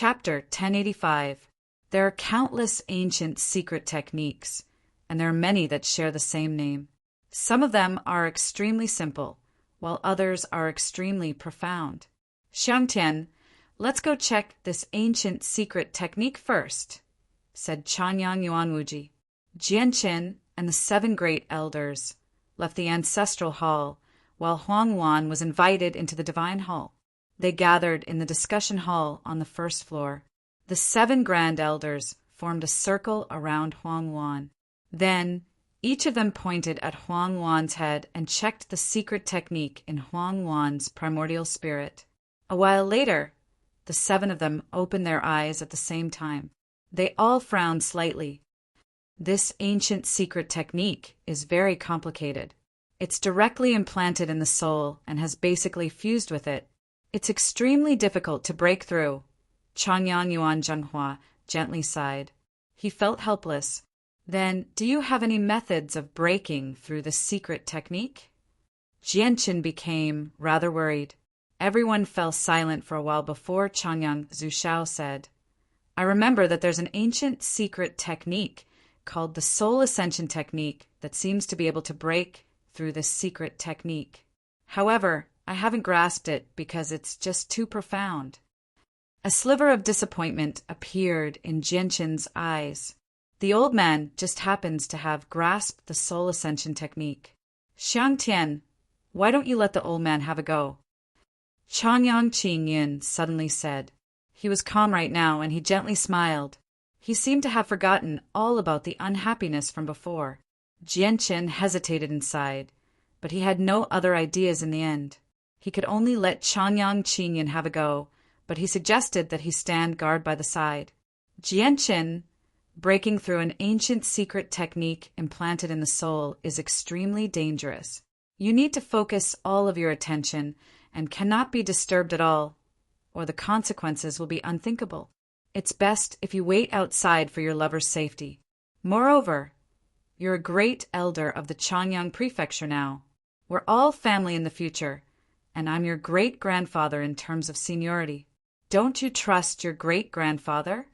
Chapter 1085. There are countless ancient secret techniques, and there are many that share the same name. Some of them are extremely simple, while others are extremely profound. Xiangtian, let's go check this ancient secret technique first, said Chanyang Yuanwuji. Jianqin and the 7 great elders left the ancestral hall, while Huang Wan was invited into the divine hall. They gathered in the discussion hall on the first floor. The 7 grand elders formed a circle around Huang Wan. Then, each of them pointed at Huang Wan's head and checked the secret technique in Huang Wan's primordial spirit. A while later, the 7 of them opened their eyes at the same time. They all frowned slightly. This ancient secret technique is very complicated. It's directly implanted in the soul and has basically fused with it. It's extremely difficult to break through. Changyang Yuan Zhenghua gently sighed. He felt helpless. Then, do you have any methods of breaking through the secret technique? Jianqin became rather worried. Everyone fell silent for a while before Changyang Zushao said, I remember that there's an ancient secret technique called the Soul Ascension Technique that seems to be able to break through this secret technique. However, I haven't grasped it because it's just too profound. A sliver of disappointment appeared in Jianqin's eyes. The old man just happens to have grasped the Soul Ascension Technique. Xiangtian, why don't you let the old man have a go? Changyang Qingyin suddenly said. He was calm right now, and he gently smiled. He seemed to have forgotten all about the unhappiness from before. Jianqin hesitated inside, but he had no other ideas in the end. He could only let Changyang Qingyin have a go, but he suggested that he stand guard by the side. Jianqin, breaking through an ancient secret technique implanted in the soul is extremely dangerous. You need to focus all of your attention and cannot be disturbed at all, or the consequences will be unthinkable. It's best if you wait outside for your lover's safety. Moreover, you're a great elder of the Changyang Prefecture now. We're all family in the future, and I'm your great-grandfather in terms of seniority. Don't you trust your great-grandfather?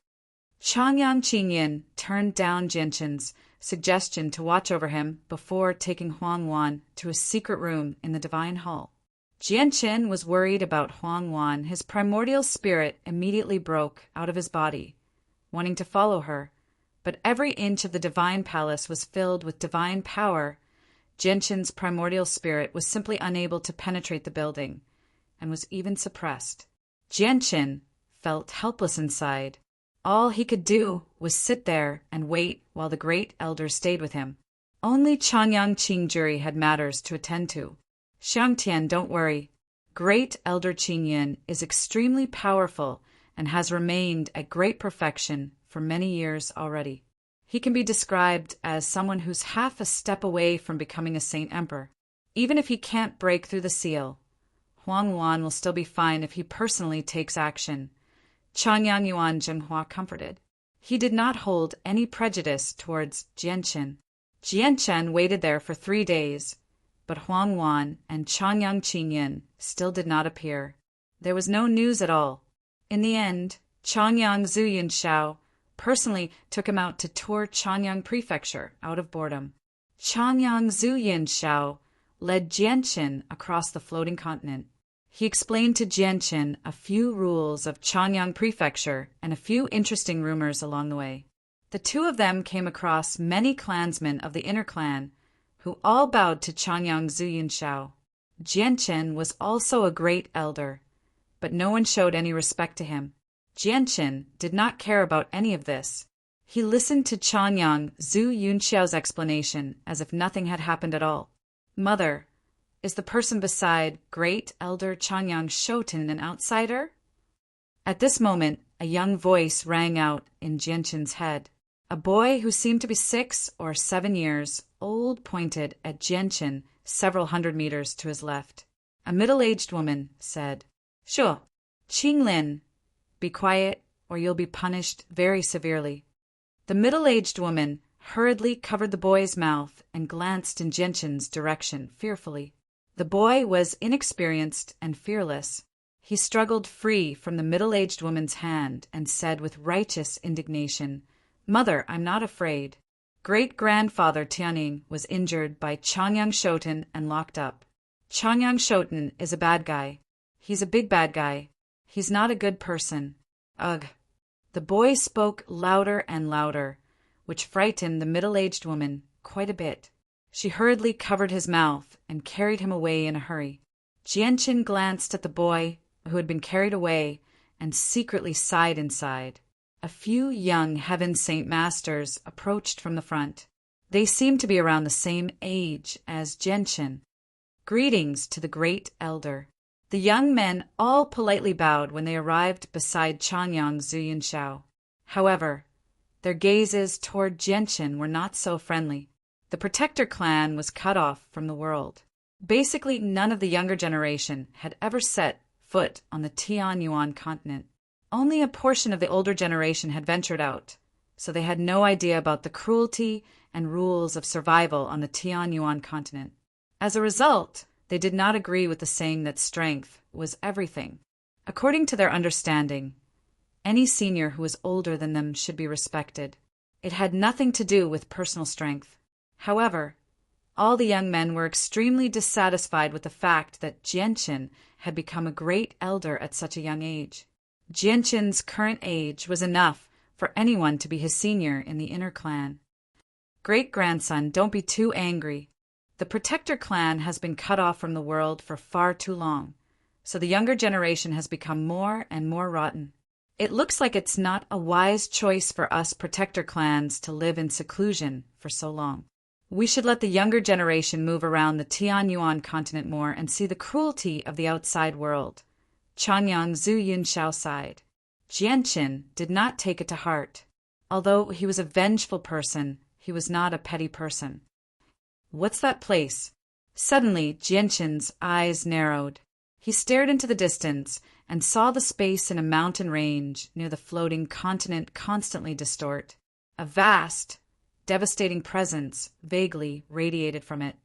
Changyang Qingyin turned down Jianqin's suggestion to watch over him before taking Huang Wan to a secret room in the divine hall. Jianqin was worried about Huang Wan. His primordial spirit immediately broke out of his body, wanting to follow her, but every inch of the divine palace was filled with divine power. Jianqin's primordial spirit was simply unable to penetrate the building, and was even suppressed. Jianqin felt helpless inside. All he could do was sit there and wait while the great elder stayed with him. Only Changyang Qingjuri had matters to attend to. Xiangtian, don't worry. Great Elder Qingyin is extremely powerful and has remained at great perfection for many years already. He can be described as someone who's half a step away from becoming a Saint Emperor. Even if he can't break through the seal, Huang Wan will still be fine if he personally takes action. Changyang Yuan Zhenghua comforted. He did not hold any prejudice towards Jianqin. Jianqin waited there for 3 days, but Huang Wan and Changyang Qingyin still did not appear. There was no news at all. In the end, Changyang Zuyinshao personally took him out to tour Changyang Prefecture out of boredom. Changyang Zuyinshao led Jianqin across the floating continent. He explained to Jianqin a few rules of Changyang Prefecture and a few interesting rumors along the way. The 2 of them came across many clansmen of the inner clan, who all bowed to Changyang Zuyinshao. Jianqin was also a great elder, but no one showed any respect to him. Jianqin did not care about any of this. He listened to Changyang Zuyinshao's explanation as if nothing had happened at all. Mother, is the person beside Great Elder Changyang Shoten an outsider? At this moment, a young voice rang out in Jianqin's head. A boy who seemed to be 6 or 7 years old pointed at Jianqin several hundred meters to his left. A middle-aged woman said, Sure, Qinglin, be quiet or you'll be punished very severely. The middle-aged woman hurriedly covered the boy's mouth and glanced in Jianqin's direction fearfully. The boy was inexperienced and fearless. He struggled free from the middle-aged woman's hand and said with righteous indignation, "Mother, I'm not afraid." Great-grandfather Tianning was injured by Changyang Shoten and locked up. Changyang Shoten is a bad guy. He's a big bad guy. He's not a good person. Ugh. The boy spoke louder and louder, which frightened the middle-aged woman quite a bit. She hurriedly covered his mouth and carried him away in a hurry. Jianqin glanced at the boy who had been carried away and secretly sighed inside. A few young Heaven Saint Masters approached from the front. They seemed to be around the same age as Jianqin. Greetings to the great elder. The young men all politely bowed when they arrived beside Changyang Zuyinshao. However, their gazes toward Jianqin were not so friendly. The Protector clan was cut off from the world. Basically, none of the younger generation had ever set foot on the Tianyuan continent. Only a portion of the older generation had ventured out, so they had no idea about the cruelty and rules of survival on the Tianyuan continent. As a result, they did not agree with the saying that strength was everything. According to their understanding, any senior who was older than them should be respected. It had nothing to do with personal strength. However, all the young men were extremely dissatisfied with the fact that Jianqin had become a great elder at such a young age. Jianqin's current age was enough for anyone to be his senior in the inner clan. Great-grandson, don't be too angry. The Protector clan has been cut off from the world for far too long, so the younger generation has become more and more rotten. It looks like it's not a wise choice for us Protector clans to live in seclusion for so long. We should let the younger generation move around the Tianyuan continent more and see the cruelty of the outside world. Changyang Zuyinshao sighed. Jianqin did not take it to heart. Although he was a vengeful person, he was not a petty person. What's that place? Suddenly, Jianqin's eyes narrowed. He stared into the distance and saw the space in a mountain range near the floating continent constantly distort. A vast, devastating presence vaguely radiated from it.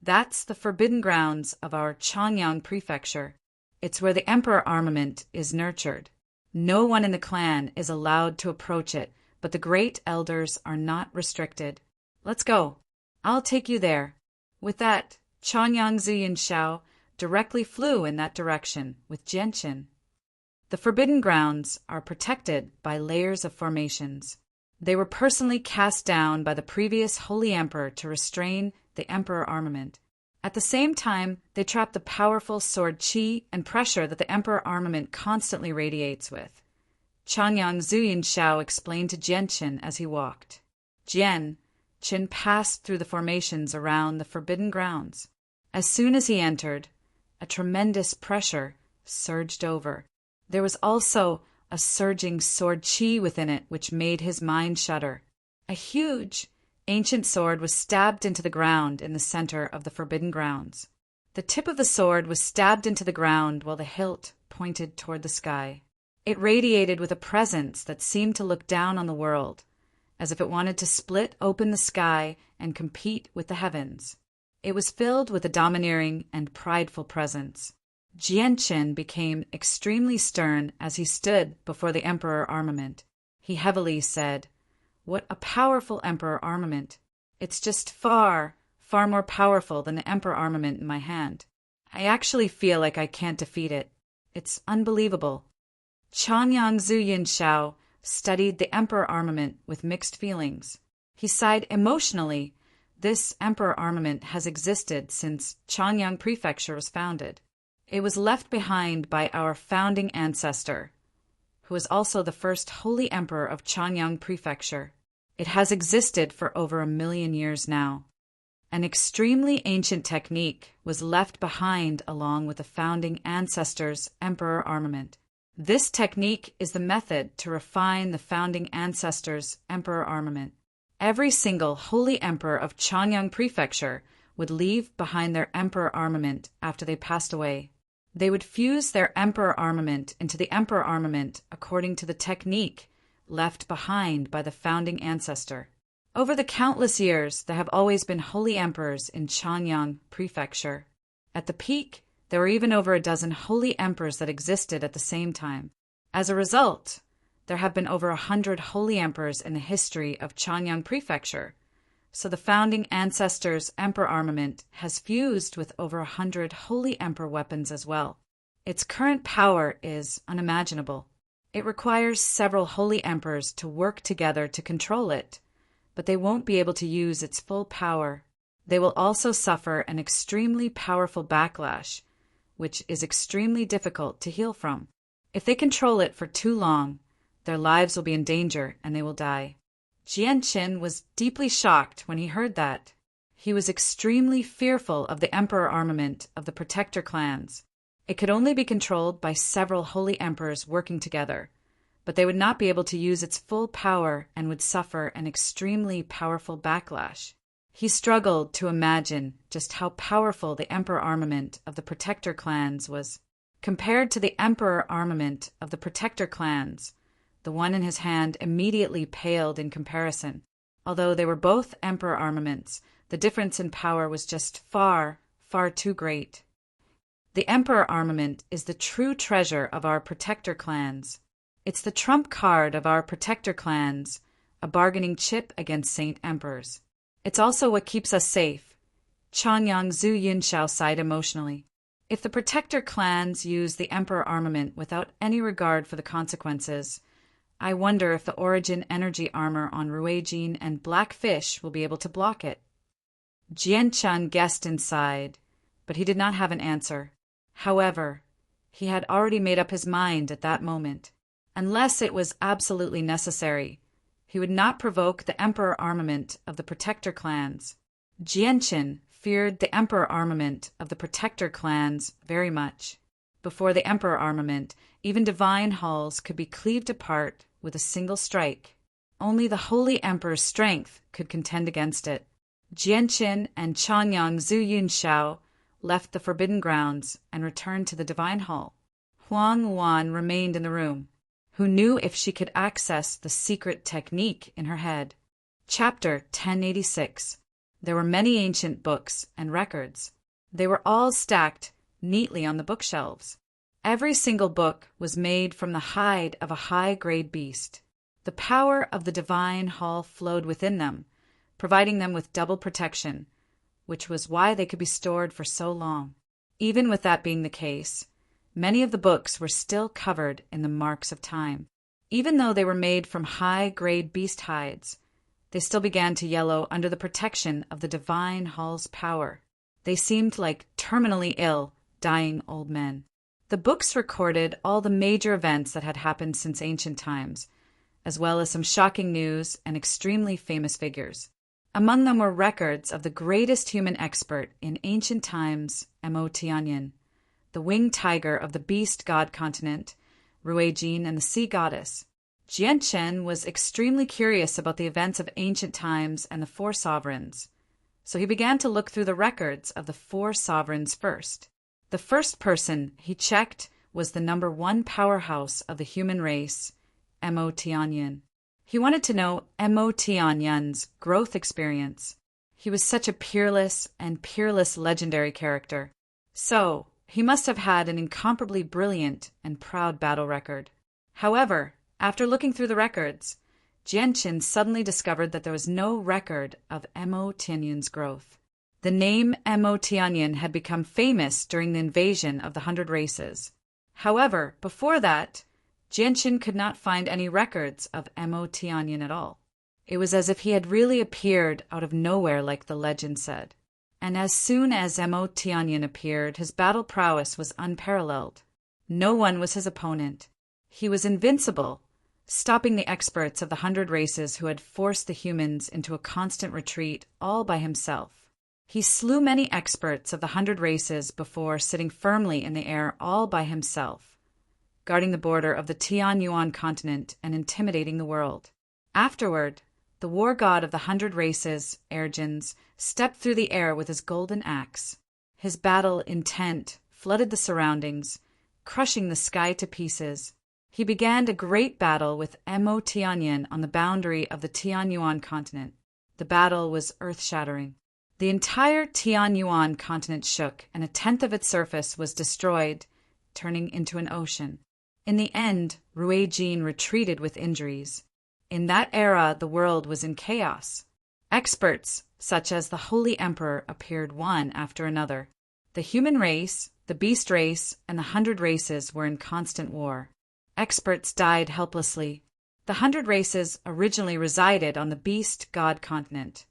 That's the forbidden grounds of our Changyang prefecture. It's where the emperor armament is nurtured. No one in the clan is allowed to approach it, but the great elders are not restricted. Let's go. I'll take you there. With that, Changyang Zuyinshao directly flew in that direction with Jianqin. The forbidden grounds are protected by layers of formations. They were personally cast down by the previous Holy Emperor to restrain the Emperor armament. At the same time, they trap the powerful sword qi and pressure that the Emperor armament constantly radiates with. Changyang Zuyinshao explained to Jianqin as he walked. Jianqin passed through the formations around the forbidden grounds. As soon as he entered, a tremendous pressure surged over. There was also a surging sword qi within it which made his mind shudder. A huge, ancient sword was stabbed into the ground in the center of the forbidden grounds. The tip of the sword was stabbed into the ground while the hilt pointed toward the sky. It radiated with a presence that seemed to look down on the world, as if it wanted to split open the sky and compete with the heavens. It was filled with a domineering and prideful presence. Jianqin became extremely stern as he stood before the Emperor armament. He heavily said, "What a powerful Emperor armament! It's just far, far more powerful than the Emperor armament in my hand. I actually feel like I can't defeat it. It's unbelievable." Changyang Zuyinshao studied the Emperor armament with mixed feelings. He sighed emotionally. This Emperor armament has existed since Changyang Prefecture was founded. It was left behind by our founding ancestor, who was also the first holy emperor of Changyang Prefecture. It has existed for over 1,000,000 years now. An extremely ancient technique was left behind along with the founding ancestor's emperor armament. This technique is the method to refine the founding ancestor's emperor armament. Every single holy emperor of Changyang Prefecture would leave behind their emperor armament after they passed away. They would fuse their emperor armament into the emperor armament according to the technique left behind by the founding ancestor. Over the countless years, there have always been holy emperors in Changyang Prefecture. At the peak, There were even over a dozen holy emperors that existed at the same time. As a result, there have been over 100 holy emperors in the history of Chanyang Prefecture, so the founding ancestors' emperor armament has fused with over 100 holy emperor weapons as well. Its current power is unimaginable. It requires several holy emperors to work together to control it, but they won't be able to use its full power. They will also suffer an extremely powerful backlash, which is extremely difficult to heal from. If they control it for too long, their lives will be in danger and they will die. Jianqin was deeply shocked when he heard that. He was extremely fearful of the emperor armament of the protector clans. It could only be controlled by several holy emperors working together, but they would not be able to use its full power and would suffer an extremely powerful backlash. He struggled to imagine just how powerful the emperor armament of the protector clans was. Compared to the emperor armament of the protector clans, the one in his hand immediately paled in comparison. Although they were both emperor armaments, the difference in power was just far, far too great. The emperor armament is the true treasure of our protector clans. It's the trump card of our protector clans, a bargaining chip against saint emperors. It's also what keeps us safe. Changyang Zhu Yunshao sighed emotionally. If the protector clans use the emperor armament without any regard for the consequences, I wonder if the origin energy armor on Ruijin and Blackfish will be able to block it. Jianchan guessed inside, but he did not have an answer. However, he had already made up his mind at that moment. Unless it was absolutely necessary, he would not provoke the emperor armament of the protector clans. Jianchin feared the emperor armament of the protector clans very much. Before the emperor armament, even divine halls could be cleaved apart with a single strike. Only the holy emperor's strength could contend against it. Jianchin and Chanyang Zhu Yunshao left the forbidden grounds and returned to the divine hall. Huang Wan remained in the room, who knew if she could access the secret technique in her head. Chapter 1086. There were many ancient books and records. They were all stacked neatly on the bookshelves. Every single book was made from the hide of a high-grade beast. The power of the divine hall flowed within them, providing them with double protection, which was why they could be stored for so long. Even with that being the case, many of the books were still covered in the marks of time. Even though they were made from high-grade beast hides, they still began to yellow under the protection of the divine hall's power. They seemed like terminally ill, dying old men. The books recorded all the major events that had happened since ancient times, as well as some shocking news and extremely famous figures. Among them were records of the greatest human expert in ancient times, Mo Tianyin, the winged tiger of the beast god continent, Ruijin, and the sea goddess. Jianchen was extremely curious about the events of ancient times and the four sovereigns, so he began to look through the records of the four sovereigns first. The first person he checked was the number one powerhouse of the human race, Mo Tianyin. He wanted to know Mo Tianyin's growth experience. He was such a peerless legendary character. So, he must have had an incomparably brilliant and proud battle record. However, after looking through the records, Jianqin suddenly discovered that there was no record of Mo Tianyin's growth. The name Mo Tianyin had become famous during the invasion of the 100 Races. However, before that, Jianqin could not find any records of Mo Tianyin at all. It was as if he had really appeared out of nowhere, like the legend said. And as soon as Mo Tianyin appeared, his battle prowess was unparalleled. No one was his opponent. He was invincible, stopping the experts of the 100 Races who had forced the humans into a constant retreat all by himself. He slew many experts of the 100 Races before sitting firmly in the air all by himself, guarding the border of the Tianyuan continent and intimidating the world. Afterward, the war god of the 100 Races, Ergens, stepped through the air with his golden axe. His battle intent flooded the surroundings, crushing the sky to pieces. He began a great battle with Mo Tianyin on the boundary of the Tianyuan continent. The battle was earth-shattering. The The entire Tianyuan continent shook, and a tenth of its surface was destroyed, turning into an ocean. In the end, Ruijin retreated with injuries. In that era, the world was in chaos. Experts, such as the Holy Emperor, appeared one after another. The human race, the beast race, and the 100 races were in constant war. Experts died helplessly. The 100 races originally resided on the beast god continent,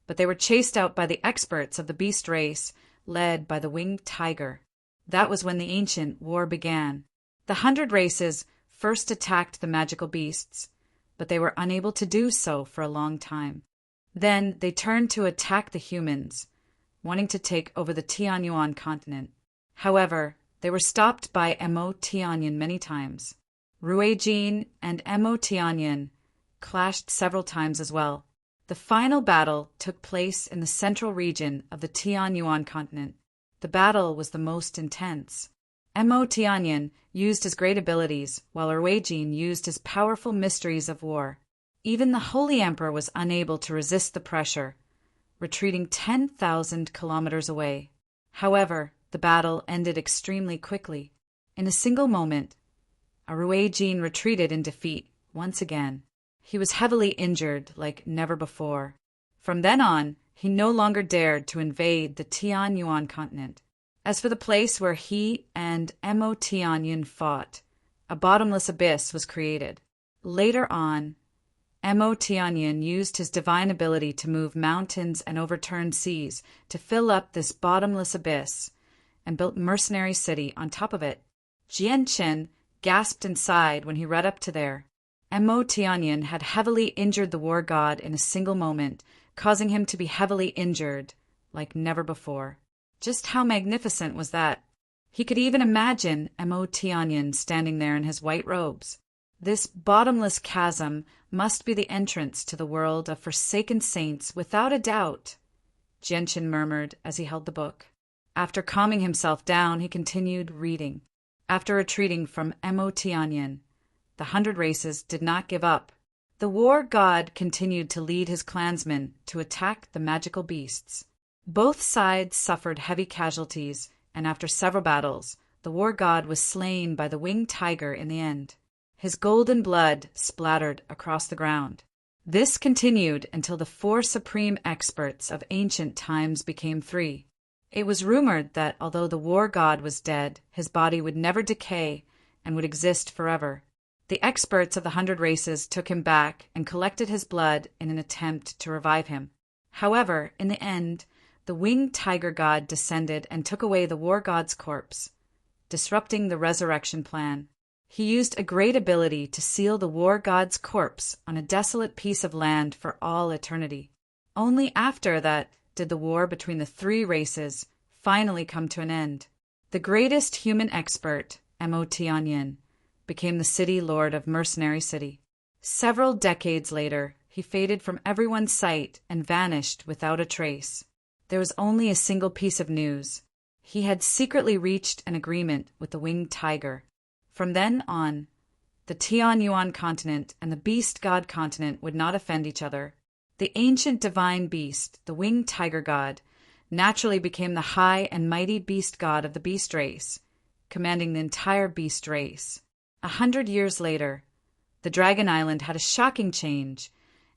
but they were chased out by the experts of the beast race, led by the winged tiger. That was when the ancient war began. The 100 races first attacked the magical beasts, but they were unable to do so for a long time. Then they turned to attack the humans, wanting to take over the Tianyuan continent. However, they were stopped by Mo Tianyan many times. Ruijin and Mo Tianyan clashed several times as well. The final battle took place in the central region of the Tianyuan continent. The battle was the most intense. Mo Tianyan used his great abilities, while Ruijin used his powerful mysteries of war. Even the Holy Emperor was unable to resist the pressure, retreating 10,000 kilometers away. However, the battle ended extremely quickly. In a single moment, Ruijin retreated in defeat once again. He was heavily injured like never before. From then on, he no longer dared to invade the Tianyuan continent. As for the place where he and Mo Tianyan fought, a bottomless abyss was created. Later on, Mo Tianyan used his divine ability to move mountains and overturn seas to fill up this bottomless abyss, and built mercenary city on top of it. Jianchen gasped and sighed when he read up to there. Mo Tianyan had heavily injured the war god in a single moment, causing him to be heavily injured like never before. Just how magnificent was that? He could even imagine Mo Tianyan standing there in his white robes. This bottomless chasm must be the entrance to the world of forsaken saints without a doubt, Jianchen murmured as he held the book. After calming himself down, he continued reading. After retreating from Mo Tianyan, the 100 races did not give up. The war god continued to lead his clansmen to attack the magical beasts. Both sides suffered heavy casualties, and after several battles, the war god was slain by the winged tiger in the end. His golden blood splattered across the ground. This continued until the 4 supreme experts of ancient times became 3. It was rumored that although the war god was dead, his body would never decay and would exist forever. The experts of the 100 races took him back and collected his blood in an attempt to revive him. However, in the end, the winged tiger god descended and took away the war god's corpse, disrupting the resurrection plan. He used a great ability to seal the war god's corpse on a desolate piece of land for all eternity. Only after that did the war between the 3 races finally come to an end. The greatest human expert, Mo Tianyan, became the city lord of Mercenary City. Several decades later, he faded from everyone's sight and vanished without a trace. There was only a single piece of news. He had secretly reached an agreement with the winged tiger. From then on, the Tianyuan continent and the beast god continent would not offend each other. The ancient divine beast, the winged tiger god, naturally became the high and mighty beast god of the beast race, commanding the entire beast race. 100 years later, the Dragon Island had a shocking change,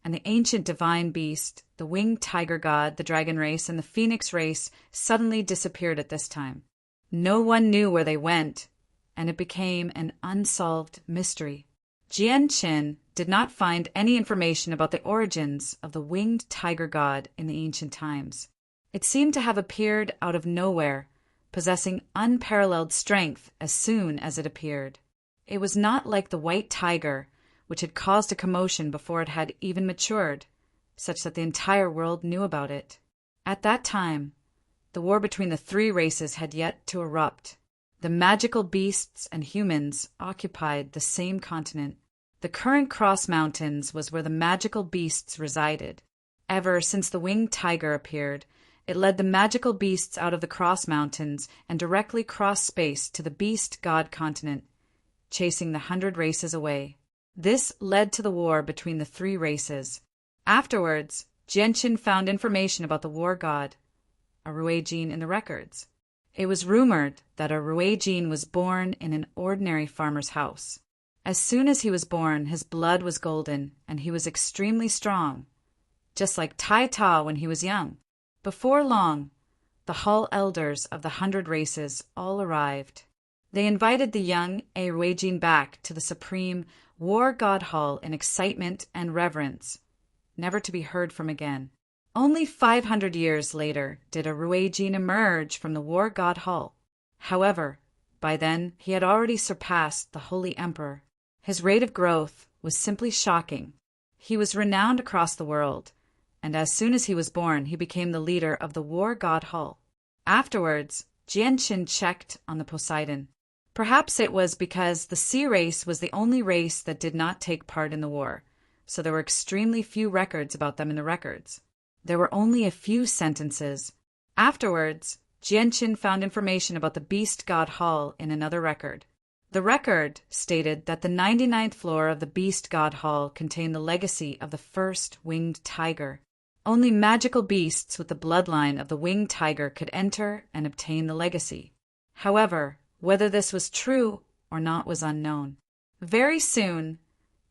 and the ancient divine beast, the winged tiger god, the dragon race, and the phoenix race suddenly disappeared at this time. No one knew where they went, and it became an unsolved mystery. Jianchen did not find any information about the origins of the winged tiger god in the ancient times. It seemed to have appeared out of nowhere, possessing unparalleled strength as soon as it appeared. It was not like the white tiger, which had caused a commotion before it had even matured, such that the entire world knew about it. At that time, the war between the 3 races had yet to erupt. The magical beasts and humans occupied the same continent. The current Cross Mountains was where the magical beasts resided. Ever since the winged tiger appeared, it led the magical beasts out of the Cross Mountains and directly crossed space to the beast god continent, chasing the 100 races away. This led to the war between the 3 races. Afterwards, Jianchen found information about the war god, a Ruijin in the records. It was rumored that a Ruijin was born in an ordinary farmer's house. As soon as he was born, his blood was golden, and he was extremely strong, just like Tai Ta when he was young. Before long, the hall elders of the 100 races all arrived. They invited the young A Ruijin back to the supreme war god hall in excitement and reverence, never to be heard from again. Only 500 years later did a Ruijin emerge from the war god hall. However, by then he had already surpassed the Holy Emperor. His rate of growth was simply shocking. He was renowned across the world, and as soon as he was born, he became the leader of the war god hall. Afterwards, Jianqin checked on the Poseidon. Perhaps it was because the sea race was the only race that did not take part in the war, so there were extremely few records about them in the records. There were only a few sentences. Afterwards, Jianqin found information about the Beast God Hall in another record. The record stated that the 99th floor of the Beast God Hall contained the legacy of the first winged tiger. Only magical beasts with the bloodline of the winged tiger could enter and obtain the legacy. However, whether this was true or not was unknown. Very soon,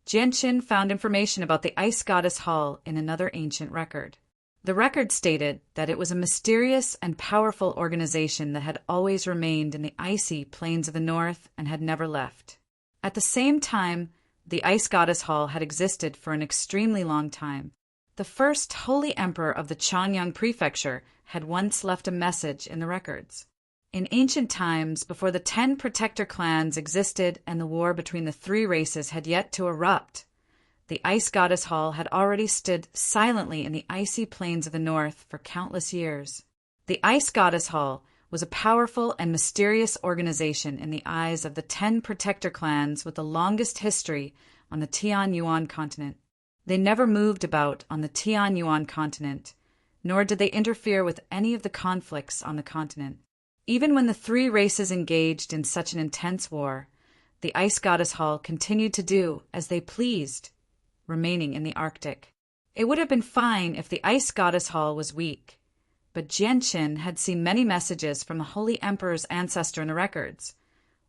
Jianqin found information about the Ice Goddess Hall in another ancient record. The record stated that it was a mysterious and powerful organization that had always remained in the icy plains of the north and had never left. At the same time, the Ice Goddess Hall had existed for an extremely long time. The first Holy Emperor of the Changyang Prefecture had once left a message in the records. In ancient times, before the 10 protector clans existed and the war between the 3 races had yet to erupt, the Ice Goddess Hall had already stood silently in the icy plains of the north for countless years. The Ice Goddess Hall was a powerful and mysterious organization in the eyes of the 10 protector clans with the longest history on the Tianyuan continent. They never moved about on the Tianyuan continent, nor did they interfere with any of the conflicts on the continent. Even when the 3 races engaged in such an intense war, the Ice Goddess Hall continued to do as they pleased, remaining in the Arctic. It would have been fine if the Ice Goddess Hall was weak, but Jianqin had seen many messages from the Holy Emperor's ancestor in the records,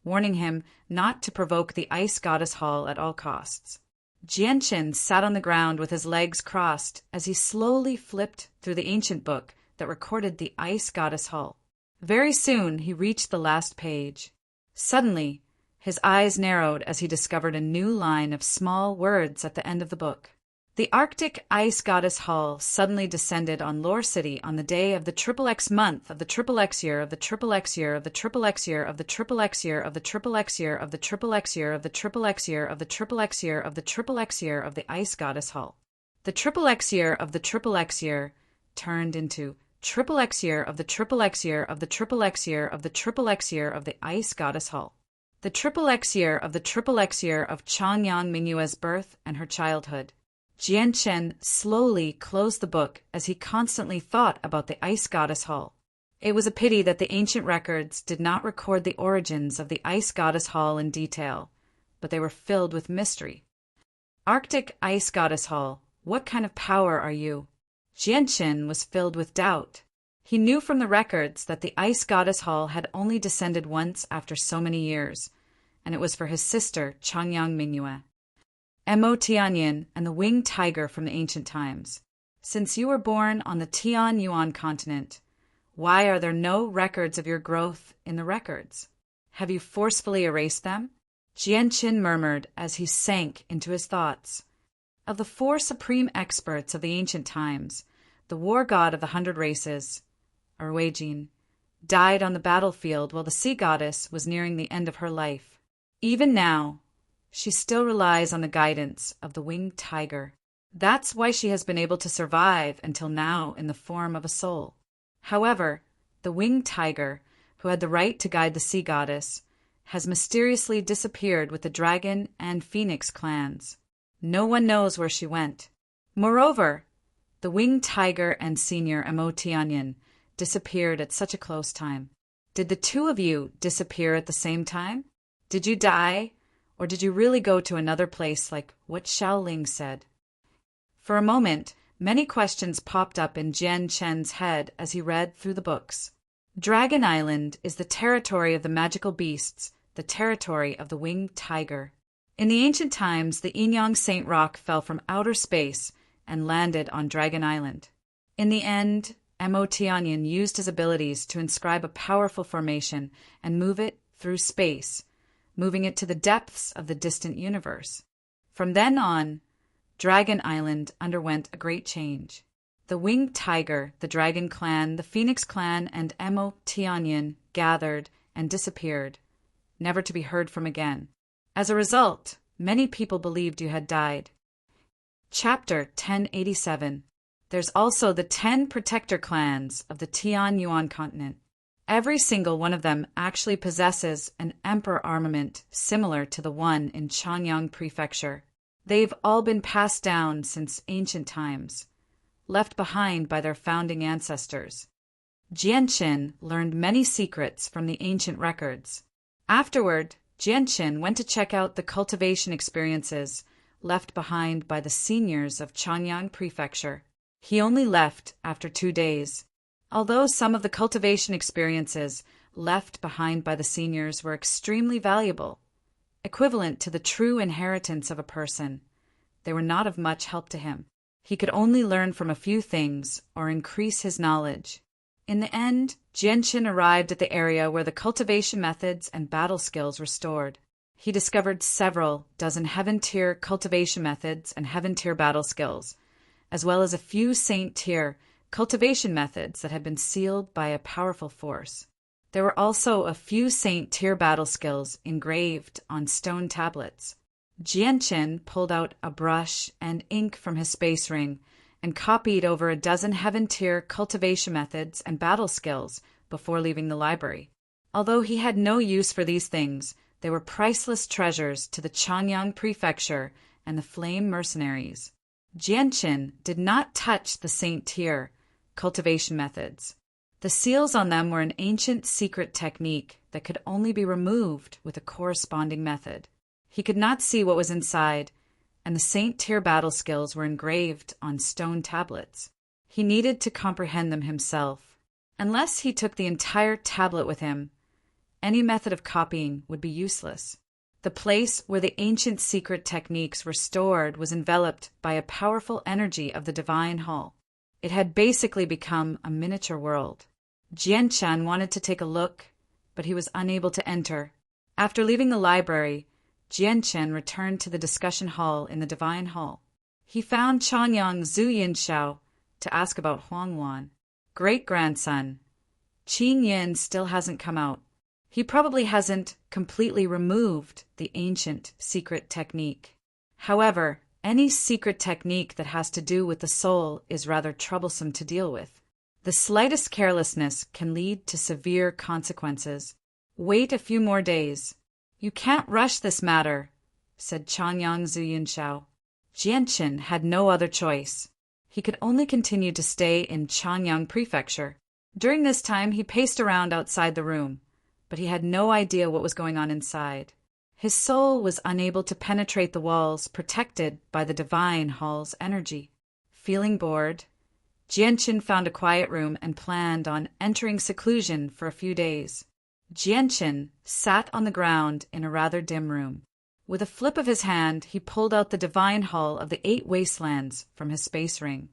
warning him not to provoke the Ice Goddess Hall at all costs. Jianqin sat on the ground with his legs crossed as he slowly flipped through the ancient book that recorded the Ice Goddess Hall. Very soon he reached the last page. Suddenly, his eyes narrowed as he discovered a new line of small words at the end of the book. The Arctic Ice Goddess Hall suddenly descended on Lore City on the day of the XXX month of the XXX year of the XXX year of the XXX year of the XXX year of the XXX year of the XXX year of the XXX year of the XXX year of the XXX year of the Ice Goddess Hall. The XXX year of the XXX year turned into XXX year of the XXX year of the XXX year of the XXX year of the Ice Goddess Hall. The XXX year of the XXX year of Changyang Mingyue's birth and her childhood. Jianqin slowly closed the book as he constantly thought about the Ice Goddess Hall. It was a pity that the ancient records did not record the origins of the Ice Goddess Hall in detail, but they were filled with mystery. Arctic Ice Goddess Hall, what kind of power are you? Jianqin was filled with doubt. He knew from the records that the Ice Goddess Hall had only descended once after so many years, and it was for his sister, Changyang Mingyue. Mo Tianyin and the winged tiger from the ancient times. Since you were born on the Tianyuan continent, why are there no records of your growth in the records? Have you forcefully erased them? Jianqin murmured as he sank into his thoughts. Of the 4 supreme experts of the ancient times, the war god of the 100 races, Ruijin, died on the battlefield while the sea goddess was nearing the end of her life. Even now, she still relies on the guidance of the winged tiger. That's why she has been able to survive until now in the form of a soul. However, the winged tiger, who had the right to guide the sea goddess, has mysteriously disappeared with the dragon and phoenix clans. No one knows where she went. Moreover, the winged tiger and senior Mo Tianyin disappeared at such a close time. Did the 2 of you disappear at the same time? Did you die, or did you really go to another place like what Xiaoling said? For a moment, Many questions popped up in Jian Chen's head as he read through the books. Dragon Island is the territory of the magical beasts, the territory of the winged tiger. In the ancient times, the Inyang Saint Rock fell from outer space and landed on Dragon Island. In the end, Mo Tianyin used his abilities to inscribe a powerful formation and move it through space, moving it to the depths of the distant universe. From then on, Dragon Island underwent a great change. The Winged Tiger, the Dragon Clan, the Phoenix Clan, and Mo Tianyin gathered and disappeared, never to be heard from again. As a result, many people believed you had died. Chapter 1087. There's also the 10 protector clans of the Tian Yuan continent. Every single one of them actually possesses an emperor armament similar to the one in Chanyang Prefecture. They've all been passed down since ancient times, left behind by their founding ancestors. Jianqin learned many secrets from the ancient records. Afterward, Jianqin went to check out the cultivation experiences left behind by the seniors of Chanyang Prefecture. He only left after 2 days. Although some of the cultivation experiences left behind by the seniors were extremely valuable, equivalent to the true inheritance of a person, they were not of much help to him. He could only learn from a few things or increase his knowledge. In the end, Jianqin arrived at the area where the cultivation methods and battle skills were stored. He discovered several dozen heaven-tier cultivation methods and heaven-tier battle skills, as well as a few saint-tier cultivation methods that had been sealed by a powerful force. There were also a few saint-tier battle skills engraved on stone tablets. Jianqin pulled out a brush and ink from his space ring and copied over a dozen heaven-tier cultivation methods and battle skills before leaving the library. Although he had no use for these things, they were priceless treasures to the Chanyang Prefecture and the Flame Mercenaries. Jianqin did not touch the saint-tier cultivation methods. The seals on them were an ancient secret technique that could only be removed with a corresponding method. He could not see what was inside, and the saint-tier battle skills were engraved on stone tablets. He needed to comprehend them himself. Unless he took the entire tablet with him, any method of copying would be useless. The place where the ancient secret techniques were stored was enveloped by a powerful energy of the Divine Hall. It had basically become a miniature world. Jianqin wanted to take a look, but he was unable to enter. After leaving the library, Jianqin returned to the discussion hall in the Divine Hall. He found Chanyang Zhu Yinshao to ask about Huangwan. Great-grandson, Qin Yin still hasn't come out. He probably hasn't completely removed the ancient secret technique. However, any secret technique that has to do with the soul is rather troublesome to deal with. The slightest carelessness can lead to severe consequences. Wait a few more days. You can't rush this matter, said Chanyang Zhu Yinshao. Jianqin had no other choice. He could only continue to stay in Chanyang Prefecture. During this time, he paced around outside the room, but he had no idea what was going on inside. His soul was unable to penetrate the walls protected by the Divine Hall's energy. Feeling bored, Jianqin found a quiet room and planned on entering seclusion for a few days. Jianqin sat on the ground in a rather dim room. With a flip of his hand, he pulled out the Divine Hall of the 8 Wastelands from his space ring.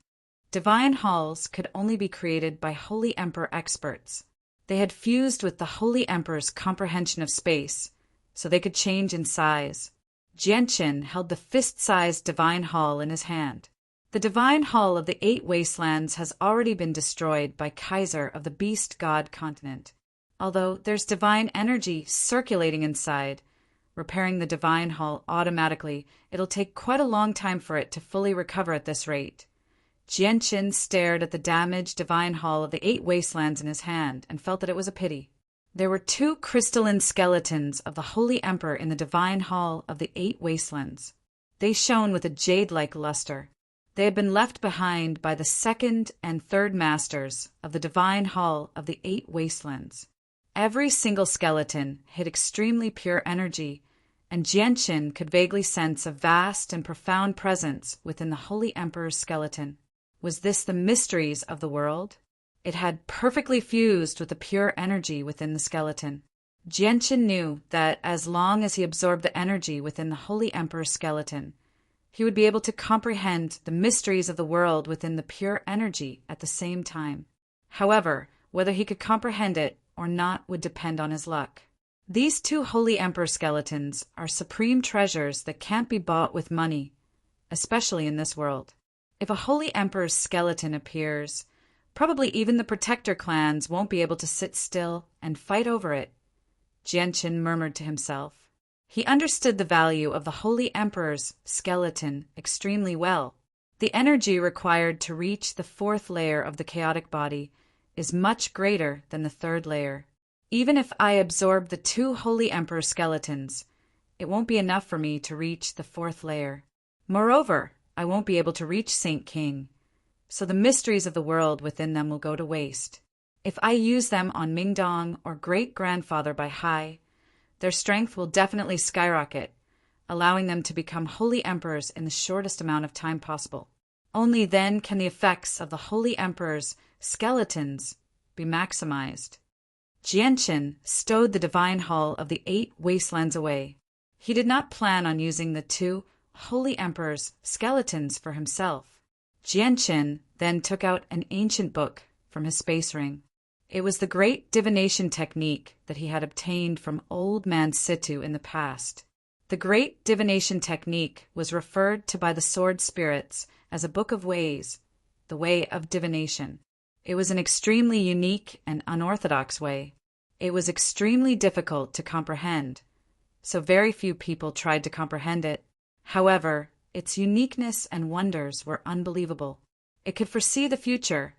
Divine Halls could only be created by Holy Emperor experts. They had fused with the Holy Emperor's comprehension of space, so they could change in size. Jianqin held the fist-sized Divine Hall in his hand. The Divine Hall of the 8 Wastelands has already been destroyed by Kaiser of the Beast God continent. Although there's divine energy circulating inside, repairing the Divine Hall automatically, it'll take quite a long time for it to fully recover at this rate. Jianqin stared at the damaged Divine Hall of the 8 Wastelands in his hand and felt that it was a pity. There were 2 crystalline skeletons of the Holy Emperor in the Divine Hall of the 8 Wastelands. They shone with a jade-like luster. They had been left behind by the 2nd and 3rd Masters of the Divine Hall of the 8 Wastelands. Every single skeleton hid extremely pure energy, and Jianqin could vaguely sense a vast and profound presence within the Holy Emperor's skeleton. Was this the mysteries of the world? It had perfectly fused with the pure energy within the skeleton. Jianqin knew that as long as he absorbed the energy within the Holy Emperor's skeleton, he would be able to comprehend the mysteries of the world within the pure energy at the same time. However, whether he could comprehend it or not would depend on his luck. These two Holy Emperor skeletons are supreme treasures that can't be bought with money, especially in this world. If a Holy Emperor's skeleton appears, probably even the protector clans won't be able to sit still and fight over it, Jianqin murmured to himself. He understood the value of the Holy Emperor's skeleton extremely well. The energy required to reach the fourth layer of the chaotic body is much greater than the third layer. Even if I absorb the two Holy Emperor skeletons, it won't be enough for me to reach the fourth layer. Moreover, I won't be able to reach Saint King, so the mysteries of the world within them will go to waste. If I use them on Mingdong or Great-Grandfather by Hai, their strength will definitely skyrocket, allowing them to become Holy Emperors in the shortest amount of time possible. Only then can the effects of the Holy Emperor's skeletons be maximized. Jianqin stowed the divine hull of the 8 wastelands away. He did not plan on using the 2 Holy Emperor's skeletons for himself. Jianqin then took out an ancient book from his space ring. It was the great divination technique that he had obtained from Old Man Situ in the past. The great divination technique was referred to by the sword spirits as a book of ways, the way of divination. It was an extremely unique and unorthodox way. It was extremely difficult to comprehend, so very few people tried to comprehend it. However, its uniqueness and wonders were unbelievable. It could foresee the future,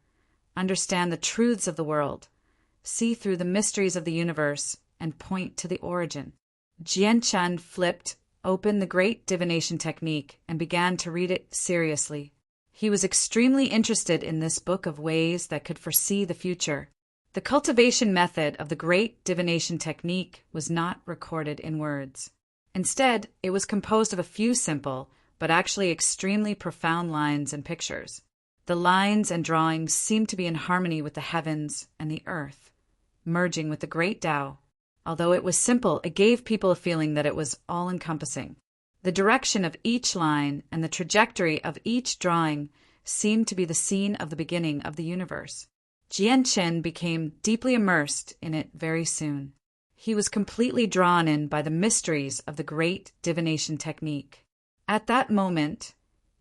understand the truths of the world, see through the mysteries of the universe, and point to the origin. Jianqin flipped open the great divination technique and began to read it seriously. He was extremely interested in this book of ways that could foresee the future. The cultivation method of the great divination technique was not recorded in words. Instead, it was composed of a few simple, but actually extremely profound lines and pictures. The lines and drawings seemed to be in harmony with the heavens and the earth, merging with the great Tao. Although it was simple, it gave people a feeling that it was all-encompassing. The direction of each line and the trajectory of each drawing seemed to be the scene of the beginning of the universe. Jianqin became deeply immersed in it very soon. He was completely drawn in by the mysteries of the great divination technique. At that moment,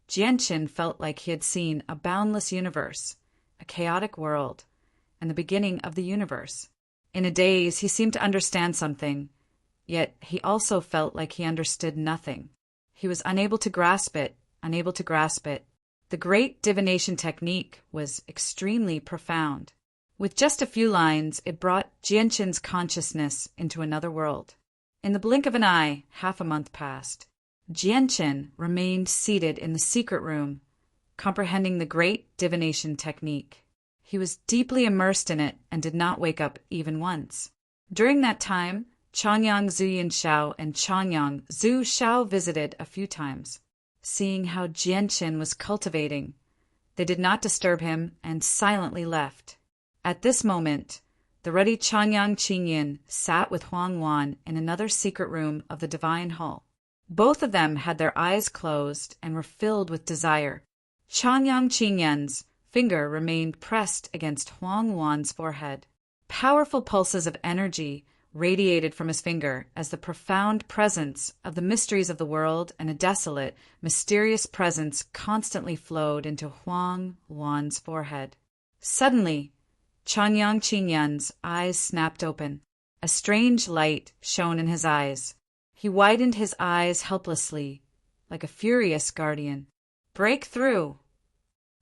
Jianqin felt like he had seen a boundless universe, a chaotic world, and the beginning of the universe. In a daze, he seemed to understand something, yet he also felt like he understood nothing. He was unable to grasp it, unable to grasp it. The great divination technique was extremely profound. With just a few lines, it brought Jianqin's consciousness into another world. In the blink of an eye, half a month passed. Jianqin remained seated in the secret room, comprehending the great divination technique. He was deeply immersed in it and did not wake up even once. During that time, Changyang Zuyin Shao and Changyang Zhu Shao visited a few times. Seeing how Jianqin was cultivating, they did not disturb him and silently left. At this moment, the ruddy Changyang Qingyin sat with Huang Wan in another secret room of the divine hall. Both of them had their eyes closed and were filled with desire. Changyang Qingyin's finger remained pressed against Huang Wan's forehead. Powerful pulses of energy radiated from his finger as the profound presence of the mysteries of the world and a desolate, mysterious presence constantly flowed into Huang Wan's forehead. Suddenly, Changyang Qingyin's eyes snapped open. A strange light shone in his eyes. He widened his eyes helplessly, like a furious guardian. "Break through!"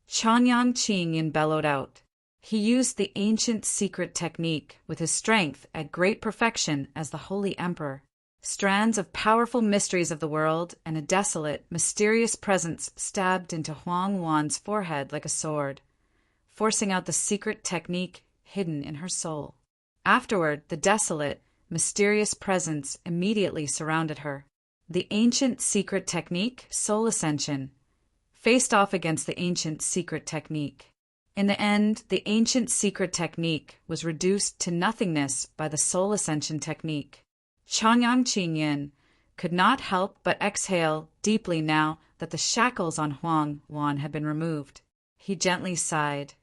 Changyang Qingyin bellowed out. He used the ancient secret technique with his strength at great perfection as the Holy Emperor. Strands of powerful mysteries of the world and a desolate, mysterious presence stabbed into Huang Wan's forehead like a sword, forcing out the secret technique hidden in her soul. Afterward, the desolate, mysterious presence immediately surrounded her. The ancient secret technique, soul ascension, faced off against the ancient secret technique. In the end, the ancient secret technique was reduced to nothingness by the soul ascension technique. Changyang Qingyan could not help but exhale deeply now that the shackles on Huang Wan had been removed. He gently sighed.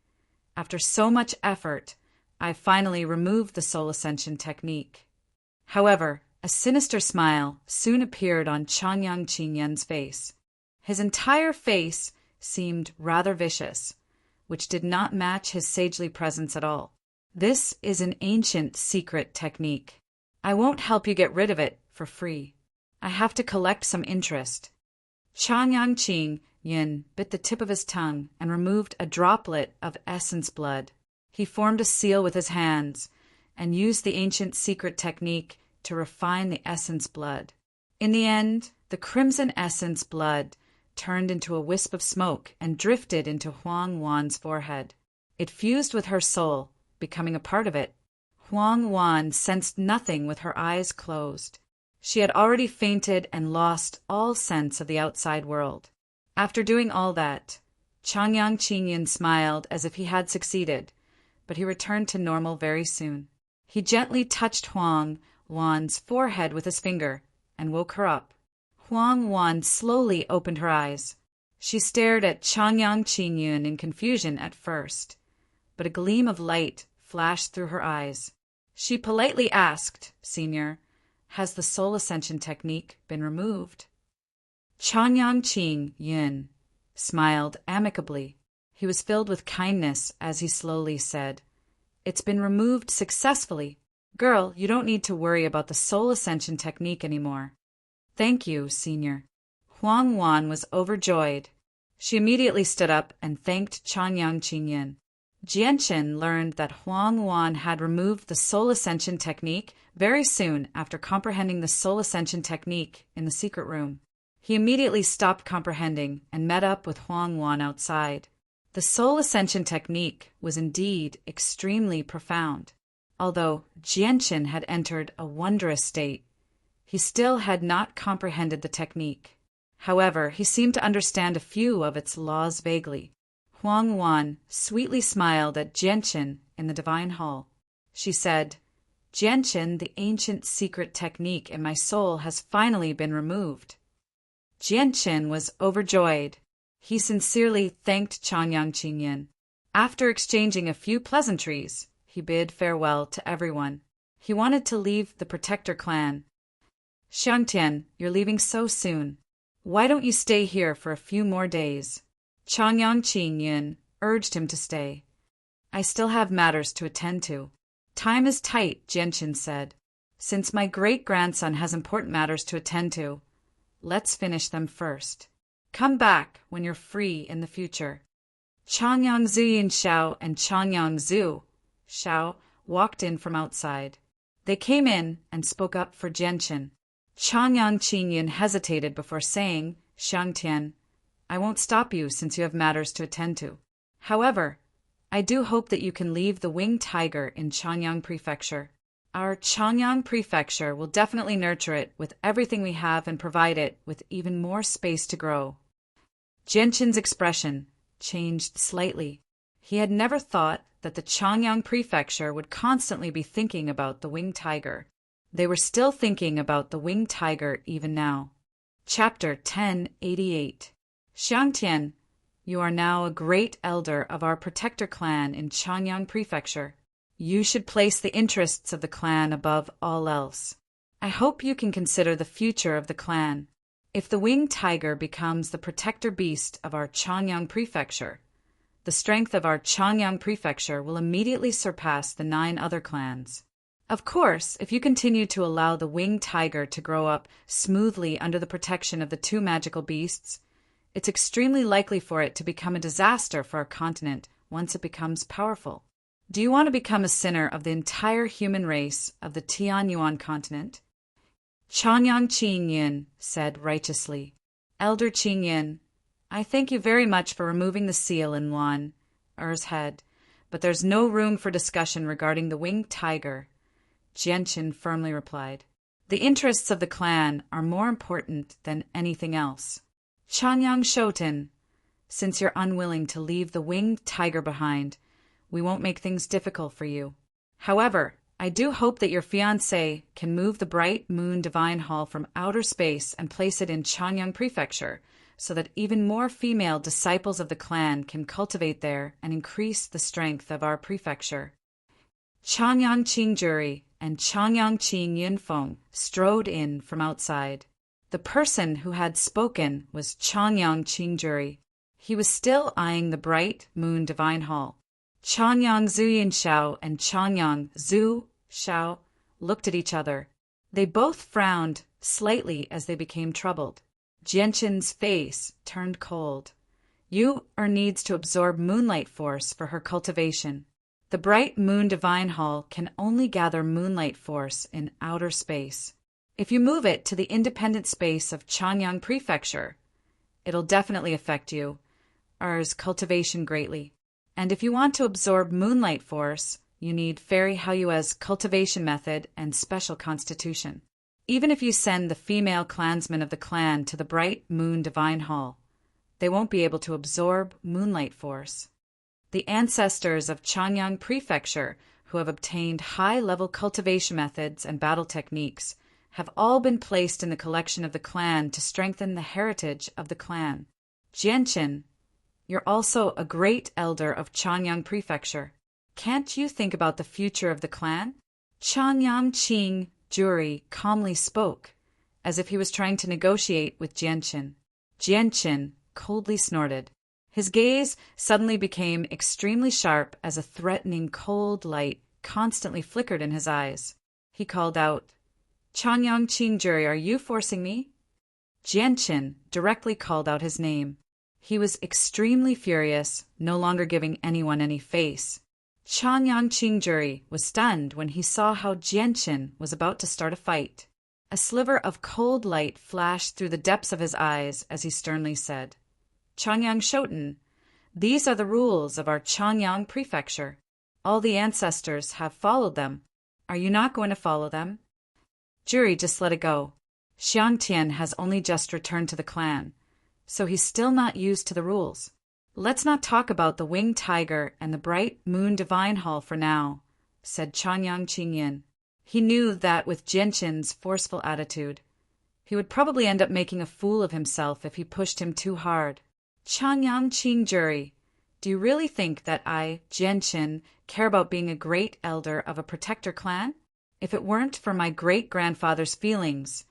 After so much effort, I finally removed the soul ascension technique. However, a sinister smile soon appeared on Changyang Qingyan's face. His entire face seemed rather vicious, which did not match his sagely presence at all. This is an ancient secret technique. I won't help you get rid of it for free. I have to collect some interest. Changyang Qingyan bit the tip of his tongue and removed a droplet of essence blood. He formed a seal with his hands and used the ancient secret technique to refine the essence blood. In the end, the crimson essence blood turned into a wisp of smoke and drifted into Huang Wan's forehead. It fused with her soul, becoming a part of it. Huang Wan sensed nothing with her eyes closed. She had already fainted and lost all sense of the outside world. After doing all that, Changyang Qingyan smiled as if he had succeeded, but he returned to normal very soon. He gently touched Huang Wan's forehead with his finger and woke her up. Huang Wan slowly opened her eyes. She stared at Changyang Qingyan in confusion at first, but a gleam of light flashed through her eyes. She politely asked, "Senior, has the soul ascension technique been removed?" Changyang Qingyan smiled amicably. He was filled with kindness as he slowly said, "It's been removed successfully. Girl, you don't need to worry about the soul ascension technique anymore." "Thank you, Senior." Huang Wan was overjoyed. She immediately stood up and thanked Changyang Qingyan. Jianchen learned that Huang Wan had removed the soul ascension technique very soon after comprehending the soul ascension technique in the secret room. He immediately stopped comprehending and met up with Huang Wan outside. The soul ascension technique was indeed extremely profound. Although Jianchen had entered a wondrous state, he still had not comprehended the technique. However, he seemed to understand a few of its laws vaguely. Huang Wan sweetly smiled at Jianchen in the divine hall. She said, "Jianchen, the ancient secret technique in my soul has finally been removed." Jianchen was overjoyed. He sincerely thanked Changyang Qingyan. After exchanging a few pleasantries, he bid farewell to everyone. He wanted to leave the Protector clan. "Xiangtian, you're leaving so soon. Why don't you stay here for a few more days?" Changyang Qingyan urged him to stay. "I still have matters to attend to." "Time is tight," Jianchen said. "Since my great-grandson has important matters to attend to, let's finish them first. Come back when you're free in the future." Changyang Zuyin Xiao and Changyang Zhu Xiao walked in from outside. They came in and spoke up for Jianchen. Changyang Qingyan hesitated before saying, "Xiangtian, I won't stop you since you have matters to attend to. However, I do hope that you can leave the winged tiger in Changyang Prefecture. Our Changyang Prefecture will definitely nurture it with everything we have and provide it with even more space to grow." Jianchen's expression changed slightly. He had never thought that the Changyang Prefecture would constantly be thinking about the winged tiger. They were still thinking about the winged tiger even now. Chapter 1088. Xiangtian, you are now a great elder of our Protector clan in Changyang Prefecture. You should place the interests of the clan above all else. I hope you can consider the future of the clan. If the winged tiger becomes the protector beast of our Changyang Prefecture, the strength of our Changyang Prefecture will immediately surpass the 9 other clans. Of course, if you continue to allow the winged tiger to grow up smoothly under the protection of the 2 magical beasts, it's extremely likely for it to become a disaster for our continent once it becomes powerful. Do you want to become a sinner of the entire human race of the Tianyuan continent? Changyang Qingyan said righteously. Elder Qingyan, I thank you very much for removing the seal in Wan Er's head, but there's no room for discussion regarding the winged tiger. Jianchen firmly replied. The interests of the clan are more important than anything else. Changyang Shoten, Since you're unwilling to leave the winged tiger behind, we won't make things difficult for you. However, I do hope that your fiancé can move the Bright Moon Divine Hall from outer space and place it in Changyang Prefecture, so that even more female disciples of the clan can cultivate there and increase the strength of our prefecture. Changyang Qingjuri and Changyang Qing Yunfeng strode in from outside. The person who had spoken was Changyang Qingjuri. He was still eyeing the Bright Moon Divine Hall. Changyang Zuyinshao and Changyang Zhu Shao looked at each other. They both frowned slightly as they became troubled. Jianqin's face turned cold. Yu-Er needs to absorb moonlight force for her cultivation. The Bright Moon Divine Hall can only gather moonlight force in outer space. If you move it to the independent space of Changyang Prefecture, it'll definitely affect Yu's cultivation greatly. And if you want to absorb moonlight force, you need Fairy Haoyue's cultivation method and special constitution. Even if you send the female clansmen of the clan to the Bright Moon Divine Hall, they won't be able to absorb moonlight force. The ancestors of Changyang Prefecture, who have obtained high-level cultivation methods and battle techniques, have all been placed in the collection of the clan to strengthen the heritage of the clan. Jianqin, you're also a great elder of Changyang Prefecture. Can't you think about the future of the clan? Changyang Qing Juri calmly spoke, as if he was trying to negotiate with Jianqin. Jianqin coldly snorted. His gaze suddenly became extremely sharp as a threatening cold light constantly flickered in his eyes. He called out, Changyang Qingjuri, are you forcing me? Jianqin directly called out his name. He was extremely furious, no longer giving anyone any face. Changyang Qingjuri was stunned when he saw how Jianqin was about to start a fight. A sliver of cold light flashed through the depths of his eyes as he sternly said, Changyang Shoten, these are the rules of our Changyang Prefecture. All the ancestors have followed them. Are you not going to follow them? Juri just let it go. Xiangtian has only just returned to the clan, so he's still not used to the rules. Let's not talk about the Winged Tiger and the Bright Moon Divine Hall for now, said Changyang Qingyin. He knew that with Jianqin's forceful attitude, he would probably end up making a fool of himself if he pushed him too hard. Changyang Qingjuri, do you really think that I, Jianqin, care about being a great elder of a protector clan? If it weren't for my great-grandfather's feelings,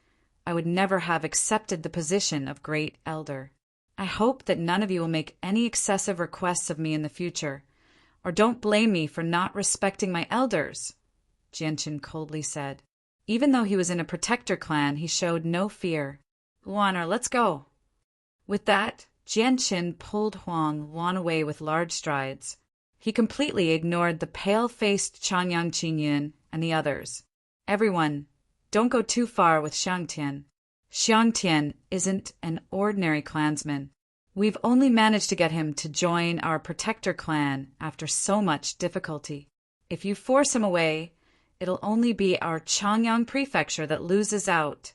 I would never have accepted the position of great elder. I hope that none of you will make any excessive requests of me in the future, or don't blame me for not respecting my elders, Jianqin coldly said. Even though he was in a protector clan, he showed no fear. Luaner, let's go. With that, Jianqin pulled Huang Luan away with large strides. He completely ignored the pale-faced Changyang Qingyun and the others. Everyone, don't go too far with Xiangtian. Xiangtian isn't an ordinary clansman. We've only managed to get him to join our protector clan after so much difficulty. If you force him away, it'll only be our Changyang Prefecture that loses out,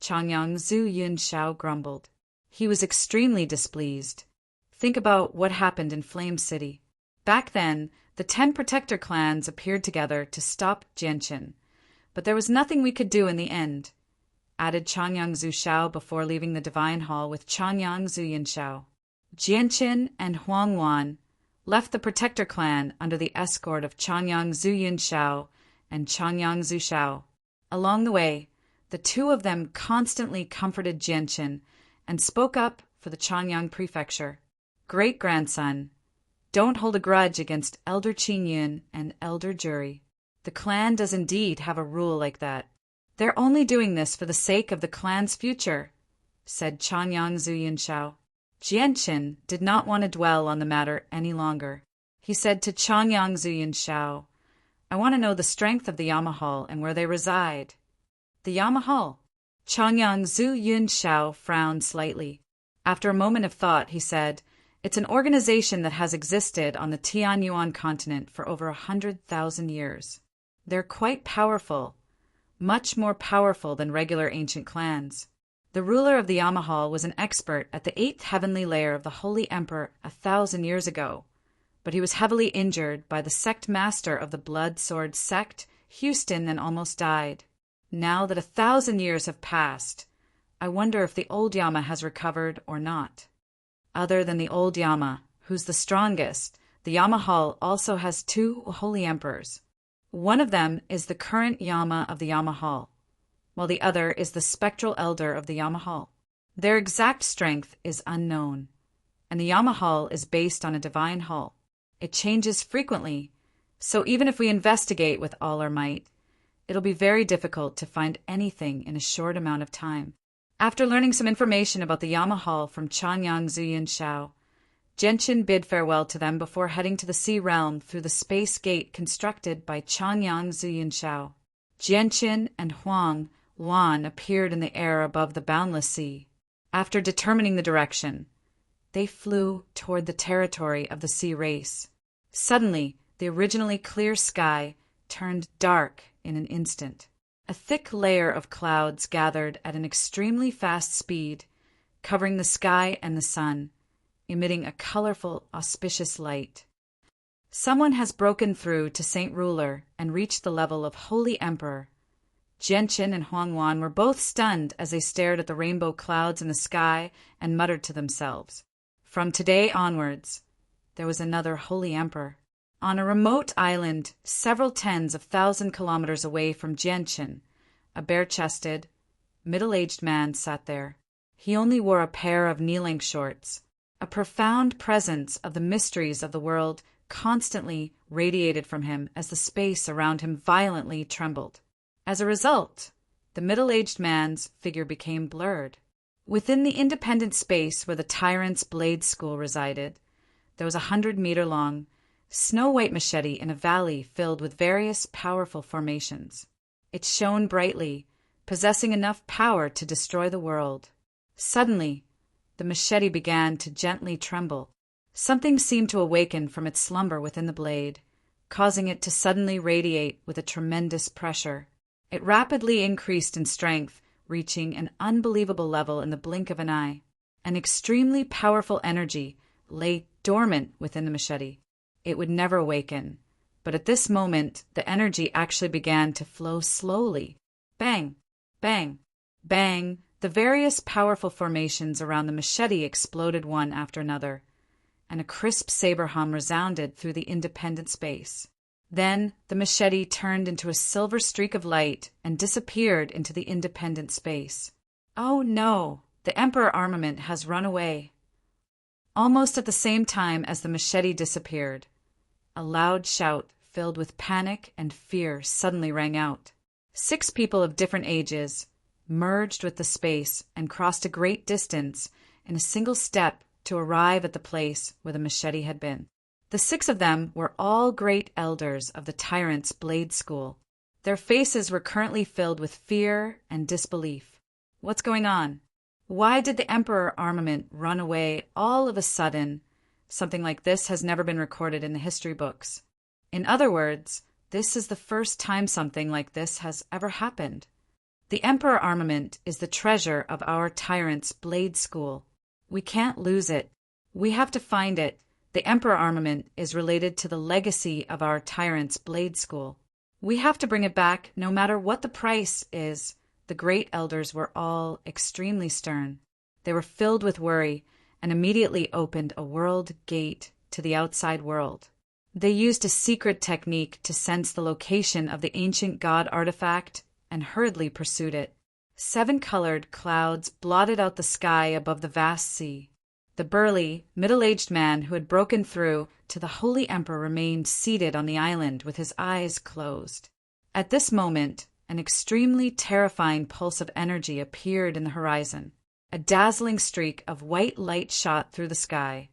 Changyang Zhu Yunshao grumbled. He was extremely displeased. Think about what happened in Flame City. Back then, the 10 protector clans appeared together to stop Jianqin, but there was nothing we could do in the end, added Changyang Zhu Shao before leaving the Divine Hall with Changyang Zhu Yinshao. Jianqin and Huang Wan left the protector clan under the escort of Changyang Zhu Yinshao and Changyang Zhu Shao. Along the way, the two of them constantly comforted Jianqin and spoke up for the Changyang Prefecture. Great-grandson, don't hold a grudge against Elder Qingyun and Elder Juri. The clan does indeed have a rule like that. They're only doing this for the sake of the clan's future, said Changyang Zhu Yinshao. Jianqin did not want to dwell on the matter any longer. He said to Changyang Zhu Yinshao, I want to know the strength of the Yamahal and where they reside. The Yamahal? Changyang Zhu Yinshao frowned slightly. After a moment of thought, he said, it's an organization that has existed on the Tianyuan continent for over 100,000 years. They're quite powerful, much more powerful than regular ancient clans. The ruler of the Yamahal was an expert at the 8th heavenly layer of the Holy Emperor 1,000 years ago, but he was heavily injured by the sect master of the Blood Sword sect, Houston, and almost died. Now that 1,000 years have passed, I wonder if the old Yama has recovered or not. Other than the old Yama, who's the strongest, the Yamahal also has 2 holy emperors. One of them is the current Yama of the Yamahal, while the other is the spectral elder of the Yamahal. Their exact strength is unknown, and the Yamahal is based on a divine hull. It changes frequently, so even if we investigate with all our might, it'll be very difficult to find anything in a short amount of time. After learning some information about the Yamahal from Chanyang Zuyin Shao, Genshin bid farewell to them before heading to the Sea Realm through the space gate constructed by Chanyang Zuyin Shao. Genshin and Huang Wan appeared in the air above the boundless sea. After determining the direction, they flew toward the territory of the sea race. Suddenly, the originally clear sky turned dark in an instant. A thick layer of clouds gathered at an extremely fast speed, covering the sky and the sun, emitting a colorful, auspicious light. Someone has broken through to Saint Ruler and reached the level of Holy Emperor. Genshin and Huangwan were both stunned as they stared at the rainbow clouds in the sky and muttered to themselves. From today onwards, there was another Holy Emperor. On a remote island, several tens of thousand kilometers away from Genshin, a bare-chested, middle-aged man sat there. He only wore a pair of knee-length shorts. A profound presence of the mysteries of the world constantly radiated from him as the space around him violently trembled. As a result, the middle-aged man's figure became blurred. Within the independent space where the Tyrant's Blade School resided, there was a 100-meter-long, snow-white machete in a valley filled with various powerful formations. It shone brightly, possessing enough power to destroy the world. Suddenly, the machete began to gently tremble. Something seemed to awaken from its slumber within the blade, causing it to suddenly radiate with a tremendous pressure. It rapidly increased in strength, reaching an unbelievable level in the blink of an eye. An extremely powerful energy lay dormant within the machete. It would never awaken, but at this moment the energy actually began to flow slowly. Bang! Bang! Bang! The various powerful formations around the machete exploded one after another, and a crisp saber hum resounded through the independent space. Then the machete turned into a silver streak of light and disappeared into the independent space. Oh no! The Emperor armament has run away. Almost at the same time as the machete disappeared, a loud shout filled with panic and fear suddenly rang out. 6 people of different ages merged with the space and crossed a great distance in a single step to arrive at the place where the machete had been. The 6 of them were all great elders of the Tyrant's Blade School. Their faces were currently filled with fear and disbelief. What's going on? Why did the Emperor armament run away all of a sudden? Something like this has never been recorded in the history books. In other words, this is the first time something like this has ever happened. The Emperor armament is the treasure of our Tyrant's Blade School. We can't lose it. We have to find it. The Emperor armament is related to the legacy of our Tyrant's Blade School. We have to bring it back no matter what the price is. The great elders were all extremely stern. They were filled with worry and immediately opened a world gate to the outside world. They used a secret technique to sense the location of the ancient god artifact and hurriedly pursued it. 7-colored clouds blotted out the sky above the vast sea. The burly, middle-aged man who had broken through to the Holy Emperor remained seated on the island with his eyes closed. At this moment, an extremely terrifying pulse of energy appeared in the horizon. A dazzling streak of white light shot through the sky,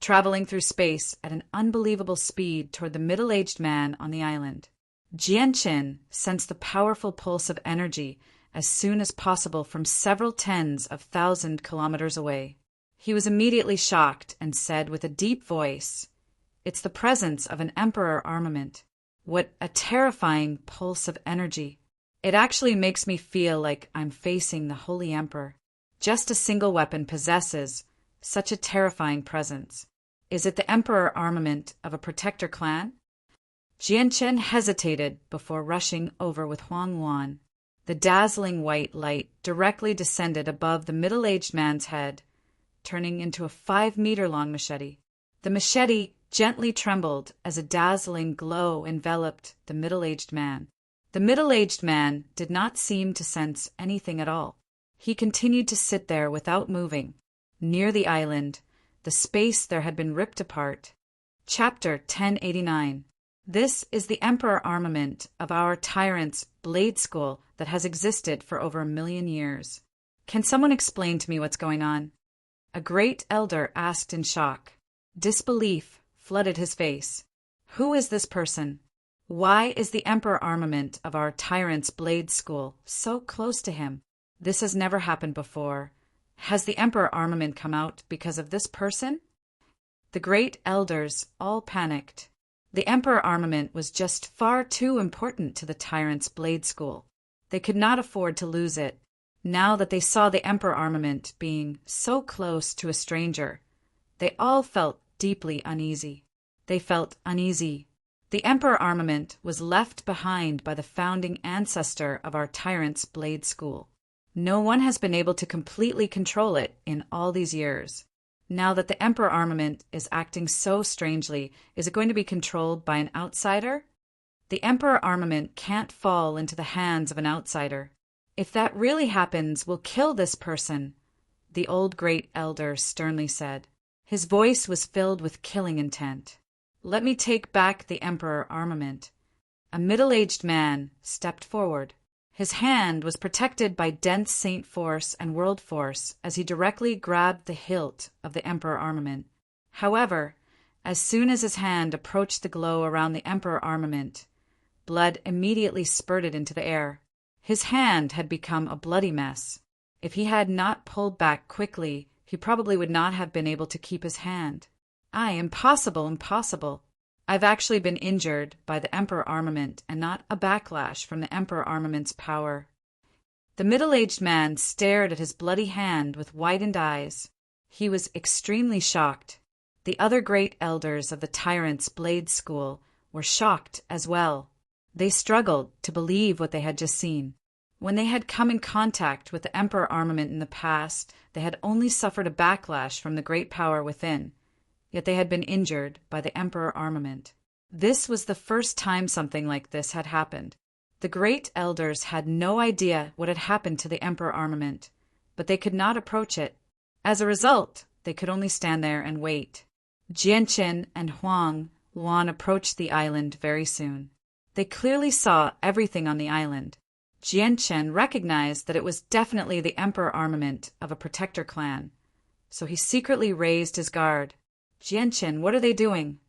traveling through space at an unbelievable speed toward the middle-aged man on the island. Jianqin sensed the powerful pulse of energy as soon as possible from several tens of thousand kilometers away. He was immediately shocked and said with a deep voice, "It's the presence of an Emperor armament. What a terrifying pulse of energy. It actually makes me feel like I'm facing the Holy Emperor." Just a single weapon possesses such a terrifying presence. Is it the emperor armament of a protector clan? Jianchen hesitated before rushing over with Huang Wan. The dazzling white light directly descended above the middle-aged man's head, turning into a 5-meter-long machete. The machete gently trembled as a dazzling glow enveloped the middle-aged man. The middle-aged man did not seem to sense anything at all. He continued to sit there without moving. Near the island, the space there had been ripped apart. Chapter 1089. This is the emperor armament of our tyrant's blade school that has existed for over 1,000,000 years. Can someone explain to me what's going on? A great elder asked in shock. Disbelief flooded his face. Who is this person? Why is the emperor armament of our tyrant's blade school so close to him? This has never happened before. Has the emperor armament come out because of this person? The great elders all panicked. The emperor armament was just far too important to the tyrant's blade school. They could not afford to lose it. Now that they saw the emperor armament being so close to a stranger, they all felt deeply uneasy. They felt uneasy. The emperor armament was left behind by the founding ancestor of our tyrant's blade school. No one has been able to completely control it in all these years. Now that the emperor armament is acting so strangely, is it going to be controlled by an outsider? The emperor armament can't fall into the hands of an outsider. If that really happens, we'll kill this person, the old great elder sternly said. His voice was filled with killing intent. Let me take back the emperor armament. A middle-aged man stepped forward. His hand was protected by dense Saint Force and World Force as he directly grabbed the hilt of the emperor armament. However, as soon as his hand approached the glow around the emperor armament, blood immediately spurted into the air. His hand had become a bloody mess. If he had not pulled back quickly, he probably would not have been able to keep his hand. Impossible, impossible. I've actually been injured by the emperor armament and not a backlash from the emperor armament's power. The middle-aged man stared at his bloody hand with widened eyes. He was extremely shocked. The other great elders of the tyrant's blade school were shocked as well. They struggled to believe what they had just seen. When they had come in contact with the emperor armament in the past, they had only suffered a backlash from the great power within. Yet they had been injured by the emperor armament. This was the first time something like this had happened. The great elders had no idea what had happened to the emperor armament, but they could not approach it. As a result, they could only stand there and wait. Jianchen and Huang Wan approached the island very soon. They clearly saw everything on the island. Jianchen recognized that it was definitely the emperor armament of a protector clan, so he secretly raised his guard. Jianchen, what are they doing?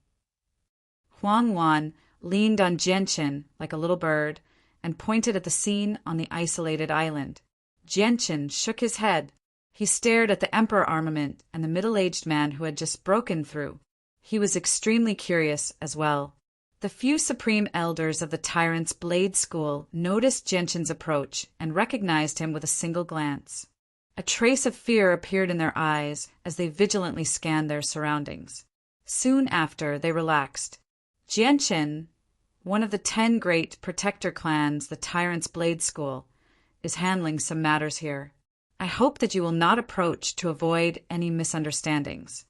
Huang Wan leaned on Jianchen like a little bird and pointed at the scene on the isolated island. Jianchen shook his head. He stared at the emperor armament and the middle-aged man who had just broken through. He was extremely curious as well. The few supreme elders of the tyrant's blade school noticed Jianchen's approach and recognized him with a single glance. A trace of fear appeared in their eyes as they vigilantly scanned their surroundings. Soon after, they relaxed. Jianchen, one of the 10 great protector clans, the tyrant's blade school, is handling some matters here. I hope that you will not approach to avoid any misunderstandings.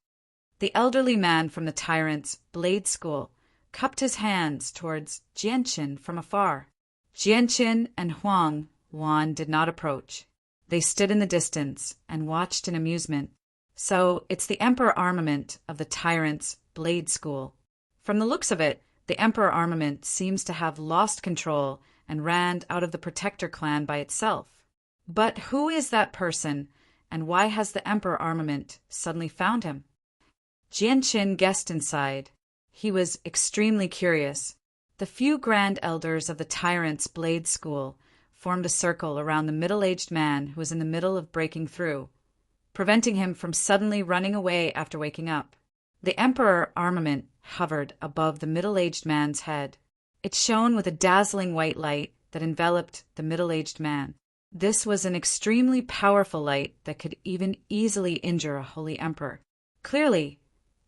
The elderly man from the tyrant's blade school cupped his hands towards Jianchen from afar. Jianchen and Huang Wan did not approach. They stood in the distance and watched in amusement. So it's the emperor armament of the tyrant's blade school. From the looks of it, the emperor armament seems to have lost control and ran out of the protector clan by itself. But who is that person, and why has the emperor armament suddenly found him? Jianchen guessed inside. He was extremely curious. The few grand elders of the tyrant's blade school formed a circle around the middle-aged man who was in the middle of breaking through, preventing him from suddenly running away after waking up. The emperor armament hovered above the middle-aged man's head. It shone with a dazzling white light that enveloped the middle-aged man. This was an extremely powerful light that could even easily injure a holy emperor. Clearly,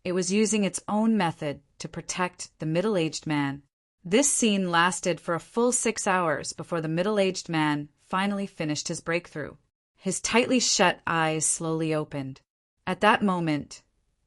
it was using its own method to protect the middle-aged man. This scene lasted for a full 6 hours before the middle-aged man finally finished his breakthrough. His tightly shut eyes slowly opened. At that moment,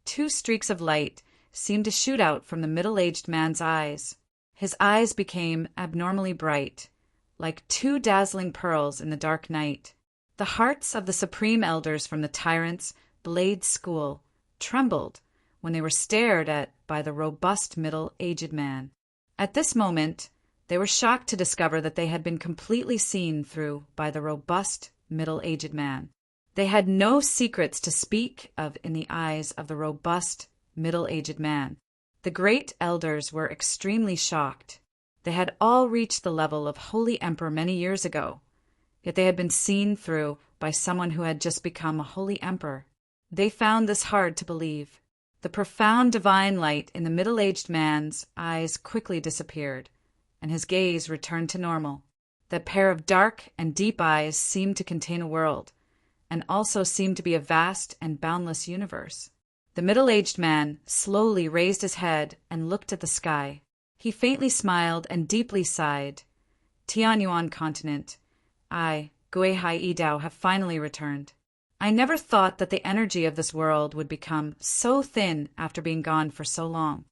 2 streaks of light seemed to shoot out from the middle-aged man's eyes. His eyes became abnormally bright, like 2 dazzling pearls in the dark night. The hearts of the supreme elders from the tyrant's blade school trembled when they were stared at by the robust middle-aged man. At this moment, they were shocked to discover that they had been completely seen through by the robust middle-aged man. They had no secrets to speak of in the eyes of the robust middle-aged man. The great elders were extremely shocked. They had all reached the level of Holy Emperor many years ago, yet they had been seen through by someone who had just become a Holy Emperor. They found this hard to believe. The profound divine light in the middle-aged man's eyes quickly disappeared, and his gaze returned to normal. That pair of dark and deep eyes seemed to contain a world, and also seemed to be a vast and boundless universe. The middle-aged man slowly raised his head and looked at the sky. He faintly smiled and deeply sighed. Tianyuan continent, I, Guihai Idao, have finally returned. I never thought that the energy of this world would become so thin after being gone for so long.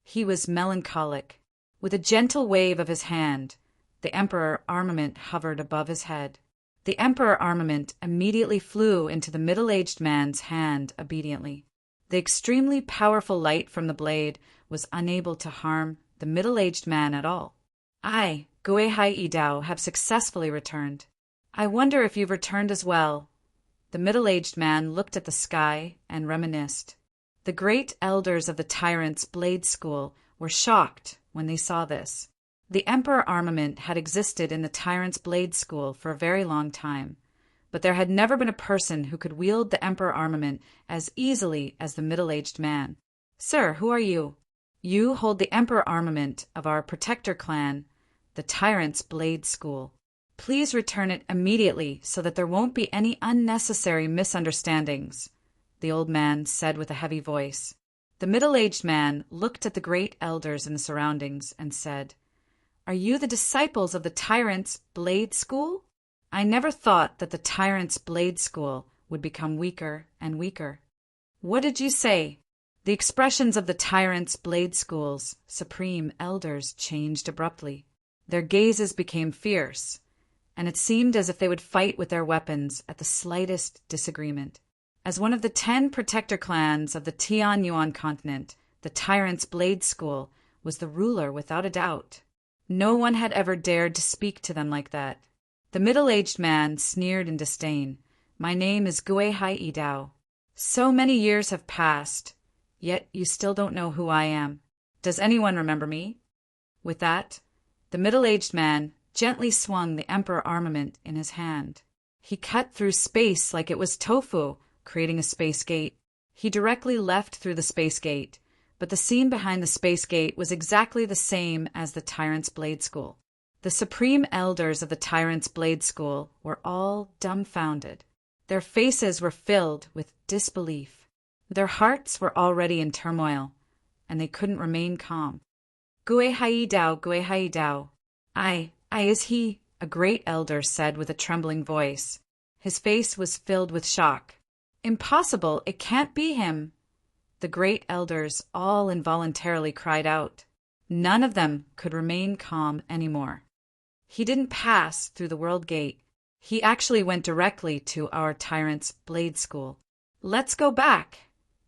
He was melancholic. With a gentle wave of his hand, the Emperor armament hovered above his head. The Emperor armament immediately flew into the middle-aged man's hand obediently. The extremely powerful light from the blade was unable to harm the middle-aged man at all. I, Guihai Idao, have successfully returned. I wonder if you've returned as well. The middle-aged man looked at the sky and reminisced. The great elders of the tyrant's blade school were shocked when they saw this. The Emperor armament had existed in the tyrant's blade school for a very long time, but there had never been a person who could wield the Emperor armament as easily as the middle-aged man. Sir, who are you? You hold the Emperor armament of our protector clan, the tyrant's blade school. Please return it immediately so that there won't be any unnecessary misunderstandings, the old man said with a heavy voice. The middle-aged man looked at the great elders in the surroundings and said, Are you the disciples of the tyrant's blade school? I never thought that the tyrant's blade school would become weaker and weaker. What did you say? The expressions of the tyrant's blade school's supreme elders changed abruptly. Their gazes became fierce, and it seemed as if they would fight with their weapons at the slightest disagreement. As one of the 10 protector clans of the Tianyuan continent, the tyrant's blade school was the ruler without a doubt. No one had ever dared to speak to them like that. The middle-aged man sneered in disdain. My name is Guihai Idao. So many years have passed, yet you still don't know who I am. Does anyone remember me? With that, the middle-aged man gently swung the Emperor armament in his hand. He cut through space like it was tofu, creating a space gate. He directly left through the space gate, but the scene behind the space gate was exactly the same as the tyrant's blade school. The supreme elders of the tyrant's blade school were all dumbfounded. Their faces were filled with disbelief. Their hearts were already in turmoil, and they couldn't remain calm. Guihai Dao. I is he, a great elder said with a trembling voice. His face was filled with shock. Impossible, it can't be him. The great elders all involuntarily cried out. None of them could remain calm anymore. He didn't pass through the world gate. He actually went directly to our tyrant's blade school. Let's go back,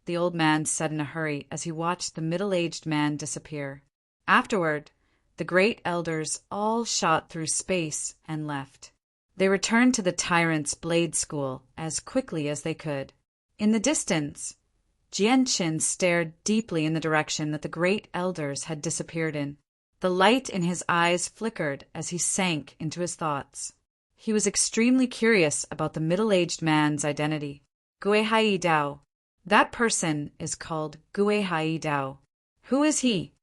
the old man said in a hurry as he watched the middle-aged man disappear. Afterward, the great elders all shot through space and left. They returned to the tyrant's blade school as quickly as they could. In the distance, Jianqin stared deeply in the direction that the great elders had disappeared in. The light in his eyes flickered as he sank into his thoughts. He was extremely curious about the middle-aged man's identity. Guihai Dao. That person is called Guihai Dao. Who is he?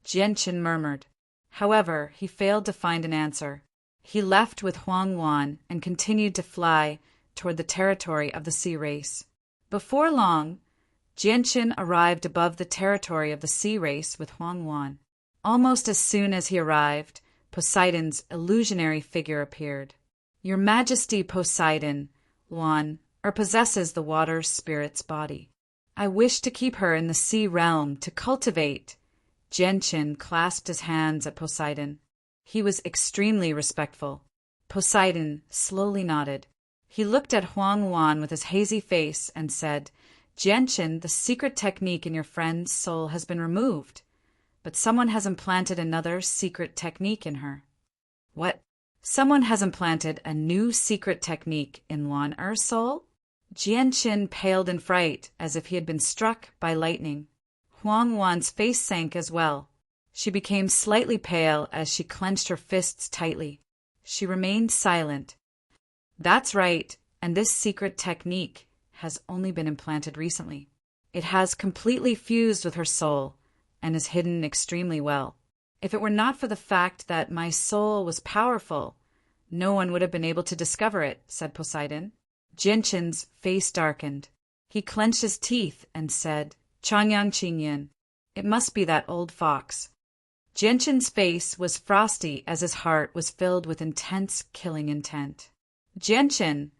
Jianqin murmured. However, he failed to find an answer. He left with Huang Wan and continued to fly toward the territory of the sea race. Before long, Jianqin arrived above the territory of the sea race with Huang Wan. Almost as soon as he arrived, Poseidon's illusionary figure appeared. "Your Majesty Poseidon, Wan, possesses the water spirit's body. I wish to keep her in the sea realm to cultivate." Jianqin clasped his hands at Poseidon. He was extremely respectful. Poseidon slowly nodded. He looked at Huang Wan with his hazy face and said, "Jianqin, the secret technique in your friend's soul has been removed, but someone has implanted another secret technique in her." "What? Someone has implanted a new secret technique in Wan Er's soul?" Jianqin paled in fright as if he had been struck by lightning. Huang Wan's face sank as well. She became slightly pale as she clenched her fists tightly. She remained silent. "That's right, and this secret technique has only been implanted recently. It has completely fused with her soul and is hidden extremely well. If it were not for the fact that my soul was powerful, no one would have been able to discover it," said Poseidon. Jianqin's face darkened. He clenched his teeth and said, "Changyang Qingyan, it must be that old fox." Jianqin's face was frosty as his heart was filled with intense killing intent. "Jianqin,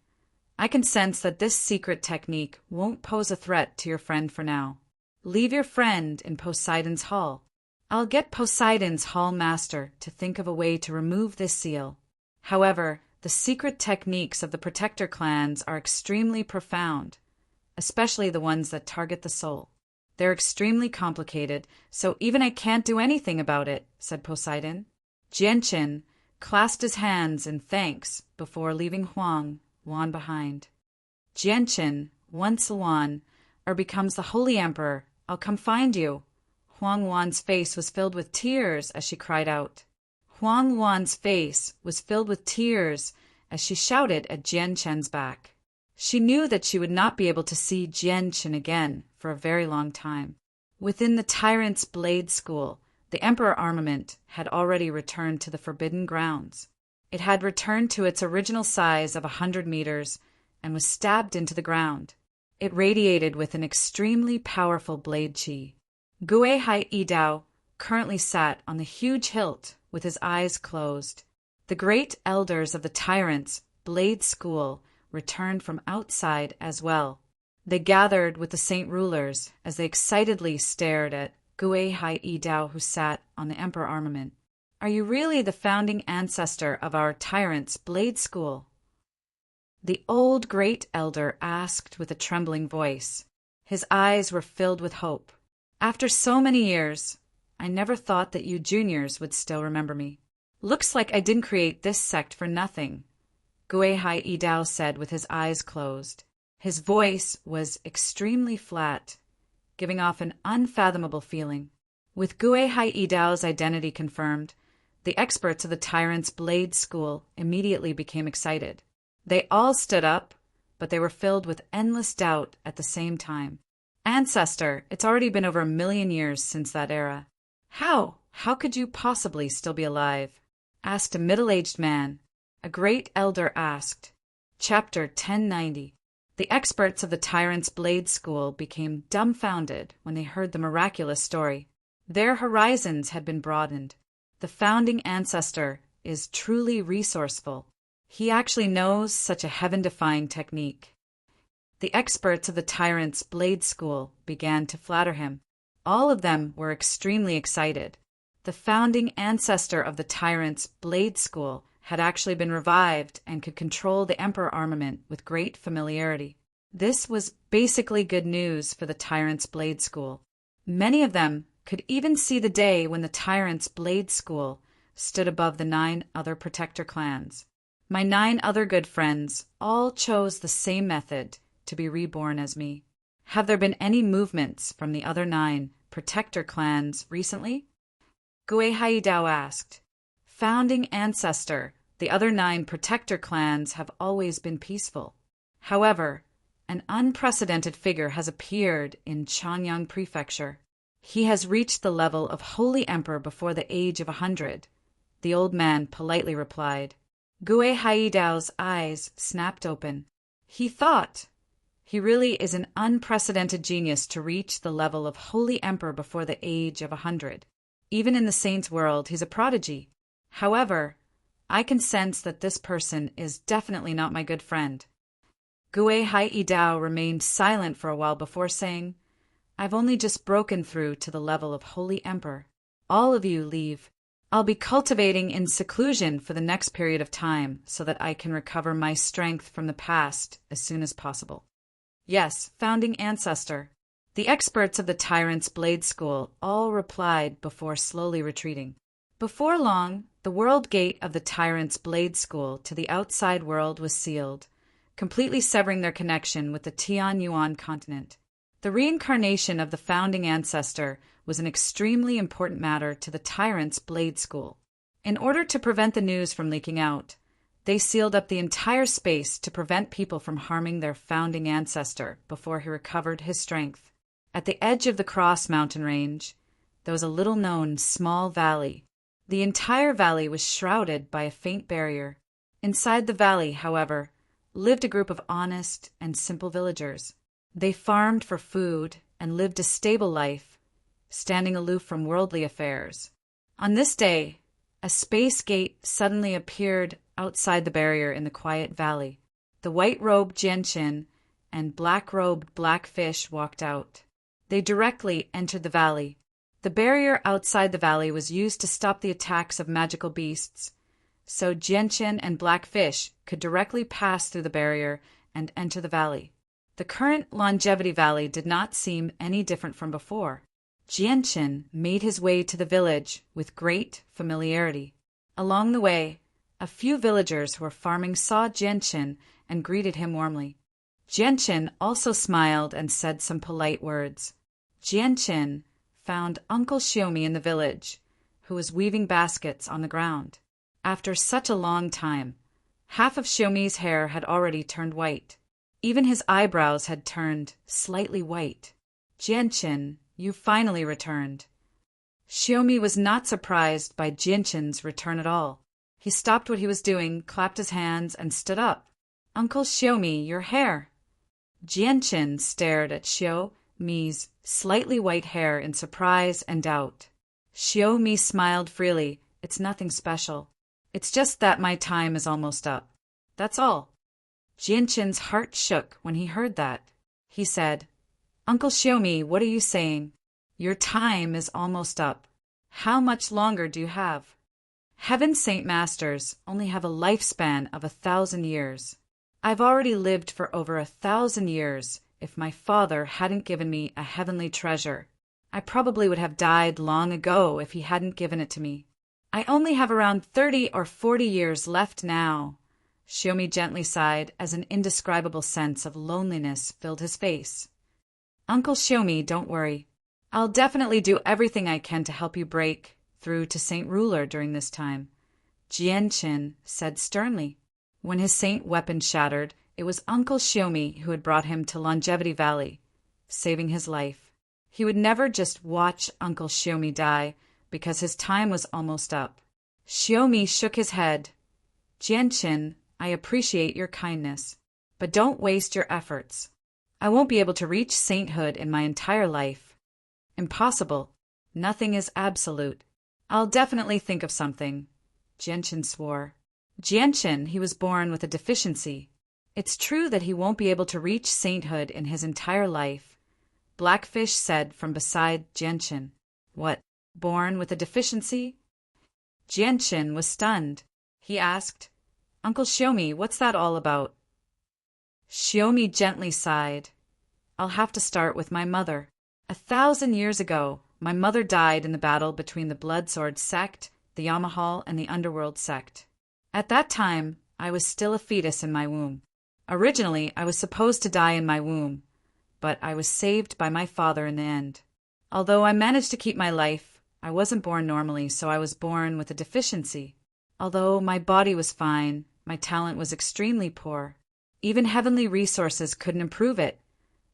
I can sense that this secret technique won't pose a threat to your friend for now. Leave your friend in Poseidon's hall. I'll get Poseidon's hall master to think of a way to remove this seal. However, the secret techniques of the protector clans are extremely profound, especially the ones that target the soul. They're extremely complicated, so even I can't do anything about it," said Poseidon. Jianqin clasped his hands in thanks before leaving Huang Wan behind. "Jianqin, once Wan becomes the Holy Emperor, I'll come find you." Huang Wan's face was filled with tears as she cried out. Huang Wan's face was filled with tears as she shouted at Jianqin's back. She knew that she would not be able to see Jianqin again for a very long time. Within the Tyrant's Blade School, the Emperor armament had already returned to the Forbidden Grounds. It had returned to its original size of 100 meters and was stabbed into the ground. It radiated with an extremely powerful blade chi. Guihai Yidao currently sat on the huge hilt with his eyes closed. The great elders of the Tyrant's Blade School returned from outside as well. They gathered with the saint rulers as they excitedly stared at Guihai Yidao, who sat on the Emperor armament. "Are you really the founding ancestor of our Tyrant's Blade School?" the old great elder asked with a trembling voice. His eyes were filled with hope. "After so many years, I never thought that you juniors would still remember me. Looks like I didn't create this sect for nothing," Guihai Yidao said with his eyes closed. His voice was extremely flat, giving off an unfathomable feeling. With Guihai Yidao's identity confirmed, the experts of the Tyrant's Blade School immediately became excited. They all stood up, but they were filled with endless doubt at the same time. "Ancestor, it's already been over 1,000,000 years since that era. How could you possibly still be alive?" asked a middle-aged man. A great elder asked. Chapter 1090. The experts of the Tyrant's Blade School became dumbfounded when they heard the miraculous story. Their horizons had been broadened. The founding ancestor is truly resourceful. He actually knows such a heaven-defying technique. The experts of the Tyrant's Blade School began to flatter him. All of them were extremely excited. The founding ancestor of the Tyrant's Blade School had actually been revived and could control the Emperor armament with great familiarity. This was basically good news for the Tyrant's Blade School. Many of them could even see the day when the Tyrant's Blade School stood above the 9 other protector clans. My 9 other good friends all chose the same method to be reborn as me. Have there been any movements from the other 9 protector clans recently? Guihai Yidao asked. Founding ancestor, the other 9 protector clans have always been peaceful. However, an unprecedented figure has appeared in Changyang Prefecture. He has reached the level of Holy Emperor before the age of 100, the old man politely replied. Gue Haidao's eyes snapped open. He thought, he really is an unprecedented genius to reach the level of Holy Emperor before the age of 100. Even in the saint's world, he's a prodigy. However, I can sense that this person is definitely not my good friend. Gue Haidao remained silent for a while before saying, I've only just broken through to the level of Holy Emperor. All of you leave. I'll be cultivating in seclusion for the next period of time so that I can recover my strength from the past as soon as possible. Yes, founding ancestor. The experts of the Tyrant's Blade School all replied before slowly retreating. Before long, the world gate of the Tyrant's Blade School to the outside world was sealed, completely severing their connection with the Tianyuan continent. The reincarnation of the founding ancestor was an extremely important matter to the Tyrant's Blade School. In order to prevent the news from leaking out, they sealed up the entire space to prevent people from harming their founding ancestor before he recovered his strength. At the edge of the Cross Mountain Range, there was a little-known small valley. The entire valley was shrouded by a faint barrier. Inside the valley, however, lived a group of honest and simple villagers. They farmed for food and lived a stable life, standing aloof from worldly affairs. On this day, a space gate suddenly appeared outside the barrier in the quiet valley. The white-robed Genshin and black-robed Blackfish walked out. They directly entered the valley. The barrier outside the valley was used to stop the attacks of magical beasts, so Genshin and Blackfish could directly pass through the barrier and enter the valley. The current Longevity Valley did not seem any different from before. Genshin made his way to the village with great familiarity. Along the way, a few villagers who were farming saw Genshin and greeted him warmly. Genshin also smiled and said some polite words. Genshin found Uncle Shiomi in the village, who was weaving baskets on the ground. After such a long time, half of Shiomi's hair had already turned white. Even his eyebrows had turned slightly white. Genshin, you finally returned. Shiomi was not surprised by Genshin's return at all. He stopped what he was doing, clapped his hands, and stood up. Uncle Shiomi, your hair. Genshin stared at Shiomi's slightly white hair in surprise and doubt. Shiomi smiled freely. It's nothing special. It's just that my time is almost up. That's all. Genshin's heart shook when he heard that. He said, Uncle Shiomi, what are you saying? Your time is almost up. How much longer do you have? Heaven's Saint Masters only have a lifespan of 1,000 years. I've already lived for over 1,000 years. If my father hadn't given me a heavenly treasure, I probably would have died long ago if he hadn't given it to me. I only have around 30 or 40 years left now. Shiomi gently sighed as an indescribable sense of loneliness filled his face. Uncle Shiomi, don't worry. I'll definitely do everything I can to help you break through to Saint Ruler during this time, Genshin said sternly. When his saint weapon shattered, it was Uncle Shiomi who had brought him to Longevity Valley, saving his life. He would never just watch Uncle Shiomi die because his time was almost up. Shiomi shook his head. Genshin, I appreciate your kindness, but don't waste your efforts. I won't be able to reach sainthood in my entire life. Impossible. Nothing is absolute. I'll definitely think of something. Genshin swore. Genshin, he was born with a deficiency. It's true that he won't be able to reach sainthood in his entire life. Blackfish said from beside Genshin. What, born with a deficiency? Genshin was stunned. He asked, Uncle Shiomi, what's that all about? Shiomi gently sighed. I'll have to start with my mother. 1,000 years ago, my mother died in the battle between the Bloodsword sect, the Yamahal, and the Underworld sect. At that time, I was still a fetus in my womb. Originally, I was supposed to die in my womb, but I was saved by my father in the end. Although I managed to keep my life, I wasn't born normally, so I was born with a deficiency. Although my body was fine, my talent was extremely poor. Even heavenly resources couldn't improve it,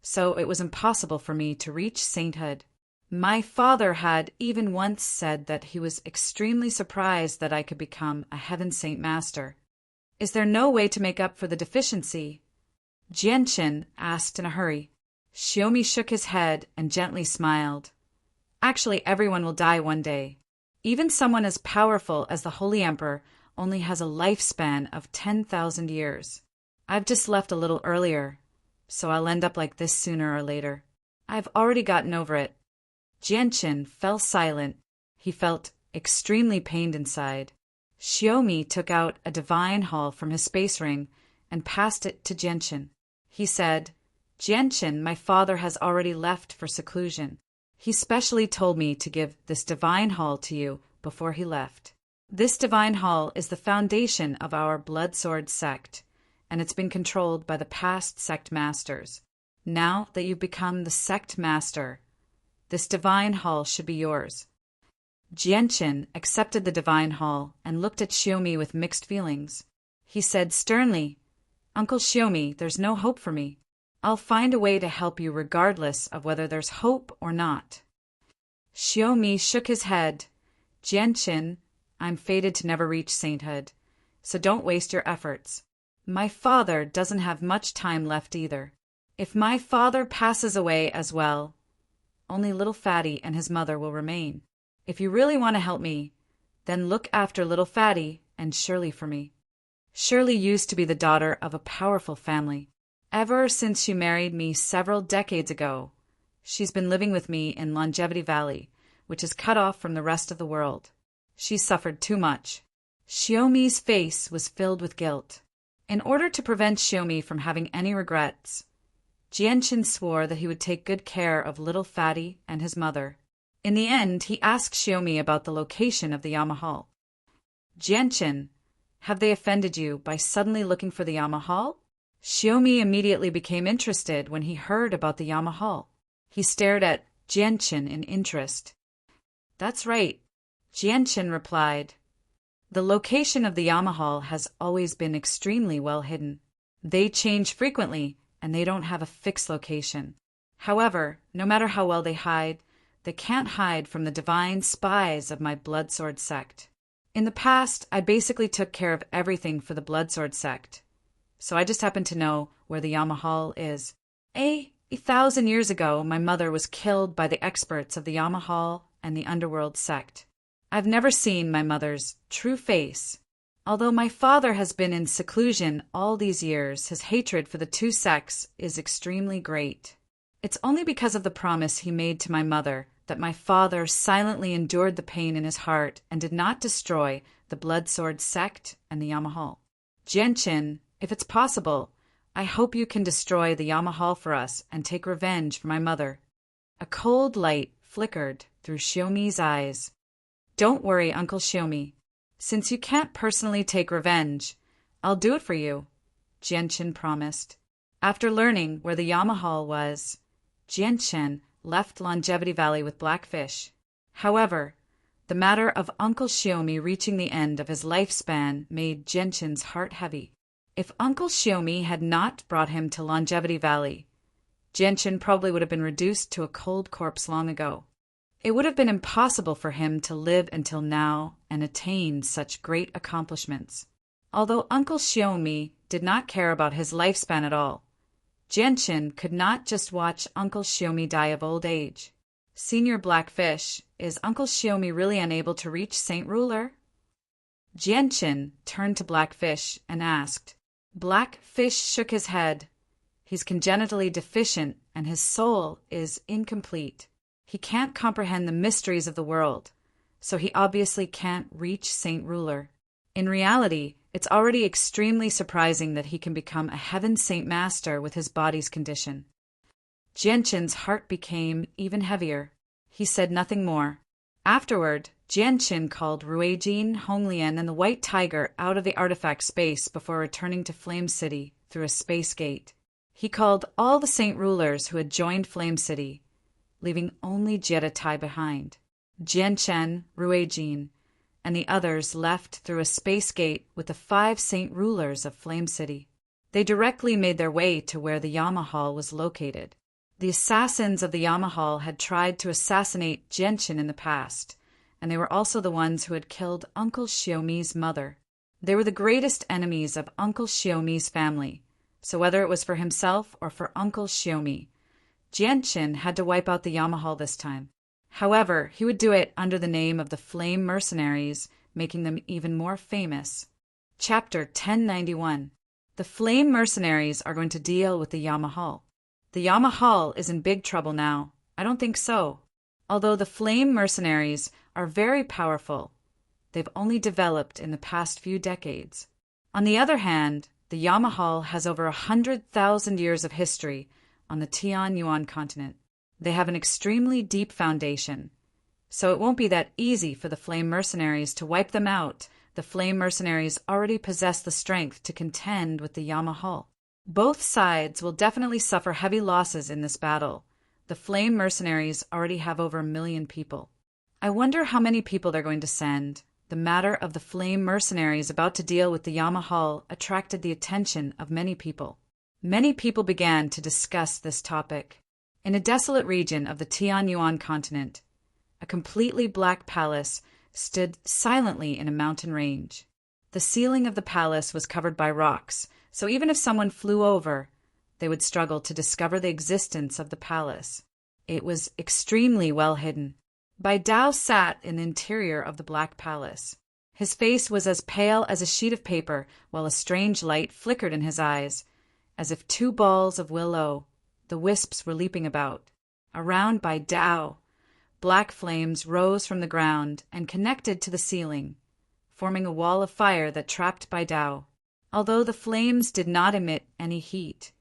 so it was impossible for me to reach sainthood. My father had even once said that he was extremely surprised that I could become a Heaven Saint Master. Is there no way to make up for the deficiency? Jianchen asked in a hurry. Xiaomi shook his head and gently smiled. Actually, everyone will die one day. Even someone as powerful as the Holy Emperor only has a lifespan of 10,000 years. I've just left a little earlier, so I'll end up like this sooner or later. I've already gotten over it. Jianchen fell silent. He felt extremely pained inside. Xiaomi took out a divine hall from his space ring and passed it to Jianchen. He said, Jianchen, my father has already left for seclusion. He specially told me to give this divine hall to you before he left. This divine hall is the foundation of our Blood Sword sect, and it's been controlled by the past sect masters. Now that you've become the sect master, this divine hall should be yours. Jianchen accepted the divine hall and looked at Xiaomi with mixed feelings. He said sternly, Uncle Xiaomi, there's no hope for me. I'll find a way to help you regardless of whether there's hope or not. Xiaomi shook his head. Jianchen, I'm fated to never reach sainthood, so don't waste your efforts. My father doesn't have much time left either. If my father passes away as well, only little Fatty and his mother will remain. If you really want to help me, then look after little Fatty and Shirley for me. Shirley used to be the daughter of a powerful family. Ever since she married me several decades ago, she's been living with me in Longevity Valley, which is cut off from the rest of the world. She suffered too much. Xiaomi's face was filled with guilt. In order to prevent Xiaomi from having any regrets, Jianchen swore that he would take good care of little Fatty and his mother. In the end, he asked Xiaomi about the location of the Yamahal. Jianchen, have they offended you by suddenly looking for the Yamahal? Xiaomi immediately became interested when he heard about the Yamahal. He stared at Jianchen in interest. That's right, Jianchen replied. The location of the Yamahal has always been extremely well hidden. They change frequently, and they don't have a fixed location. However, no matter how well they hide, they can't hide from the divine spies of my Blood Sword sect. In the past, I basically took care of everything for the Blood Sword sect, so I just happen to know where the Yamahal is. 1,000 years ago, my mother was killed by the experts of the Yamahal and the Underworld sect. I've never seen my mother's true face. Although my father has been in seclusion all these years, his hatred for the two sects is extremely great. It's only because of the promise he made to my mother that my father silently endured the pain in his heart and did not destroy the Blood Sword sect and the Yamahal. Jianchen, if it's possible, I hope you can destroy the Yamahal for us and take revenge for my mother. A cold light flickered through Xiaomi's eyes. Don't worry, Uncle Xiaomi. Since you can't personally take revenge, I'll do it for you, Jianchen promised. After learning where the Yamahal was, Jianchen left Longevity Valley with Blackfish. However, the matter of Uncle Xiaomi reaching the end of his lifespan made Jianchen's heart heavy. If Uncle Xiaomi had not brought him to Longevity Valley, Jianchen probably would have been reduced to a cold corpse long ago. It would have been impossible for him to live until now and attain such great accomplishments. Although Uncle Xiaomi did not care about his lifespan at all, Jianchen could not just watch Uncle Xiaomi die of old age. Senior Blackfish, is Uncle Xiaomi really unable to reach Saint Ruler? Jianchen turned to Blackfish and asked. Blackfish shook his head. He's congenitally deficient and his soul is incomplete. He can't comprehend the mysteries of the world, so he obviously can't reach Saint Ruler. In reality, it's already extremely surprising that he can become a Heaven Saint Master with his body's condition. Jianchen's heart became even heavier. He said nothing more. Afterward, Jianchen called Ruijin, Honglian, and the White Tiger out of the artifact space before returning to Flame City through a space gate. He called all the Saint Rulers who had joined Flame City, leaving only Jiedatai behind. Jianchen, Ruijin, and the others left through a space gate with the 5 Saint Rulers of Flame City. They directly made their way to where the Yamahal was located. The assassins of the Yamahal had tried to assassinate Jianchen in the past, and they were also the ones who had killed Uncle Xiaomi's mother. They were the greatest enemies of Uncle Shiomi's family, so whether it was for himself or for Uncle Shiomi, Jianshin had to wipe out the Yamahal this time. However, he would do it under the name of the Flame Mercenaries, making them even more famous. Chapter 1091. The Flame Mercenaries are going to deal with the Yamahal. The Yamahal is in big trouble now. I don't think so. Although the Flame Mercenaries are very powerful, they've only developed in the past few decades. On the other hand, the Yamahal has over 100,000 years of history on the Tianyuan continent. They have an extremely deep foundation, so it won't be that easy for the Flame Mercenaries to wipe them out. The Flame Mercenaries already possess the strength to contend with the Yamahal. Both sides will definitely suffer heavy losses in this battle. The Flame Mercenaries already have over 1 million people. I wonder how many people they're going to send. The matter of the Flame Mercenaries about to deal with the Yamahal attracted the attention of many people. Many people began to discuss this topic. In a desolate region of the Tianyuan continent, a completely black palace stood silently in a mountain range. The ceiling of the palace was covered by rocks, so even if someone flew over, they would struggle to discover the existence of the palace. It was extremely well hidden. Bai Dao sat in the interior of the black palace. His face was as pale as a sheet of paper, while a strange light flickered in his eyes, as if 2 balls of willow, the wisps, were leaping about. Around Bai Dao, black flames rose from the ground and connected to the ceiling, forming a wall of fire that trapped Bai Dao. Although the flames did not emit any heat,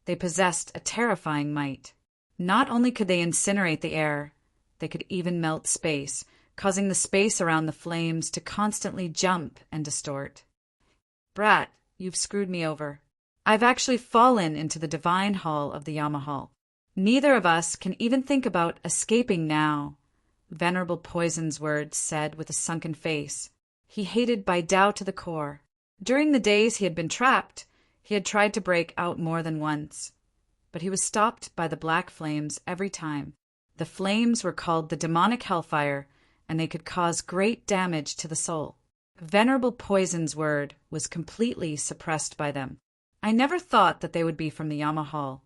they possessed a terrifying might. Not only could they incinerate the air, they could even melt space, causing the space around the flames to constantly jump and distort. Brat, you've screwed me over. I've actually fallen into the divine hall of the Yamahal. Neither of us can even think about escaping now, Venerable Poison's Word said with a sunken face. He hated Bai Dao to the core. During the days he had been trapped, he had tried to break out more than once, but he was stopped by the black flames every time. The flames were called the demonic hellfire, and they could cause great damage to the soul. Venerable Poison's Word was completely suppressed by them. I never thought that they would be from the Yamahal,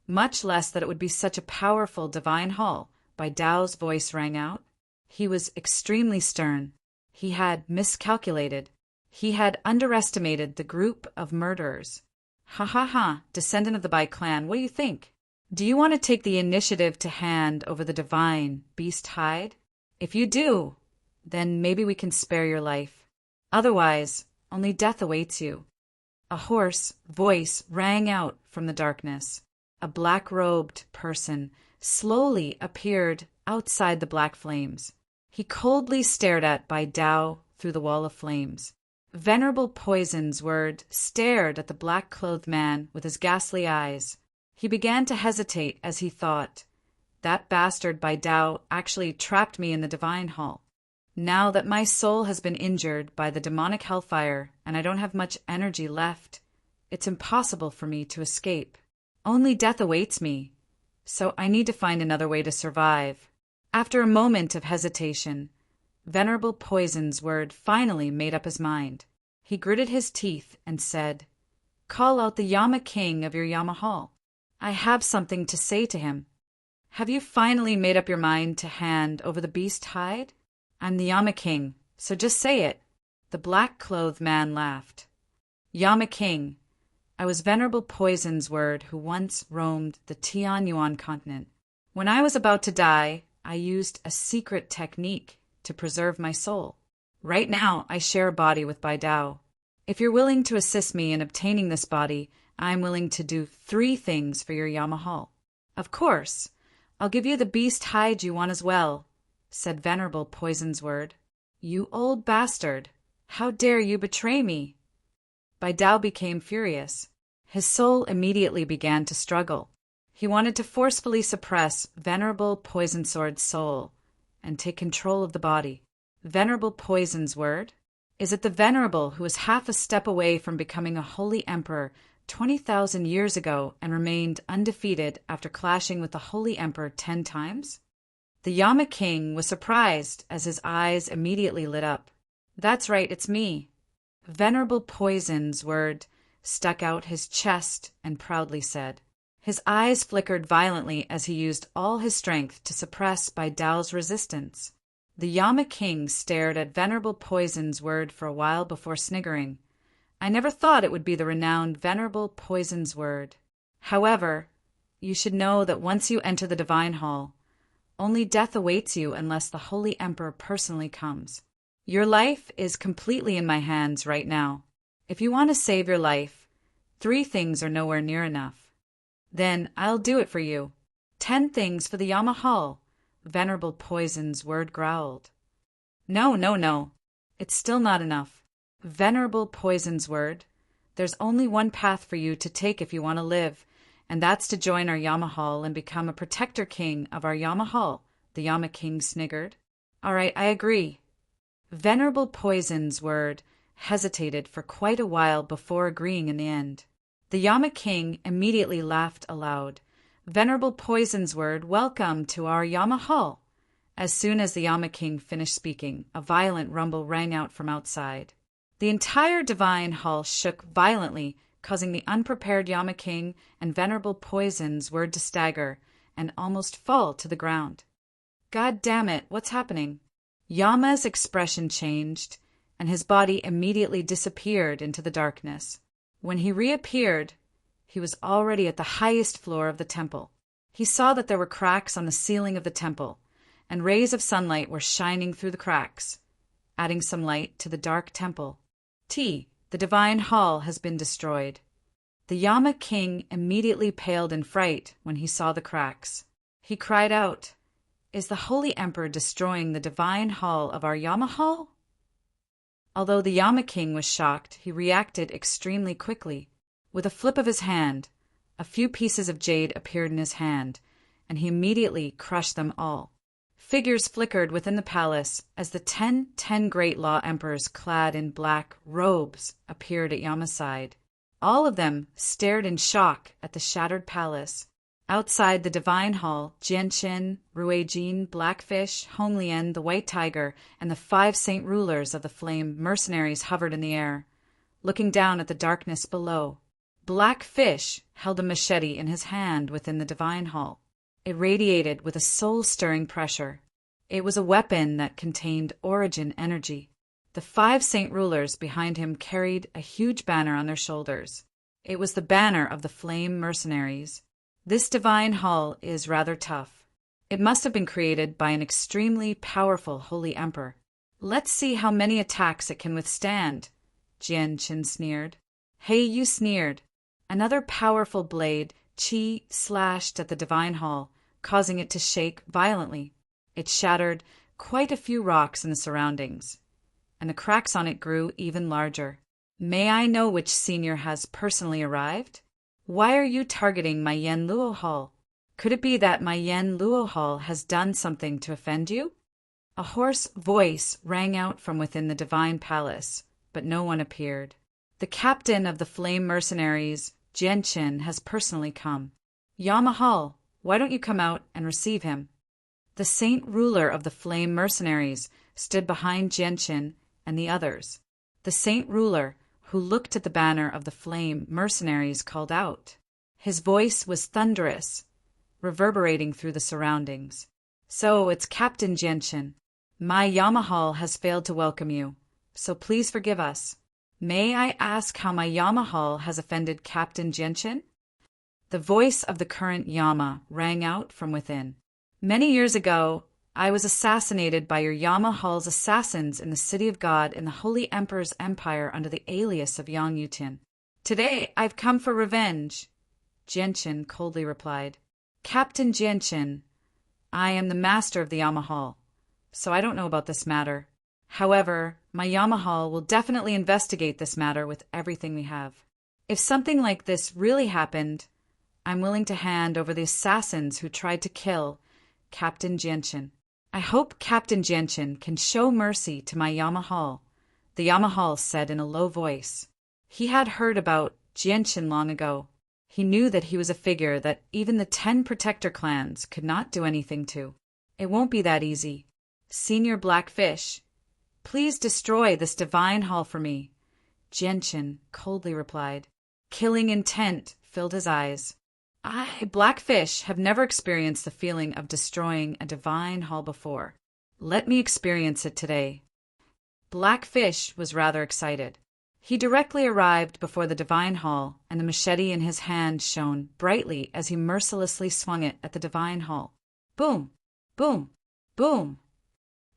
much less that it would be such a powerful divine hall. Bai Dao's voice rang out. He was extremely stern. He had miscalculated. He had underestimated the group of murderers. Ha ha ha, descendant of the Bai clan, what do you think? Do you want to take the initiative to hand over the divine beast hide? If you do, then maybe we can spare your life. Otherwise, only death awaits you. A hoarse voice rang out from the darkness. A black-robed person slowly appeared outside the black flames. He coldly stared at Bai Dao through the wall of flames. Venerable Poison's Word stared at the black-clothed man with his ghastly eyes. He began to hesitate as he thought, that bastard Bai Dao actually trapped me in the divine hall. Now that my soul has been injured by the demonic hellfire and I don't have much energy left, it's impossible for me to escape. Only death awaits me, so I need to find another way to survive. After a moment of hesitation, Venerable Poison's Word finally made up his mind. He gritted his teeth and said, "Call out the Yama King of your Yamahal. I have something to say to him." "Have you finally made up your mind to hand over the beast hide?" "I'm the Yama King, so just say it." The black-clothed man laughed. "Yama King, I was Venerable Poison's Word who once roamed the Tianyuan continent. When I was about to die, I used a secret technique to preserve my soul. Right now, I share a body with Bai Dao. If you're willing to assist me in obtaining this body, I'm willing to do 3 things for your Yamahal. Of course, I'll give you the beast hide you want as well," said Venerable Poison's Word. "You old bastard! How dare you betray me?" Bai Dao became furious. His soul immediately began to struggle. He wanted to forcefully suppress Venerable Poison Sword's soul and take control of the body. Venerable Poison's Word? Is it the Venerable who was half a step away from becoming a holy emperor 20,000 years ago and remained undefeated after clashing with the holy emperor 10 times? The Yama King was surprised as his eyes immediately lit up. "That's right, it's me." Venerable Poison's word stuck out his chest and proudly said. His eyes flickered violently as he used all his strength to suppress Bai Dao's resistance. The Yama King stared at Venerable Poison's word for a while before sniggering. I never thought it would be the renowned Venerable Poison's word. However, you should know that once you enter the Divine Hall, only death awaits you unless the Holy Emperor personally comes. Your life is completely in my hands right now. If you want to save your life, 3 things are nowhere near enough. Then I'll do it for you. 10 things for the Yama Hall, Venerable Poison's word growled. No. It's still not enough. Venerable Poison's word, there's only one path for you to take if you want to live, and that's to join our Yama Hall and become a protector king of our Yama Hall, the Yama King sniggered. All right, I agree. Venerable Poison's word hesitated for quite a while before agreeing in the end. The Yama King immediately laughed aloud. Venerable Poison's word, welcome to our Yama Hall. As soon as the Yama King finished speaking, a violent rumble rang out from outside. The entire Divine Hall shook violently, causing the unprepared Yama King and Venerable Poison's word to stagger and almost fall to the ground. God damn it, what's happening? Yama's expression changed, and his body immediately disappeared into the darkness. When he reappeared, he was already at the highest floor of the temple. He saw that there were cracks on the ceiling of the temple, and rays of sunlight were shining through the cracks, adding some light to the dark temple. The Divine Hall has been destroyed. The Yama King immediately paled in fright when he saw the cracks. He cried out, "Is the Holy Emperor destroying the Divine Hall of our Yama Hall?" Although the Yama King was shocked, he reacted extremely quickly. With a flip of his hand, a few pieces of jade appeared in his hand, and he immediately crushed them all. Figures flickered within the palace as the 10 great law emperors clad in black robes appeared at Yama's side. All of them stared in shock at the shattered palace. Outside the Divine Hall, Jianqin, Ruijin, Blackfish, Honglian, the White Tiger, and the 5 saint rulers of the Flame mercenaries hovered in the air, looking down at the darkness below. Blackfish held a machete in his hand within the Divine Hall. It radiated with a soul-stirring pressure. It was a weapon that contained origin energy. The 5 saint rulers behind him carried a huge banner on their shoulders. It was the banner of the Flame mercenaries. This Divine Hall is rather tough. It must have been created by an extremely powerful Holy Emperor. Let's see how many attacks it can withstand, Jianqin sneered. Hey, you sneered. Another powerful blade, Qi, slashed at the Divine Hall, causing it to shake violently. It shattered quite a few rocks in the surroundings, and the cracks on it grew even larger. May I know which senior has personally arrived? Why are you targeting my Yen Luo Hall? Could it be that my Yen Luo Hall has done something to offend you? A hoarse voice rang out from within the Divine Palace, but no one appeared. The captain of the Flame mercenaries, Jianqin, has personally come. Yama Hall, why don't you come out and receive him? The saint ruler of the Flame mercenaries stood behind Jianqin and the others. The saint ruler, who looked at the banner of the Flame mercenaries, called out. His voice was thunderous, reverberating through the surroundings. So it's Captain Jianqin. My Yama Hall has failed to welcome you, so please forgive us. May I ask how my Yama Hall has offended Captain Jianqin? The voice of the current Yama rang out from within. Many years ago, I was assassinated by your Yama Hall's assassins in the City of God in the Holy Emperor's Empire under the alias of Yang Yutin. Today, I've come for revenge, Jianqin coldly replied. Captain Jianqin, I am the master of the Yama Hall, so I don't know about this matter. However, my Yama Hall will definitely investigate this matter with everything we have. If something like this really happened, I'm willing to hand over the assassins who tried to kill Captain Jianqin. I hope Captain Jianqin can show mercy to my Yama Hall, the Yama Hall said in a low voice. He had heard about Jianqin long ago. He knew that he was a figure that even the 10 protector clans could not do anything to. It won't be that easy. Senior Blackfish, please destroy this Divine Hall for me. Genshin coldly replied. Killing intent filled his eyes. I, Blackfish, have never experienced the feeling of destroying a divine hall before. Let me experience it today. Blackfish was rather excited. He directly arrived before the divine hall, and the machete in his hand shone brightly as he mercilessly swung it at the divine hall. Boom! Boom! Boom!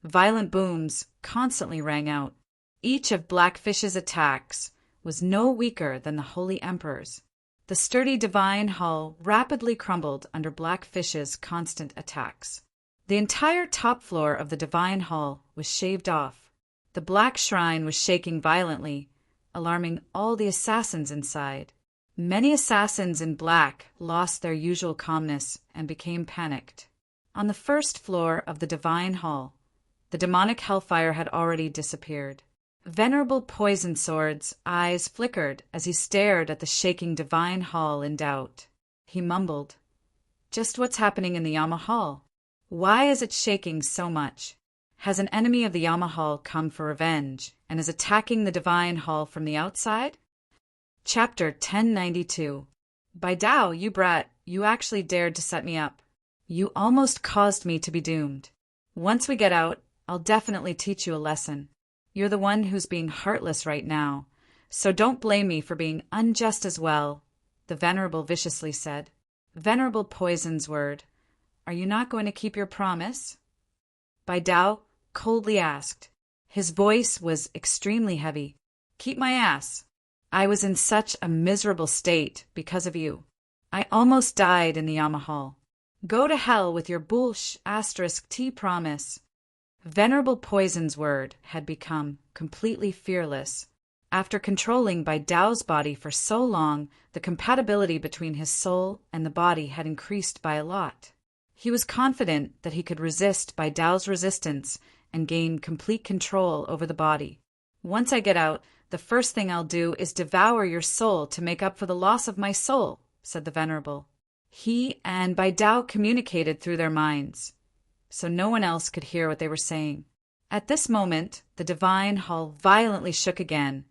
Violent booms constantly rang out. Each of Blackfish's attacks was no weaker than the Holy Emperor's. The sturdy divine hull rapidly crumbled under Blackfish's constant attacks. The entire top floor of the divine hall was shaved off. The black shrine was shaking violently, alarming all the assassins inside. Many assassins in black lost their usual calmness and became panicked. On the first floor of the divine hall, the demonic hellfire had already disappeared. Venerable Poison Sword's eyes flickered as he stared at the shaking divine hall in doubt. He mumbled, "Just what's happening in the Yama Hall? Why is it shaking so much? Has an enemy of the Yama Hall come for revenge and is attacking the divine hall from the outside?" Chapter 1092. By Tao, you brat, you actually dared to set me up. You almost caused me to be doomed. Once we get out, I'll definitely teach you a lesson. You're the one who's being heartless right now, so don't blame me for being unjust as well, the Venerable viciously said. Venerable Poison's word, are you not going to keep your promise? Bai Dao coldly asked. His voice was extremely heavy. Keep my ass. I was in such a miserable state because of you. I almost died in the Yama Hall. Go to hell with your *T promise. Venerable Poison's word had become completely fearless. After controlling Bai Dao's body for so long, the compatibility between his soul and the body had increased by a lot. He was confident that he could resist Bai Dao's resistance and gain complete control over the body. Once I get out, the first thing I'll do is devour your soul to make up for the loss of my soul, said the Venerable. He and Bai Dao communicated through their minds, so no one else could hear what they were saying. At this moment, the divine hall violently shook again,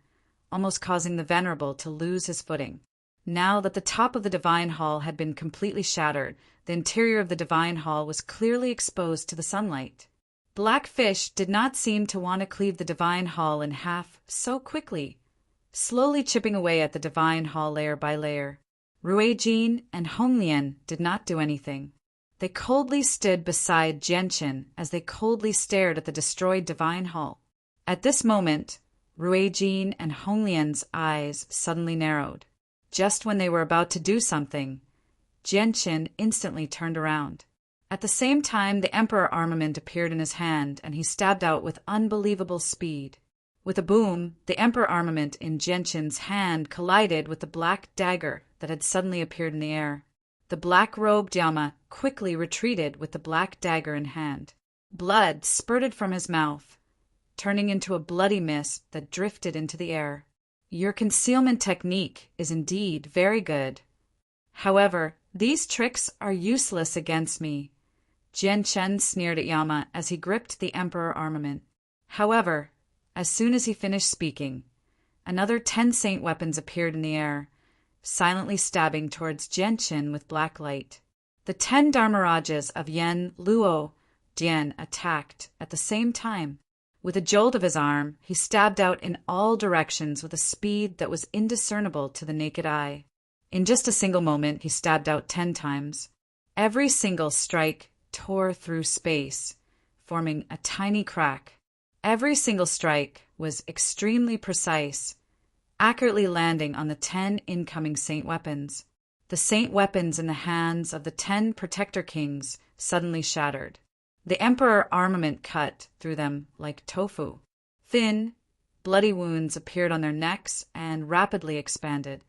almost causing the Venerable to lose his footing. Now that the top of the divine hall had been completely shattered, the interior of the divine hall was clearly exposed to the sunlight. Blackfish did not seem to want to cleave the divine hall in half so quickly, slowly chipping away at the divine hall layer by layer. Ruijin and Honglian did not do anything. They coldly stood beside Genshin as they coldly stared at the destroyed divine hall. At this moment, Ruijin and Honglian's eyes suddenly narrowed. Just when they were about to do something, Genshin instantly turned around. At the same time, the Emperor armament appeared in his hand, and he stabbed out with unbelievable speed. With a boom, the Emperor armament in Genshin's hand collided with the black dagger that had suddenly appeared in the air. The black-robed Yama quickly retreated with the black dagger in hand. Blood spurted from his mouth, turning into a bloody mist that drifted into the air. Your concealment technique is indeed very good. However, these tricks are useless against me. Genshin sneered at Yama as he gripped the Emperor armament. However, as soon as he finished speaking, another 10 saint weapons appeared in the air, silently stabbing towards Genshin with black light. The 10 Dharmarajas of Yen Luo Dian attacked at the same time. With a jolt of his arm, he stabbed out in all directions with a speed that was indiscernible to the naked eye. In just a single moment, he stabbed out 10 times. Every single strike tore through space, forming a tiny crack. Every single strike was extremely precise, accurately landing on the 10 incoming saint weapons. The saint weapons in the hands of the 10 protector kings suddenly shattered. The Emperor armament cut through them like tofu. Thin, bloody wounds appeared on their necks and rapidly expanded.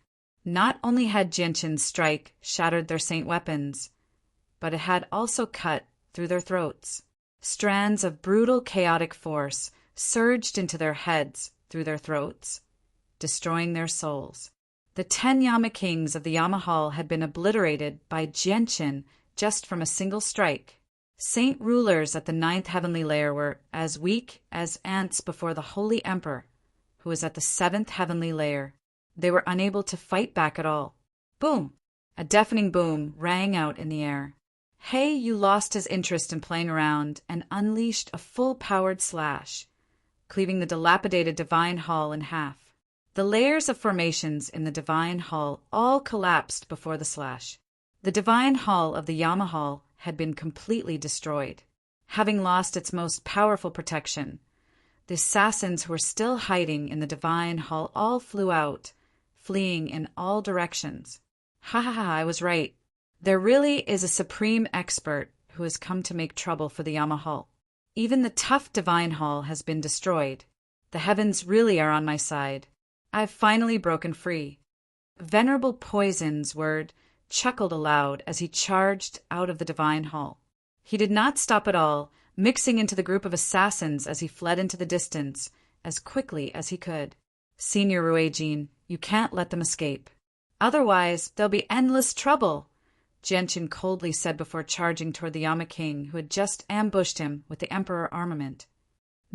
Not only had Genshin's strike shattered their saint weapons, but it had also cut through their throats. Strands of brutal chaotic force surged into their heads through their throats, destroying their souls. The 10 Yama kings of the Yama Hall had been obliterated by Genshin just from a single strike. Saint rulers at the 9th heavenly layer were as weak as ants before the Holy Emperor, who who was at the 7th heavenly layer. They were unable to fight back at all. Boom! A deafening boom rang out in the air. Yu lost his interest in playing around and unleashed a full-powered slash, cleaving the dilapidated Divine Hall in half. The layers of formations in the Divine Hall all collapsed before the slash. The Divine Hall of the Yama Hall had been completely destroyed. Having lost its most powerful protection, the assassins who were still hiding in the Divine Hall all flew out, fleeing in all directions. I was right. There really is a supreme expert who has come to make trouble for the Yama Hall. Even the tough Divine Hall has been destroyed. The heavens really are on my side. I've finally broken free. Venerable Poison's word chuckled aloud as he charged out of the Divine Hall. He did not stop at all, mixing into the group of assassins as he fled into the distance as quickly as he could. Senior Ruijin, you can't let them escape. Otherwise, there'll be endless trouble, Genshin coldly said before charging toward the Yama King, who had just ambushed him with the Emperor armament.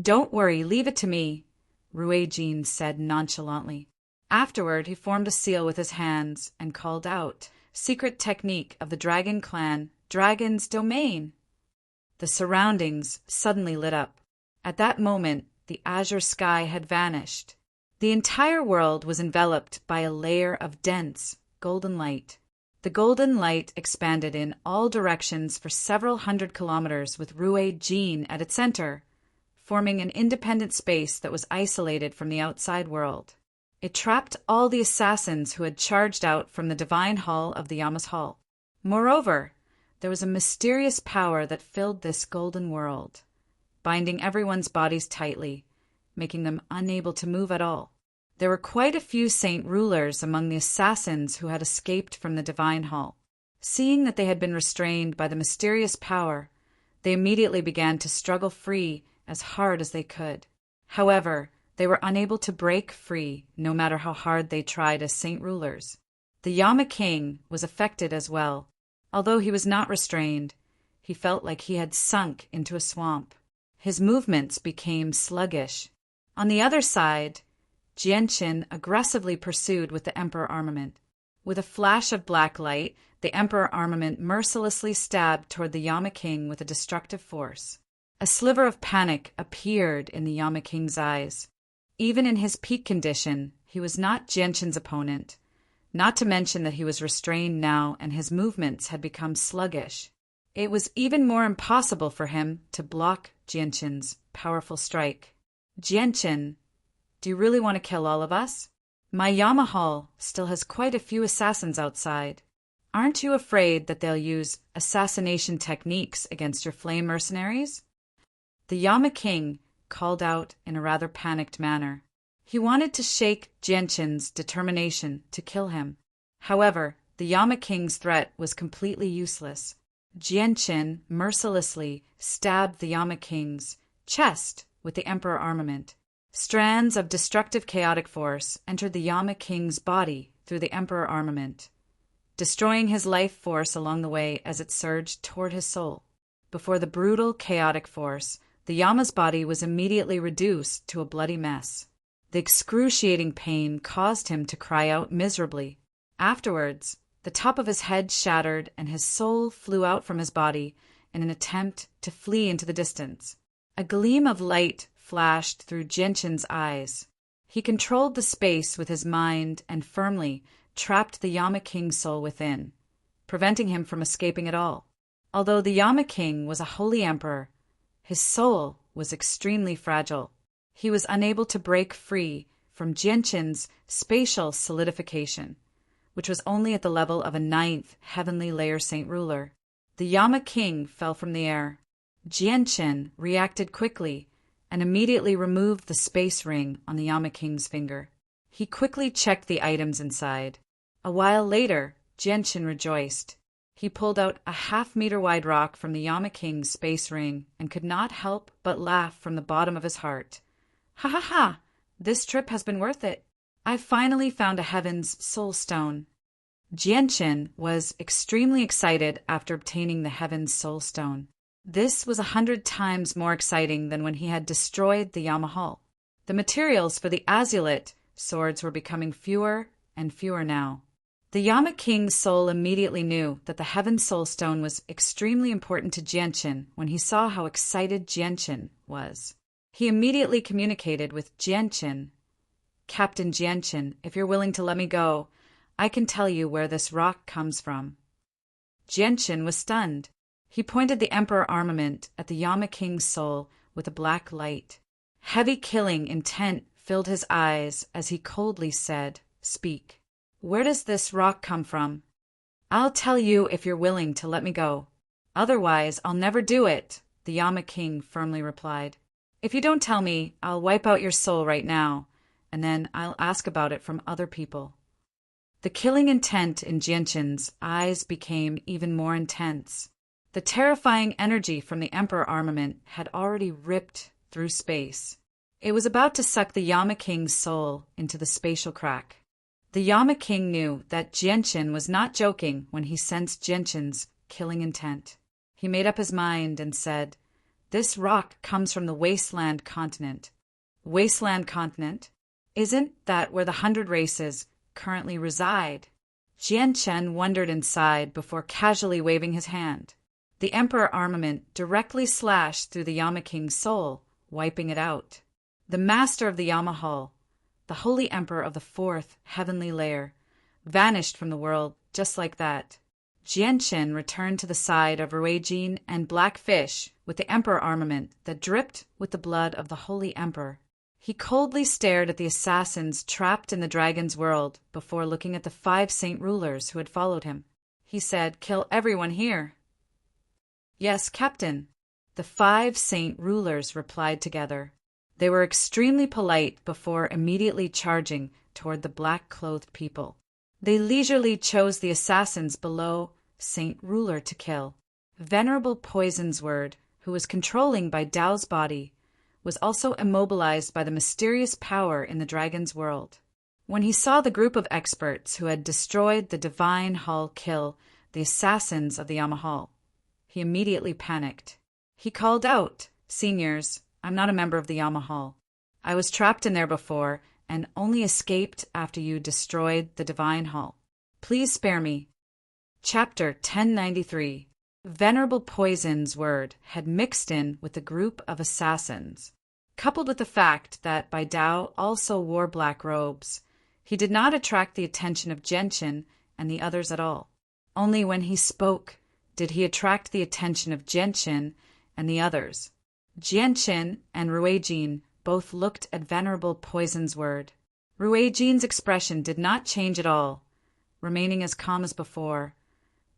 Don't worry, leave it to me, Ruijin said nonchalantly. Afterward, he formed a seal with his hands and called out, "Secret technique of the Dragon Clan, Dragon's Domain." The surroundings suddenly lit up. At that moment, the azure sky had vanished. The entire world was enveloped by a layer of dense, golden light. The golden light expanded in all directions for several hundred kilometers with Ruijin at its center, forming an independent space that was isolated from the outside world. It trapped all the assassins who had charged out from the Divine Hall of the Yama's Hall. Moreover, there was a mysterious power that filled this golden world, binding everyone's bodies tightly, making them unable to move at all. There were quite a few saint rulers among the assassins who had escaped from the Divine Hall. Seeing that they had been restrained by the mysterious power, they immediately began to struggle free as hard as they could. However, they were unable to break free, no matter how hard they tried as saint rulers. The Yama King was affected as well. Although he was not restrained, he felt like he had sunk into a swamp. His movements became sluggish. On the other side, Genshin aggressively pursued with the Emperor armament. With a flash of black light, the Emperor armament mercilessly stabbed toward the Yama King with a destructive force. A sliver of panic appeared in the Yama King's eyes. Even in his peak condition, he was not Genshin's opponent, not to mention that he was restrained now and his movements had become sluggish. It was even more impossible for him to block Genshin's powerful strike. Genshin, do you really want to kill all of us? My Yama Hall still has quite a few assassins outside. Aren't you afraid that they'll use assassination techniques against your flame mercenaries? The Yama King called out in a rather panicked manner. He wanted to shake Genshin's determination to kill him. However, the Yama King's threat was completely useless. Genshin mercilessly stabbed the Yama King's chest with the Emperor armament. Strands of destructive chaotic force entered the Yama King's body through the Emperor armament, destroying his life force along the way as it surged toward his soul. Before the brutal chaotic force, the Yama's body was immediately reduced to a bloody mess. The excruciating pain caused him to cry out miserably. Afterwards, the top of his head shattered and his soul flew out from his body in an attempt to flee into the distance. A gleam of light flashed through Genshin's eyes. He controlled the space with his mind and firmly trapped the Yama King's soul within, preventing him from escaping at all. Although the Yama King was a holy emperor, his soul was extremely fragile. He was unable to break free from Genshin's spatial solidification, which was only at the level of a 9th heavenly layer saint ruler. The Yama King fell from the air. Genshin reacted quickly and immediately removed the space ring on the Yama King's finger. He quickly checked the items inside. A while later, Genshin rejoiced. He pulled out a half-meter wide rock from the Yama King's space ring and could not help but laugh from the bottom of his heart. Ha ha ha! This trip has been worth it. I finally found a Heaven's Soul Stone. Genshin was extremely excited after obtaining the Heaven's Soul Stone. This was 100 times more exciting than when he had destroyed the Yama Hall. The materials for the azulite swords were becoming fewer and fewer now. The Yama King's soul immediately knew that the Heaven Soul Stone was extremely important to Jianqin when he saw how excited Jianqin was. He immediately communicated with Jianqin. Captain Jianqin, if you're willing to let me go, I can tell you where this rock comes from. Jianqin was stunned. He pointed the Emperor armament at the Yama King's soul with a black light. Heavy killing intent filled his eyes as he coldly said, "Speak. Where does this rock come from?" "I'll tell you if you're willing to let me go. Otherwise, I'll never do it," the Yama King firmly replied. "If you don't tell me, I'll wipe out your soul right now, and then I'll ask about it from other people." The killing intent in Jianqin's eyes became even more intense. The terrifying energy from the Emperor armament had already ripped through space. It was about to suck the Yama King's soul into the spatial crack. The Yama King knew that Jianqin was not joking when he sensed Jianqin's killing intent. He made up his mind and said, "This rock comes from the Wasteland Continent." Wasteland Continent? Isn't that where the 100 races currently reside? Jianqin wondered inside before casually waving his hand. The Emperor armament directly slashed through the Yama King's soul, wiping it out. The master of the Yama Hall, the holy emperor of the 4th heavenly layer, vanished from the world just like that. Jianqin returned to the side of Ruijin and Blackfish with the Emperor armament that dripped with the blood of the holy emperor. He coldly stared at the assassins trapped in the dragon's world before looking at the 5 saint rulers who had followed him. He said, "Kill everyone here." "Yes, Captain," the 5 saint rulers replied together. They were extremely polite before immediately charging toward the black-clothed people. They leisurely chose the assassins below Saint Ruler to kill. Venerable Poison's Word, who was controlling by Dao's body, was also immobilized by the mysterious power in the dragon's world. When he saw the group of experts who had destroyed the Divine Hall kill the assassins of the Yama Hall, he immediately panicked. He called out, "Seniors, I'm not a member of the Yama Hall. I was trapped in there before and only escaped after you destroyed the Divine Hall. Please spare me." Chapter 1093. Venerable Poison's Word had mixed in with the group of assassins. Coupled with the fact that Bai Dao also wore black robes, he did not attract the attention of Jianqin and the others at all. Only when he spoke did he attract the attention of Jianqin and the others. Jianqin and Ruijin both looked at Venerable Poison's Word. Ruijin's expression did not change at all, remaining as calm as before,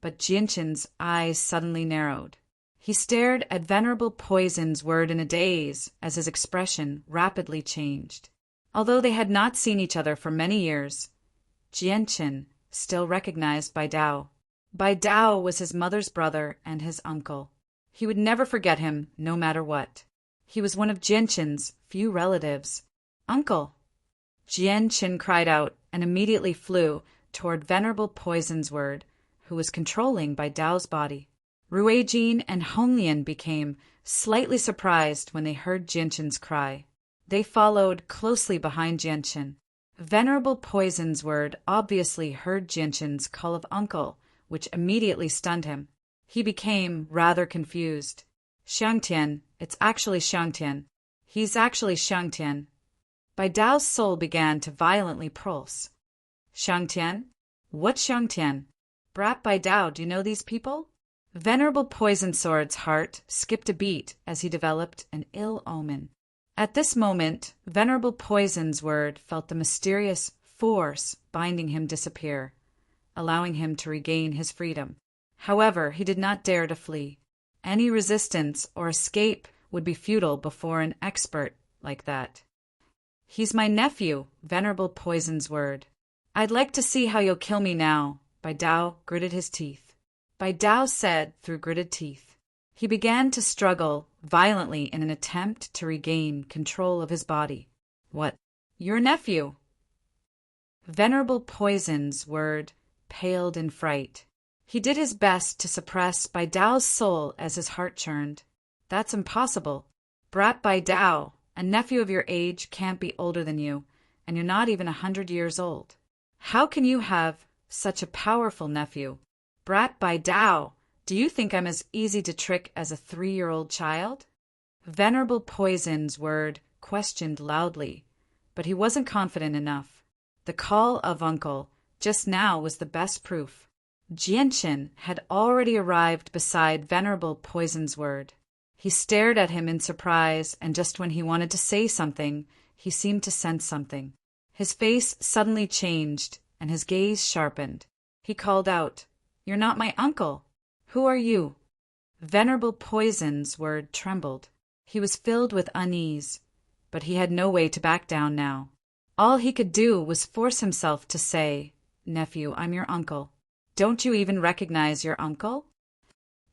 but Jianqin's eyes suddenly narrowed. He stared at Venerable Poison's Word in a daze as his expression rapidly changed. Although they had not seen each other for many years, Jianqin still recognized Bai Dao. Bai Dao was his mother's brother and his uncle. He would never forget him, no matter what. He was one of Jianqin's few relatives. "Uncle!" Jianqin cried out and immediately flew toward Venerable Poison's Word, who was controlling Bai Dao's body. Ruijin and Honglian became slightly surprised when they heard Jianqin's cry. They followed closely behind Jianqin. Venerable Poison's Word obviously heard Jianqin's call of uncle, which immediately stunned him. He became rather confused. "Xiangtian, it's actually Xiangtian. He's actually Xiangtian." Bai Dao's soul began to violently pulse. "Xiangtian? What Xiangtian? Brat Bai Dao, do you know these people?" Venerable Poison Sword's heart skipped a beat as he developed an ill omen. At this moment, Venerable Poison's Word felt the mysterious force binding him disappear, allowing him to regain his freedom. However, he did not dare to flee. Any resistance or escape would be futile before an expert like that. "He's my nephew," Venerable Poison's Word. "I'd like to see how you'll kill me now." Bai Dao gritted his teeth. Bai Dao said through gritted teeth. He began to struggle violently in an attempt to regain control of his body. "What? Your nephew?" Venerable Poison's Word paled in fright. He did his best to suppress Bai Dao's soul as his heart churned. "That's impossible. Brat Bai Dao, A nephew of your age can't be older than you, and you're not even 100 years old. How can you have such a powerful nephew? Brat Bai Dao, do you think I'm as easy to trick as a 3-year-old child? Venerable Poison's word questioned loudly, but he wasn't confident enough. The call of uncle just now was the best proof. Jianchen had already arrived beside Venerable Poison's word. He stared at him in surprise, and just when he wanted to say something, he seemed to sense something. His face suddenly changed, and his gaze sharpened. He called out, "You're not my uncle. Who are you?" Venerable Poison's word trembled. He was filled with unease, but he had no way to back down now. All he could do was force himself to say, "Nephew, I'm your uncle. Don't you even recognize your uncle?"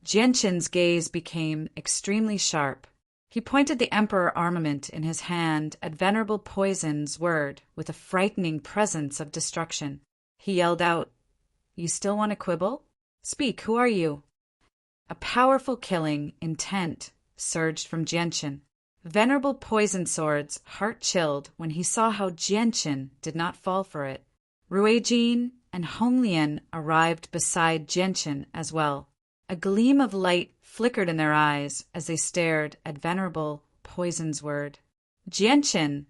Jianchen's gaze became extremely sharp. He pointed the emperor armament in his hand at Venerable Poison's word with a frightening presence of destruction. He yelled out, "You still want to quibble? Speak, who are you?" A powerful killing intent surged from Jianchen. Venerable Poison Sword's heart chilled when he saw how Jianchen did not fall for it. Ruijin and Honglian arrived beside Jianchen as well. A gleam of light flickered in their eyes as they stared at Venerable Poison's word. "Jianchen,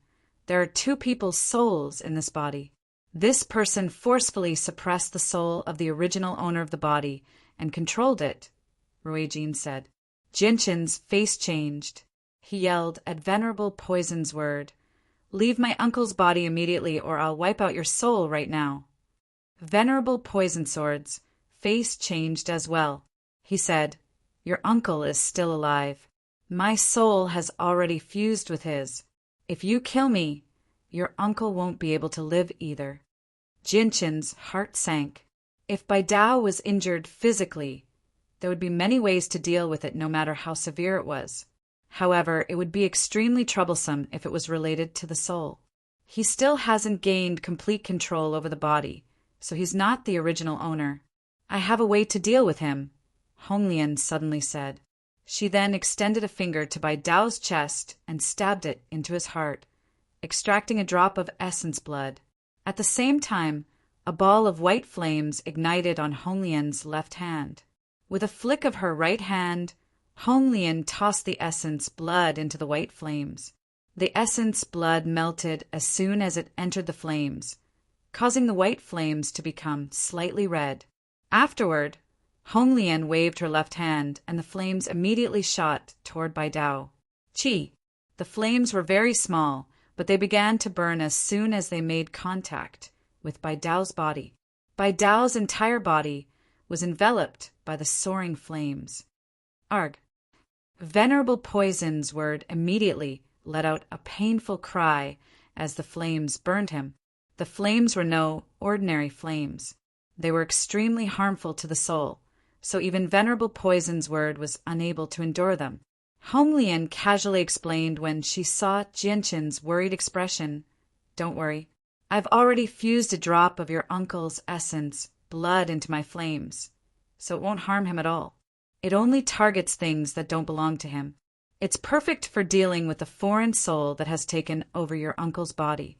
there are 2 people's souls in this body. This person forcefully suppressed the soul of the original owner of the body and controlled it," Ruijin said. Jianchen's face changed. He yelled at Venerable Poison's word, "Leave my uncle's body immediately or I'll wipe out your soul right now." Venerable Poison Sword's face changed as well. He said, "Your uncle is still alive. My soul has already fused with his. If you kill me, your uncle won't be able to live either." Jianchen's heart sank. If Bai Dao was injured physically, there would be many ways to deal with it no matter how severe it was. However, it would be extremely troublesome if it was related to the soul. He still hasn't gained complete control over the body, so he's not the original owner. "I have a way to deal with him," Honglian suddenly said. She then extended a finger to Bai Dao's chest and stabbed it into his heart, extracting a drop of essence blood. At the same time, a ball of white flames ignited on Honglian's left hand. With a flick of her right hand, Honglian tossed the essence blood into the white flames. The essence blood melted as soon as it entered the flames, causing the white flames to become slightly red. Afterward, Honglian waved her left hand, and the flames immediately shot toward Bai Dao. Chi! The flames were very small, but they began to burn as soon as they made contact with Bai Dao's body. Bai Dao's entire body was enveloped by the soaring flames. Arg! Venerable Poison's word immediately let out a painful cry as the flames burned him. The flames were no ordinary flames. They were extremely harmful to the soul, so even Venerable Poison's word was unable to endure them. Honglian casually explained when she saw Jianchen's worried expression, "Don't worry. I've already fused a drop of your uncle's essence, blood, into my flames, so it won't harm him at all. It only targets things that don't belong to him. It's perfect for dealing with the foreign soul that has taken over your uncle's body."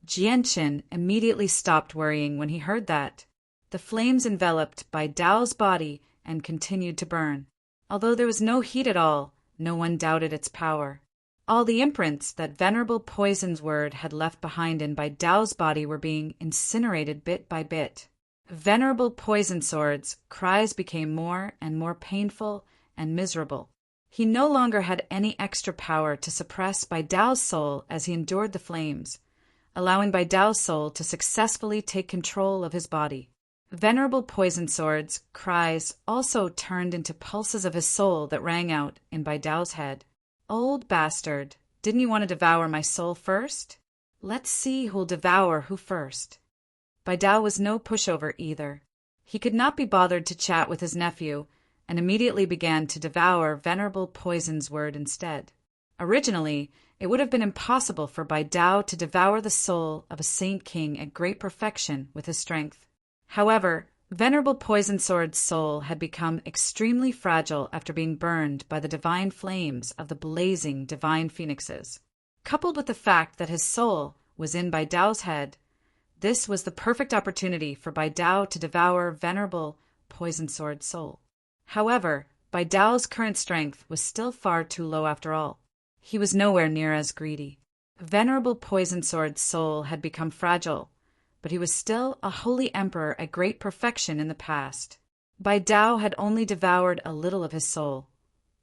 Jianchen immediately stopped worrying when he heard that. The flames enveloped Bai Dao's body and continued to burn. Although there was no heat at all, no one doubted its power. All the imprints that Venerable Poison's word had left behind in Bai Dao's body were being incinerated bit by bit. Venerable Poison Sword's cries became more and more painful and miserable. He no longer had any extra power to suppress Bai Dao's soul as he endured the flames, allowing Bai Dao's soul to successfully take control of his body. Venerable Poison Sword's cries also turned into pulses of his soul that rang out in Bai Dao's head. "Old bastard, didn't you want to devour my soul first? Let's see who'll devour who first." Bai Dao was no pushover either. He could not be bothered to chat with his nephew, and immediately began to devour Venerable Poison's word instead. Originally, it would have been impossible for Bai Dao to devour the soul of a saint king at great perfection with his strength. However, Venerable Poison Sword's soul had become extremely fragile after being burned by the divine flames of the blazing divine phoenixes. Coupled with the fact that his soul was in Bai Dao's head, this was the perfect opportunity for Bai Dao to devour Venerable Poison Sword's soul. However, Bai Dao's current strength was still far too low after all. He was nowhere near as greedy. Venerable Poison Sword's soul had become fragile, but he was still a holy emperor at great perfection in the past. Bai Dao had only devoured a little of his soul,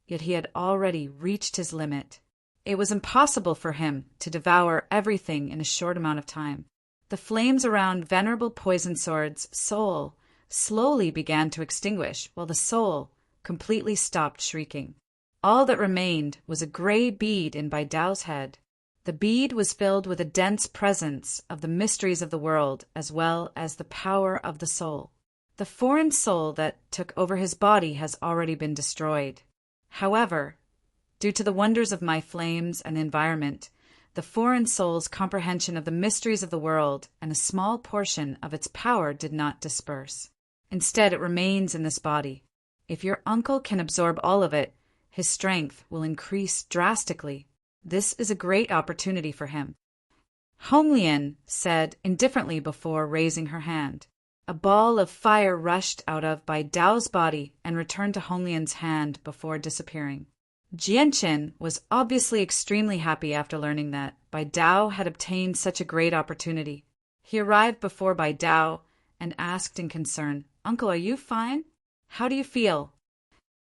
yet he had already reached his limit. It was impossible for him to devour everything in a short amount of time. The flames around Venerable Poison Sword's soul slowly began to extinguish, while the soul completely stopped shrieking. All that remained was a gray bead in Bai Dao's head. The bead was filled with a dense presence of the mysteries of the world as well as the power of the soul. The foreign soul that took over his body has already been destroyed. However, due to the wonders of my flames and environment, the foreign soul's comprehension of the mysteries of the world and a small portion of its power did not disperse. Instead, it remains in this body. If your uncle can absorb all of it, his strength will increase drastically. This is a great opportunity for him. Honglian said indifferently before raising her hand. A ball of fire rushed out of Bai Dao's body and returned to Honglian's hand before disappearing. Jianchen was obviously extremely happy after learning that Bai Dao had obtained such a great opportunity. He arrived before Bai Dao and asked in concern, "Uncle, are you fine? How do you feel?"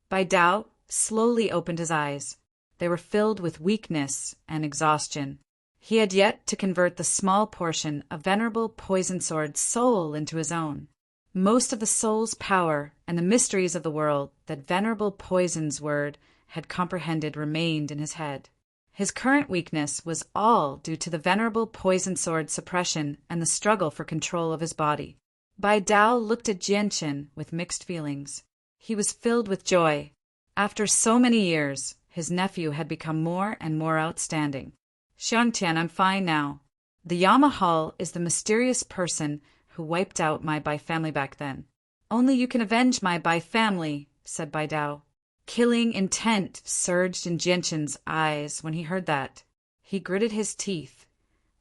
Bai Dao slowly opened his eyes. They were filled with weakness and exhaustion. He had yet to convert the small portion of Venerable Poison Sword's soul into his own. Most of the soul's power and the mysteries of the world that Venerable Poison's word had comprehended remained in his head. His current weakness was all due to the Venerable Poison Sword's suppression and the struggle for control of his body. Bai Dao looked at Jianchen with mixed feelings. He was filled with joy. After so many years, his nephew had become more and more outstanding. "Xiangtian, I'm fine now. The Yamahal is the mysterious person who wiped out my Bai family back then. Only you can avenge my Bai family," said Bai Dao. Killing intent surged in Jianchen's eyes when he heard that. He gritted his teeth.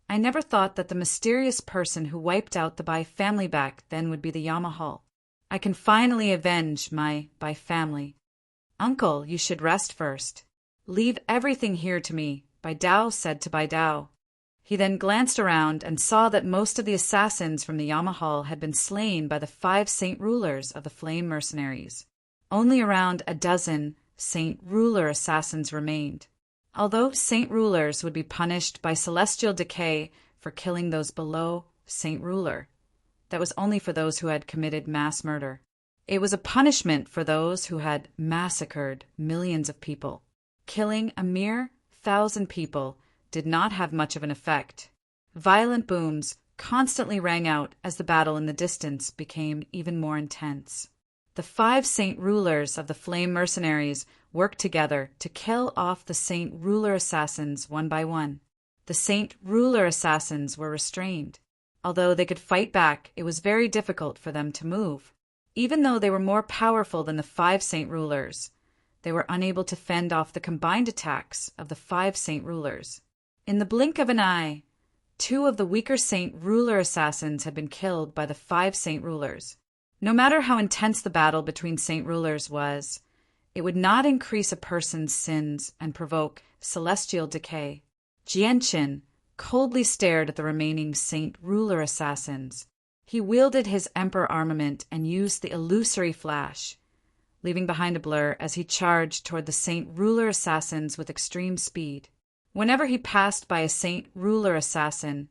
"I never thought that the mysterious person who wiped out the Bai family back then would be the Yamahal. I can finally avenge my Bai family. Uncle, you should rest first. Leave everything here to me," Bai Dao said to Bai Dao. He then glanced around and saw that most of the assassins from the Yamahal had been slain by the 5 saint rulers of the flame mercenaries. Only around a dozen saint ruler assassins remained. Although saint rulers would be punished by celestial decay for killing those below saint ruler, that was only for those who had committed mass murder. It was a punishment for those who had massacred millions of people. Killing a mere 1,000 people did not have much of an effect. Violent booms constantly rang out as the battle in the distance became even more intense. The 5 saint rulers of the flame mercenaries worked together to kill off the saint ruler assassins one by one. The saint ruler assassins were restrained. Although they could fight back, it was very difficult for them to move. Even though they were more powerful than the 5 saint rulers, they were unable to fend off the combined attacks of the 5 saint rulers. In the blink of an eye, 2 of the weaker saint ruler assassins had been killed by the 5 saint rulers. No matter how intense the battle between saint rulers was, it would not increase a person's sins and provoke celestial decay. Jianchen coldly stared at the remaining saint ruler assassins. He wielded his emperor armament and used the illusory flash, leaving behind a blur as he charged toward the saint ruler assassins with extreme speed. Whenever he passed by a saint ruler assassin,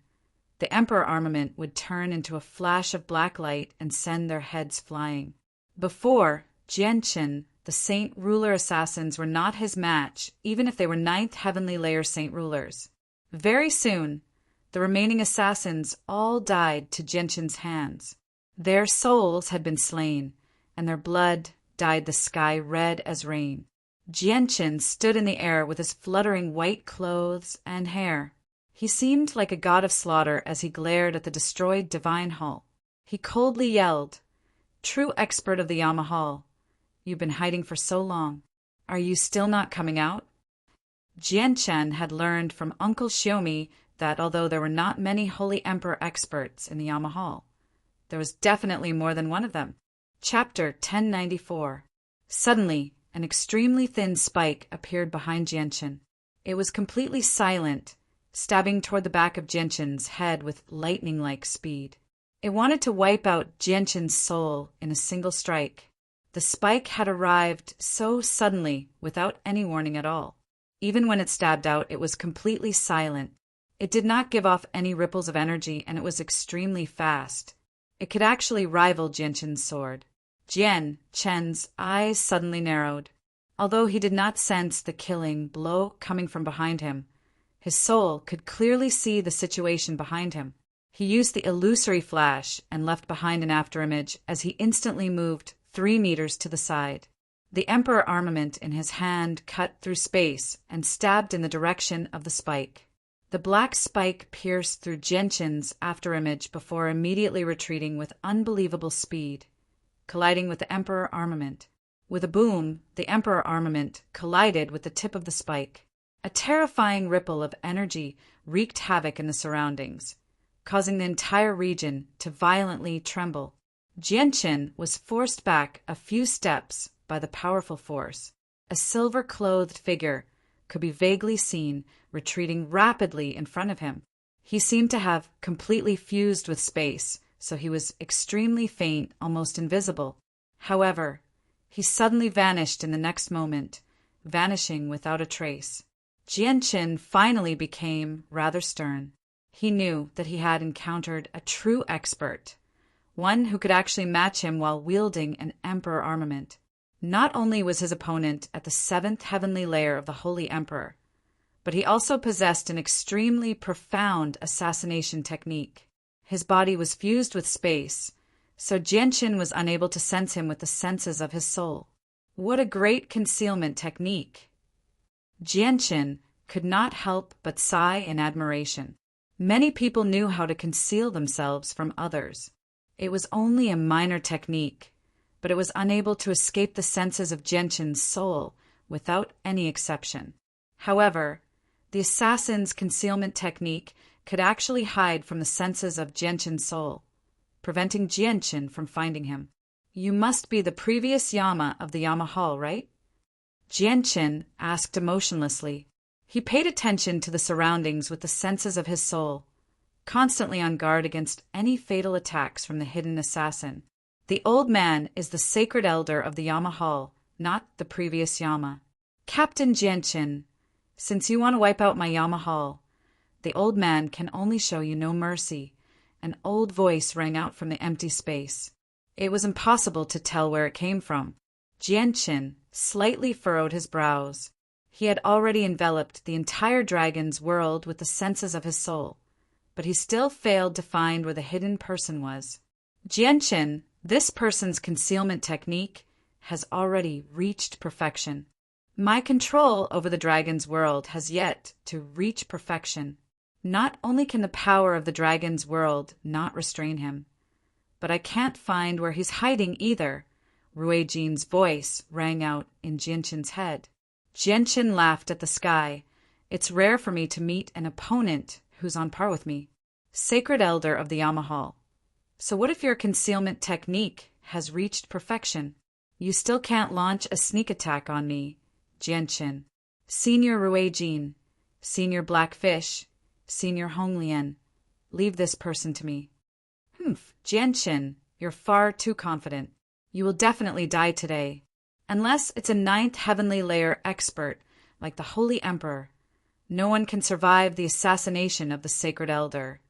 the emperor armament would turn into a flash of black light and send their heads flying. Before Jianchen, the saint ruler assassins were not his match, even if they were 9th heavenly layer saint rulers. Very soon, the remaining assassins all died to Jianchen's hands. Their souls had been slain, and their blood dyed the sky red as rain. Jianchen stood in the air with his fluttering white clothes and hair. He seemed like a god of slaughter as he glared at the destroyed divine hall. He coldly yelled, true expert of the Yamahal. You've been hiding for so long. Are you still not coming out? Jianchen had learned from Uncle Xiomi that although there were not many Holy Emperor experts in the Yamahal, there was definitely more than one of them. Chapter 1094. Suddenly, an extremely thin spike appeared behind Jianchen. It was completely silent, stabbing toward the back of Jianchen's head with lightning-like speed. It wanted to wipe out Jianchen's soul in a single strike. The spike had arrived so suddenly, without any warning at all. Even when it stabbed out, it was completely silent. It did not give off any ripples of energy, and it was extremely fast. It could actually rival Jianchen's sword. Jianchen's eyes suddenly narrowed. Although he did not sense the killing blow coming from behind him, his soul could clearly see the situation behind him. He used the illusory flash and left behind an afterimage as he instantly moved 3 meters to the side. The Emperor armament in his hand cut through space and stabbed in the direction of the spike. The black spike pierced through Jianchen's afterimage before immediately retreating with unbelievable speed, colliding with the Emperor armament. With a boom, the Emperor armament collided with the tip of the spike. A terrifying ripple of energy wreaked havoc in the surroundings, causing the entire region to violently tremble. Jianchen was forced back a few steps by the powerful force. A silver-clothed figure could be vaguely seen retreating rapidly in front of him. He seemed to have completely fused with space, so he was extremely faint, almost invisible. However, he suddenly vanished in the next moment, vanishing without a trace. Jianchen finally became rather stern. He knew that he had encountered a true expert, one who could actually match him while wielding an Emperor armament. Not only was his opponent at the 7th heavenly layer of the Holy Emperor, but he also possessed an extremely profound assassination technique. His body was fused with space, so Jianchen was unable to sense him with the senses of his soul. What a great concealment technique! Jianchen could not help but sigh in admiration. Many people knew how to conceal themselves from others. It was only a minor technique, but it was unable to escape the senses of Jianchen's soul without any exception. However, the assassin's concealment technique could actually hide from the senses of Jianchen's soul, preventing Jianchen from finding him. You must be the previous Yama of the Yamahal, right? Jianchen asked emotionlessly. He paid attention to the surroundings with the senses of his soul, constantly on guard against any fatal attacks from the hidden assassin. The old man is the sacred elder of the Yamahal, not the previous Yama. Captain Jianchen, since you want to wipe out my Yamahal, the old man can only show you no mercy. An old voice rang out from the empty space. It was impossible to tell where it came from. Jianchen slightly furrowed his brows. He had already enveloped the entire dragon's world with the senses of his soul, but he still failed to find where the hidden person was. Jianchen, this person's concealment technique has already reached perfection. My control over the dragon's world has yet to reach perfection. Not only can the power of the dragon's world not restrain him, but I can't find where he's hiding either. Ruijin's voice rang out in Jianchen's head. Jianchen laughed at the sky. It's rare for me to meet an opponent who's on par with me. Sacred Elder of the Yamahal. So what if your concealment technique has reached perfection? You still can't launch a sneak attack on me, Jianchen. Senior Ruijin, Senior Blackfish, Senior Honglian, leave this person to me. Jianchen, you're far too confident. You will definitely die today. Unless it's a 9th heavenly layer expert like the Holy Emperor, no one can survive the assassination of the Sacred Elder.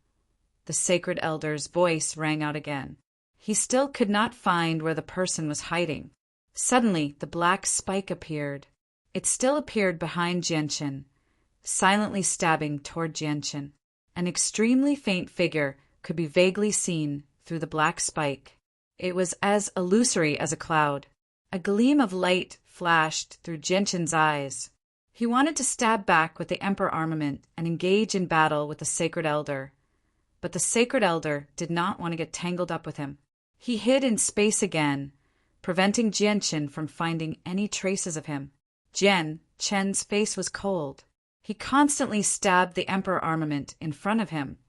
The Sacred Elder's voice rang out again. He still could not find where the person was hiding. Suddenly, the black spike appeared. It still appeared behind Jianchen, silently stabbing toward Jianchen. An extremely faint figure could be vaguely seen through the black spike. It was as illusory as a cloud. A gleam of light flashed through Jianchen's eyes. He wanted to stab back with the Emperor armament and engage in battle with the Sacred Elder. But the Sacred Elder did not want to get tangled up with him. He hid in space again, preventing Jianchen from finding any traces of him. Chen's face was cold. He constantly stabbed the Emperor armament in front of him,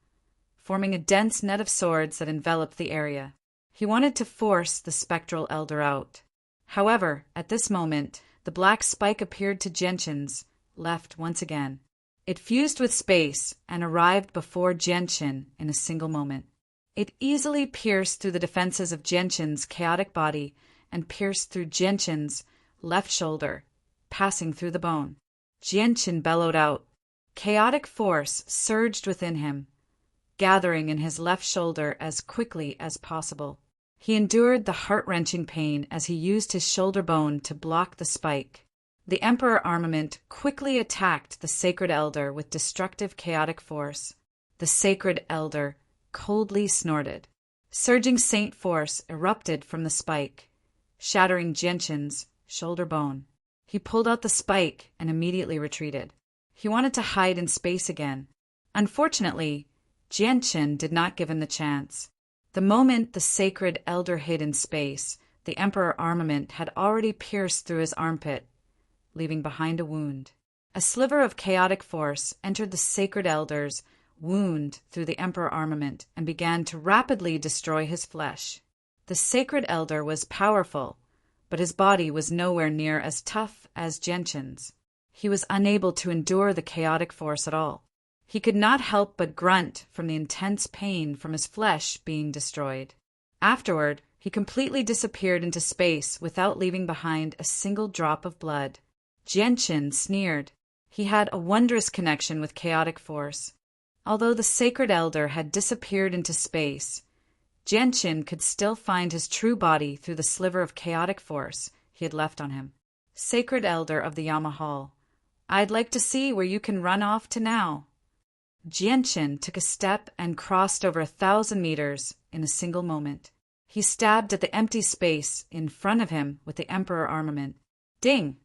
forming a dense net of swords that enveloped the area. He wanted to force the spectral elder out. However, at this moment, the black spike appeared to Genshin's left once again. It fused with space and arrived before Genshin in a single moment. It easily pierced through the defenses of Genshin's chaotic body and pierced through Genshin's left shoulder, passing through the bone. Genshin bellowed out. Chaotic force surged within him, gathering in his left shoulder as quickly as possible. He endured the heart-wrenching pain as he used his shoulder bone to block the spike. The Emperor armament quickly attacked the Sacred Elder with destructive chaotic force. The Sacred Elder coldly snorted. Surging Saint force erupted from the spike, shattering Genshin's shoulder bone. He pulled out the spike and immediately retreated. He wanted to hide in space again. Unfortunately, Genshin did not give him the chance. The moment the Sacred Elder hid in space, the Emperor armament had already pierced through his armpit, leaving behind a wound. A sliver of chaotic force entered the Sacred Elder's wound through the Emperor armament and began to rapidly destroy his flesh. The Sacred Elder was powerful, but his body was nowhere near as tough as Genshin's. He was unable to endure the chaotic force at all. He could not help but grunt from the intense pain from his flesh being destroyed. Afterward, he completely disappeared into space without leaving behind a single drop of blood. Genshin sneered. He had a wondrous connection with chaotic force. Although the Sacred Elder had disappeared into space, Genshin could still find his true body through the sliver of chaotic force he had left on him. Sacred Elder of the Yamahal, I'd like to see where you can run off to now. Genshin took a step and crossed over 1,000 meters in a single moment. He stabbed at the empty space in front of him with the Emperor armament. Ding!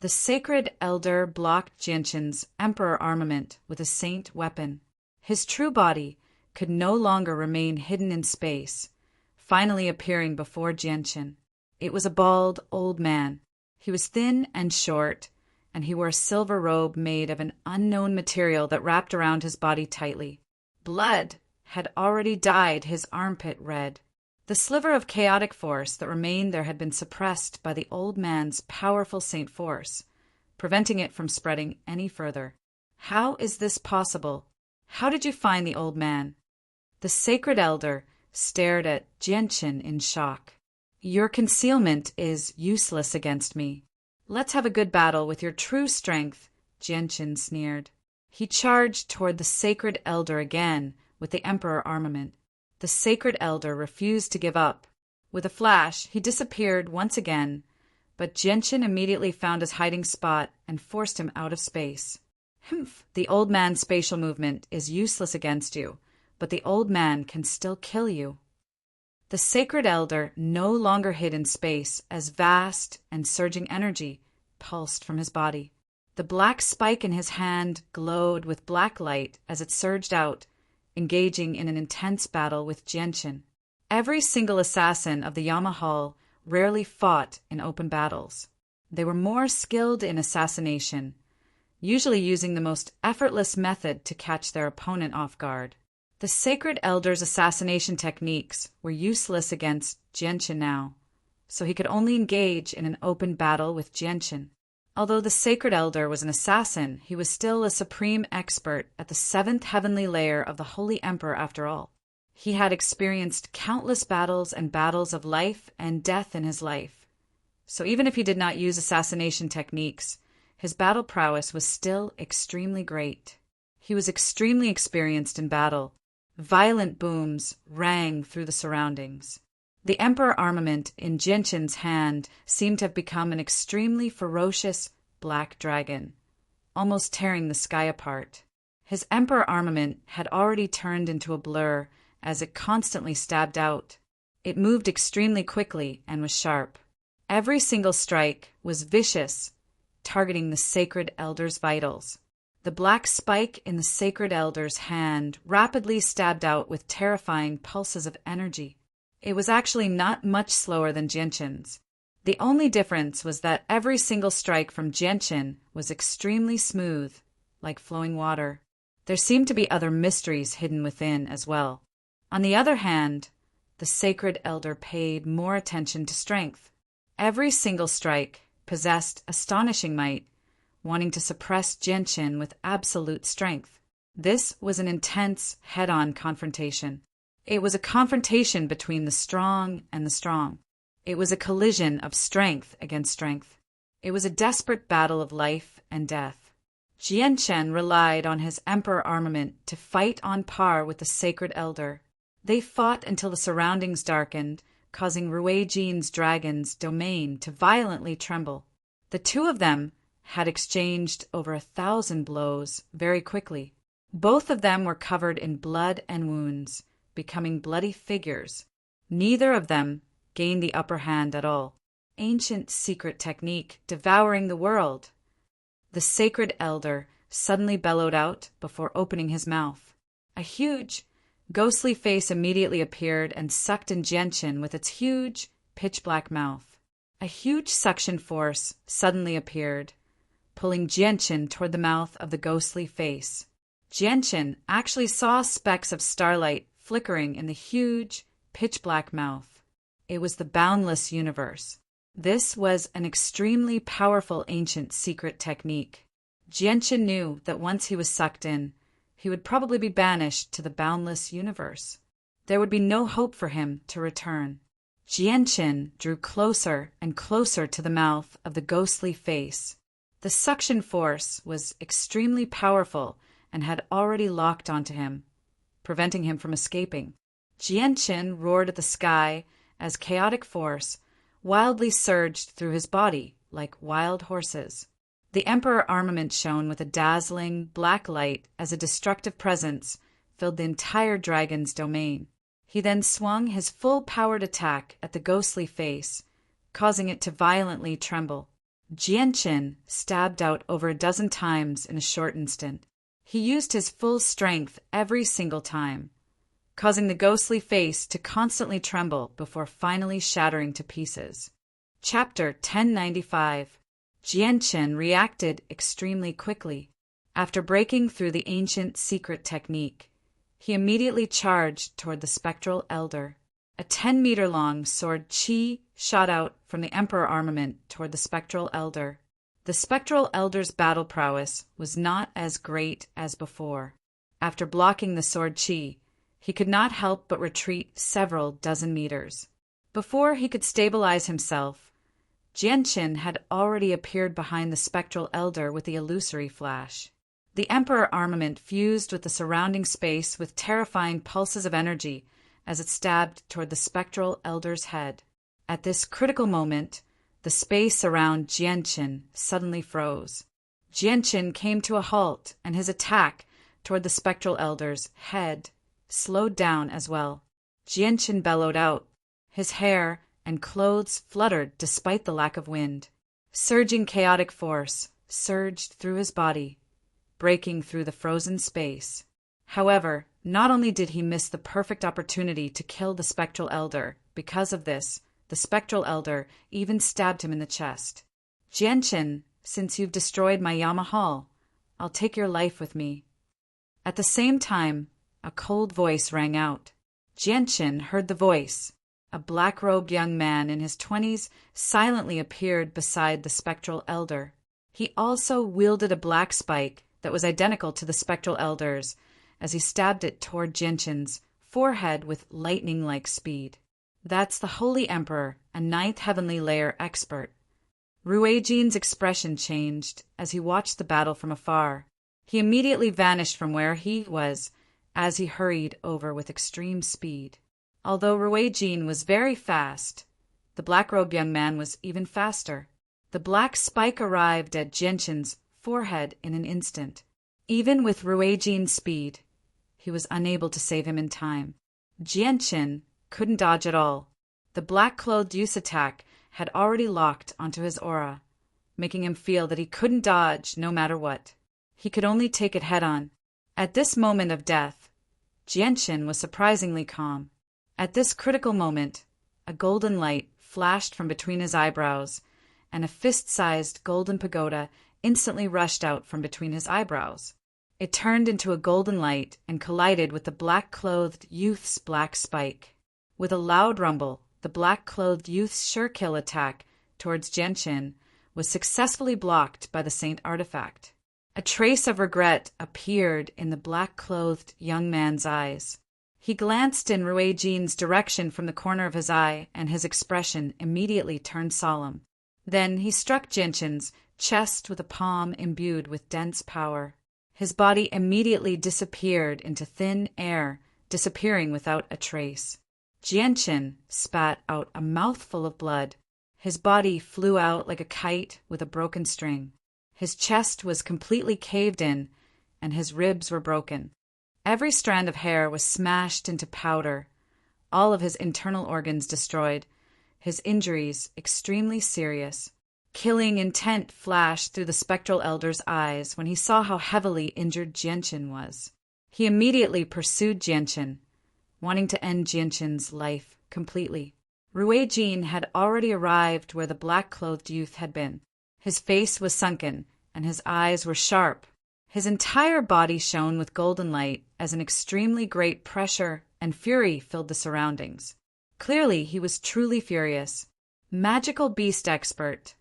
The Sacred Elder blocked Genshin's Emperor armament with a Saint weapon. His true body could no longer remain hidden in space, finally appearing before Genshin. It was a bald, old man. He was thin and short, and he wore a silver robe made of an unknown material that wrapped around his body tightly. Blood had already dyed his armpit red. The sliver of chaotic force that remained there had been suppressed by the old man's powerful Saint force, preventing it from spreading any further. How is this possible? How did you find the old man? The Sacred Elder stared at Genshin in shock. Your concealment is useless against me. Let's have a good battle with your true strength, Genshin sneered. He charged toward the Sacred Elder again with the Emperor armament. The Sacred Elder refused to give up. With a flash, he disappeared once again, but Genshin immediately found his hiding spot and forced him out of space. Humph! The old man's spatial movement is useless against you, but the old man can still kill you. The Sacred Elder no longer hid in space as vast and surging energy pulsed from his body. The black spike in his hand glowed with black light as it surged out, engaging in an intense battle with Genshin. Every single assassin of the Yamahal rarely fought in open battles. They were more skilled in assassination, usually using the most effortless method to catch their opponent off guard. The Sacred Elder's assassination techniques were useless against Genshin now, so he could only engage in an open battle with Genshin. Although the Sacred Elder was an assassin, he was still a supreme expert at the 7th heavenly layer of the Holy Emperor after all. He had experienced countless battles and battles of life and death in his life. So even if he did not use assassination techniques, his battle prowess was still extremely great. He was extremely experienced in battle. Violent booms rang through the surroundings. The Emperor armament in Genshin's hand seemed to have become an extremely ferocious black dragon, almost tearing the sky apart. His Emperor armament had already turned into a blur as it constantly stabbed out. It moved extremely quickly and was sharp. Every single strike was vicious, targeting the Sacred Elder's vitals. The black spike in the Sacred Elder's hand rapidly stabbed out with terrifying pulses of energy. It was actually not much slower than Jianshan's. The only difference was that every single strike from Jianshan was extremely smooth, like flowing water. There seemed to be other mysteries hidden within as well. On the other hand, the sacred elder paid more attention to strength. Every single strike possessed astonishing might, wanting to suppress Jianshan with absolute strength. This was an intense, head-on confrontation. It was a confrontation between the strong and the strong. It was a collision of strength against strength. It was a desperate battle of life and death. Jianshan relied on his emperor armament to fight on par with the sacred elder. They fought until the surroundings darkened, causing Ruijin's dragon's domain to violently tremble. The two of them had exchanged over 1,000 blows very quickly. Both of them were covered in blood and wounds, becoming bloody figures. Neither of them gained the upper hand at all. Ancient secret technique devouring the world. The sacred elder suddenly bellowed out before opening his mouth. A huge, ghostly face immediately appeared and sucked in Jianshan with its huge, pitch-black mouth. A huge suction force suddenly appeared, pulling Jianshan toward the mouth of the ghostly face. Jianshan actually saw specks of starlight flickering in the huge, pitch-black mouth. It was the boundless universe. This was an extremely powerful ancient secret technique. Jianshan knew that once he was sucked in, he would probably be banished to the boundless universe. There would be no hope for him to return. Jianshan drew closer and closer to the mouth of the ghostly face. The suction force was extremely powerful and had already locked onto him, preventing him from escaping. Jianshan roared at the sky as chaotic force wildly surged through his body like wild horses. The Emperor armament shone with a dazzling black light as a destructive presence filled the entire dragon's domain. He then swung his full-powered attack at the ghostly face, causing it to violently tremble. Jianshan stabbed out over 12 times in a short instant. He used his full strength every single time, causing the ghostly face to constantly tremble before finally shattering to pieces. Chapter 1095. Jianshan reacted extremely quickly. After breaking through the ancient secret technique, he immediately charged toward the spectral elder. A 10-meter-long sword qi shot out from the Emperor armament toward the spectral elder. The spectral elder's battle prowess was not as great as before. After blocking the sword qi, he could not help but retreat several dozen meters. Before he could stabilize himself, Jianshan had already appeared behind the spectral elder with the illusory flash. The Emperor armament fused with the surrounding space with terrifying pulses of energy as it stabbed toward the spectral elder's head. At this critical moment, the space around Jianshan suddenly froze. Jianshan came to a halt, and his attack toward the spectral elder's head slowed down as well. Jianshan bellowed out. His hair and clothes fluttered despite the lack of wind. Surging chaotic force surged through his body, breaking through the frozen space. However, not only did he miss the perfect opportunity to kill the spectral elder, because of this, the spectral elder even stabbed him in the chest. Jianshan, since you've destroyed my Yama Hall, I'll take your life with me. At the same time, a cold voice rang out. Jianshan heard the voice. A black-robed young man in his 20s silently appeared beside the spectral elder. He also wielded a black spike that was identical to the spectral elder's as he stabbed it toward Jianshan's forehead with lightning-like speed. That's the Holy Emperor, a 9th Heavenly Layer expert. Ruijin's expression changed as he watched the battle from afar. He immediately vanished from where he was as he hurried over with extreme speed. Although Ruijin was very fast, the black-robed young man was even faster. The black spike arrived at Jianshan's forehead in an instant. Even with Ruijin's speed, he was unable to save him in time. Jianshan couldn't dodge at all. The black-clothed youth's attack had already locked onto his aura, making him feel that he couldn't dodge no matter what. He could only take it head-on. At this moment of death, Jianshan was surprisingly calm. At this critical moment, a golden light flashed from between his eyebrows, and a fist-sized golden pagoda instantly rushed out from between his eyebrows. It turned into a golden light and collided with the black-clothed youth's black spike. With a loud rumble, the black-clothed youth's sure-kill attack towards Genshin was successfully blocked by the Saint artifact. A trace of regret appeared in the black-clothed young man's eyes. He glanced in Ruijin's direction from the corner of his eye, and his expression immediately turned solemn. Then he struck Genshin's chest with a palm imbued with dense power. His body immediately disappeared into thin air, disappearing without a trace. Genshin spat out a mouthful of blood. His body flew out like a kite with a broken string. His chest was completely caved in, and his ribs were broken. Every strand of hair was smashed into powder, all of his internal organs destroyed, his injuries extremely serious. Killing intent flashed through the spectral elder's eyes when he saw how heavily injured Genshin was. He immediately pursued Genshin, wanting to end Genshin's life completely. Ruijin had already arrived where the black-clothed youth had been. His face was sunken, and his eyes were sharp. His entire body shone with golden light as an extremely great pressure and fury filled the surroundings. Clearly, he was truly furious. Magical beast expert.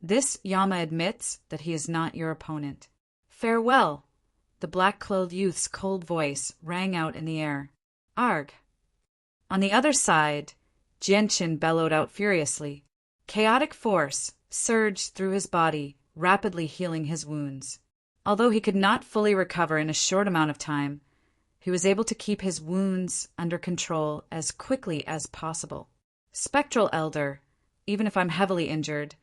This Yama admits that he is not your opponent. Farewell. The black-clothed youth's cold voice rang out in the air. Arg. On the other side, Genshin bellowed out furiously. Chaotic force surged through his body, rapidly healing his wounds. Although he could not fully recover in a short amount of time, he was able to keep his wounds under control as quickly as possible. Spectral Elder, even if I'm heavily injured,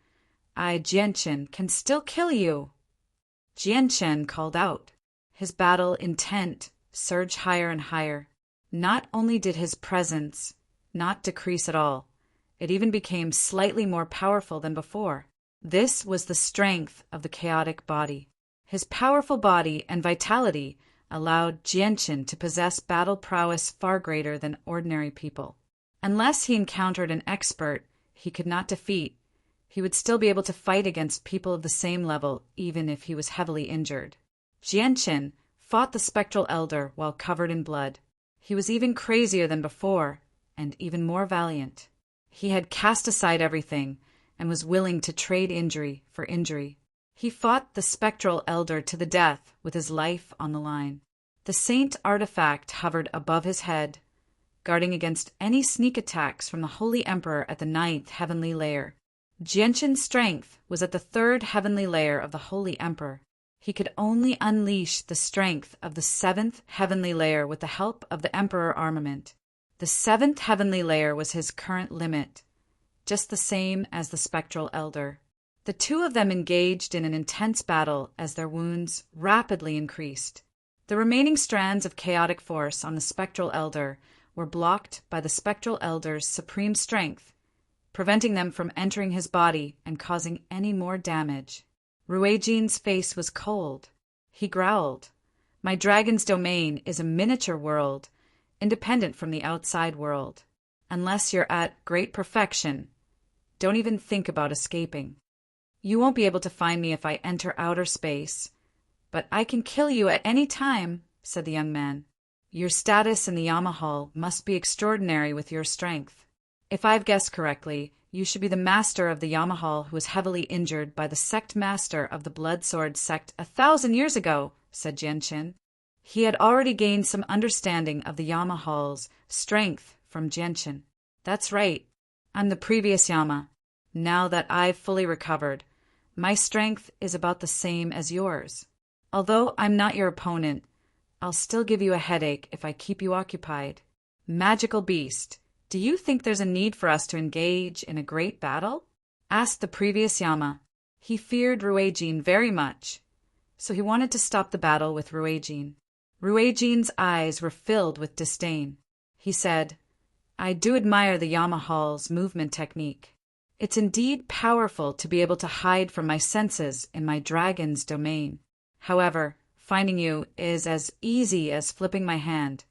I, Genshin, can still kill you. Genshin called out. His battle intent surged higher and higher. Not only did his presence not decrease at all, it even became slightly more powerful than before. This was the strength of the chaotic body. His powerful body and vitality allowed Genshin to possess battle prowess far greater than ordinary people. Unless he encountered an expert he could not defeat, he would still be able to fight against people of the same level even if he was heavily injured. Genshin fought the Spectral Elder while covered in blood. He was even crazier than before, and even more valiant. He had cast aside everything and was willing to trade injury for injury. He fought the Spectral Elder to the death with his life on the line. The Saint artifact hovered above his head, guarding against any sneak attacks from the Holy Emperor at the 9th heavenly layer. Genshin's strength was at the 3rd heavenly layer of the Holy Emperor. He could only unleash the strength of the 7th heavenly layer with the help of the Emperor armament. The 7th heavenly layer was his current limit, just the same as the Spectral Elder. The two of them engaged in an intense battle as their wounds rapidly increased. The remaining strands of chaotic force on the Spectral Elder were blocked by the Spectral Elder's supreme strength, preventing them from entering his body and causing any more damage. Ruijin's face was cold. He growled, "My dragon's domain is a miniature world, independent from the outside world. Unless you're at great perfection, don't even think about escaping. You won't be able to find me if I enter outer space, but I can kill you at any time," said the young man. "Your status in the Yama Hall must be extraordinary with your strength. If I've guessed correctly, you should be the master of the Yama Hall who was heavily injured by the sect master of the Blood Sword sect 1,000 years ago," said Genshin. He had already gained some understanding of the Yama Hall's strength from Genshin. "That's right. I'm the previous Yama. Now that I've fully recovered, my strength is about the same as yours. Although I'm not your opponent, I'll still give you a headache if I keep you occupied. Magical beast, do you think there's a need for us to engage in a great battle?" asked the previous Yama. He feared Ruijin very much, so he wanted to stop the battle with Ruijin. Ruijin's eyes were filled with disdain. He said, "I do admire the Yama Hall's movement technique. It's indeed powerful to be able to hide from my senses in my dragon's domain. However, finding you is as easy as flipping my hand.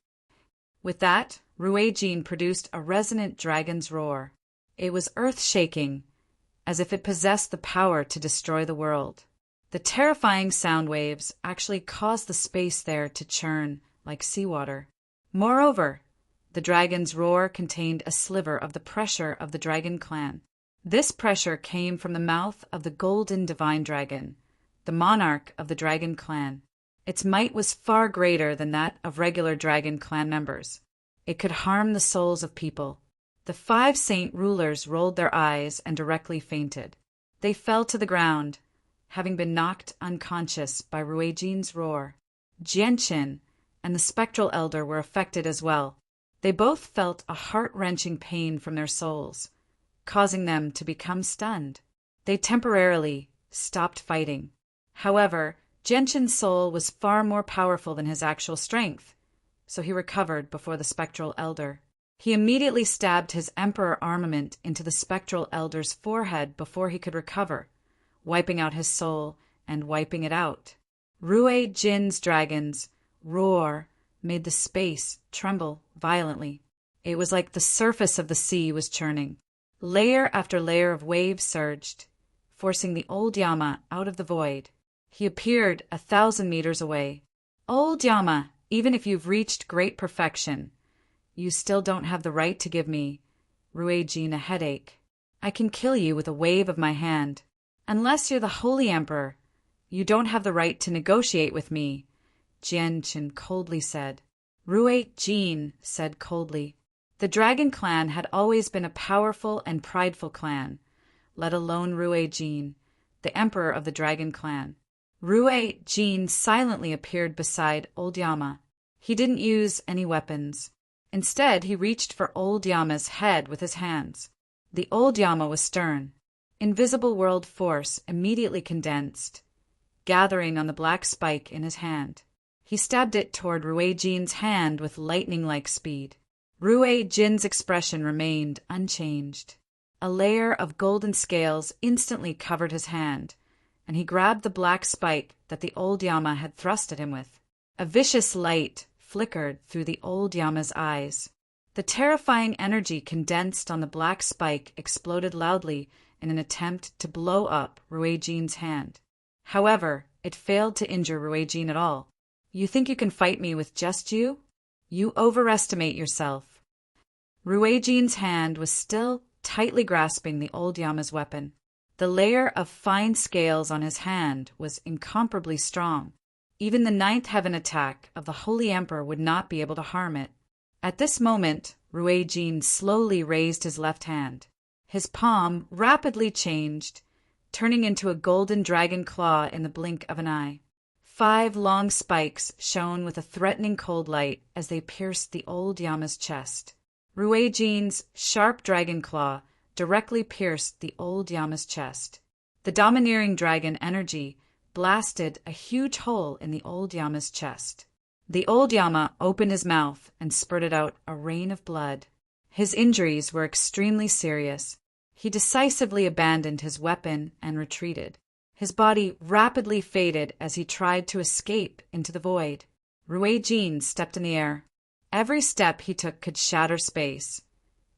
With that, Ruijin produced a resonant dragon's roar. It was earth-shaking, as if it possessed the power to destroy the world. The terrifying sound waves actually caused the space there to churn like seawater. Moreover, the dragon's roar contained a sliver of the pressure of the dragon clan. This pressure came from the mouth of the golden divine dragon, the monarch of the dragon clan. Its might was far greater than that of regular dragon clan members. It could harm the souls of people. The 5 saint rulers rolled their eyes and directly fainted. They fell to the ground, having been knocked unconscious by Ruijin's roar. Jianqin and the spectral elder were affected as well. They both felt a heart-wrenching pain from their souls, causing them to become stunned. They temporarily stopped fighting. However, Jianqin's soul was far more powerful than his actual strength, so he recovered before the spectral elder. He immediately stabbed his emperor armament into the spectral elder's forehead before he could recover, wiping out his soul and wiping it out. Ruijin's dragon's roar made the space tremble violently. It was like the surface of the sea was churning. Layer after layer of waves surged, forcing the old Yama out of the void. He appeared 1,000 meters away. Old Yama, even if you've reached great perfection, you still don't have the right to give me, Ruijin, a headache. I can kill you with a wave of my hand. Unless you're the Holy Emperor, you don't have the right to negotiate with me, Jianqin coldly said. Ruijin said coldly. The Dragon Clan had always been a powerful and prideful clan, let alone Ruijin, the emperor of the Dragon Clan. Ruijin silently appeared beside Old Yama. He didn't use any weapons. Instead, he reached for Old Yama's head with his hands. The Old Yama was stern. Invisible world force immediately condensed, gathering on the black spike in his hand. He stabbed it toward Ruijin's hand with lightning-like speed. Ruijin's expression remained unchanged. A layer of golden scales instantly covered his hand, and he grabbed the black spike that the Old Yama had thrust at him with. A vicious light flickered through the Old Yama's eyes. The terrifying energy condensed on the black spike exploded loudly in an attempt to blow up Ruijin's hand. However, it failed to injure Ruijin at all. You think you can fight me with just you? You overestimate yourself. Ruijin's hand was still tightly grasping the Old Yama's weapon. The layer of fine scales on his hand was incomparably strong. Even the 9th heaven attack of the Holy Emperor would not be able to harm it. At this moment, Ruijin slowly raised his left hand. His palm rapidly changed, turning into a golden dragon claw in the blink of an eye. 5 long spikes shone with a threatening cold light as they pierced the Old Yama's chest. Ruijin's sharp dragon claw directly pierced the Old Yama's chest. The domineering dragon energy blasted a huge hole in the Old Yama's chest. The Old Yama opened his mouth and spurted out a rain of blood. His injuries were extremely serious. He decisively abandoned his weapon and retreated. His body rapidly faded as he tried to escape into the void. Ruijin stepped in the air. Every step he took could shatter space,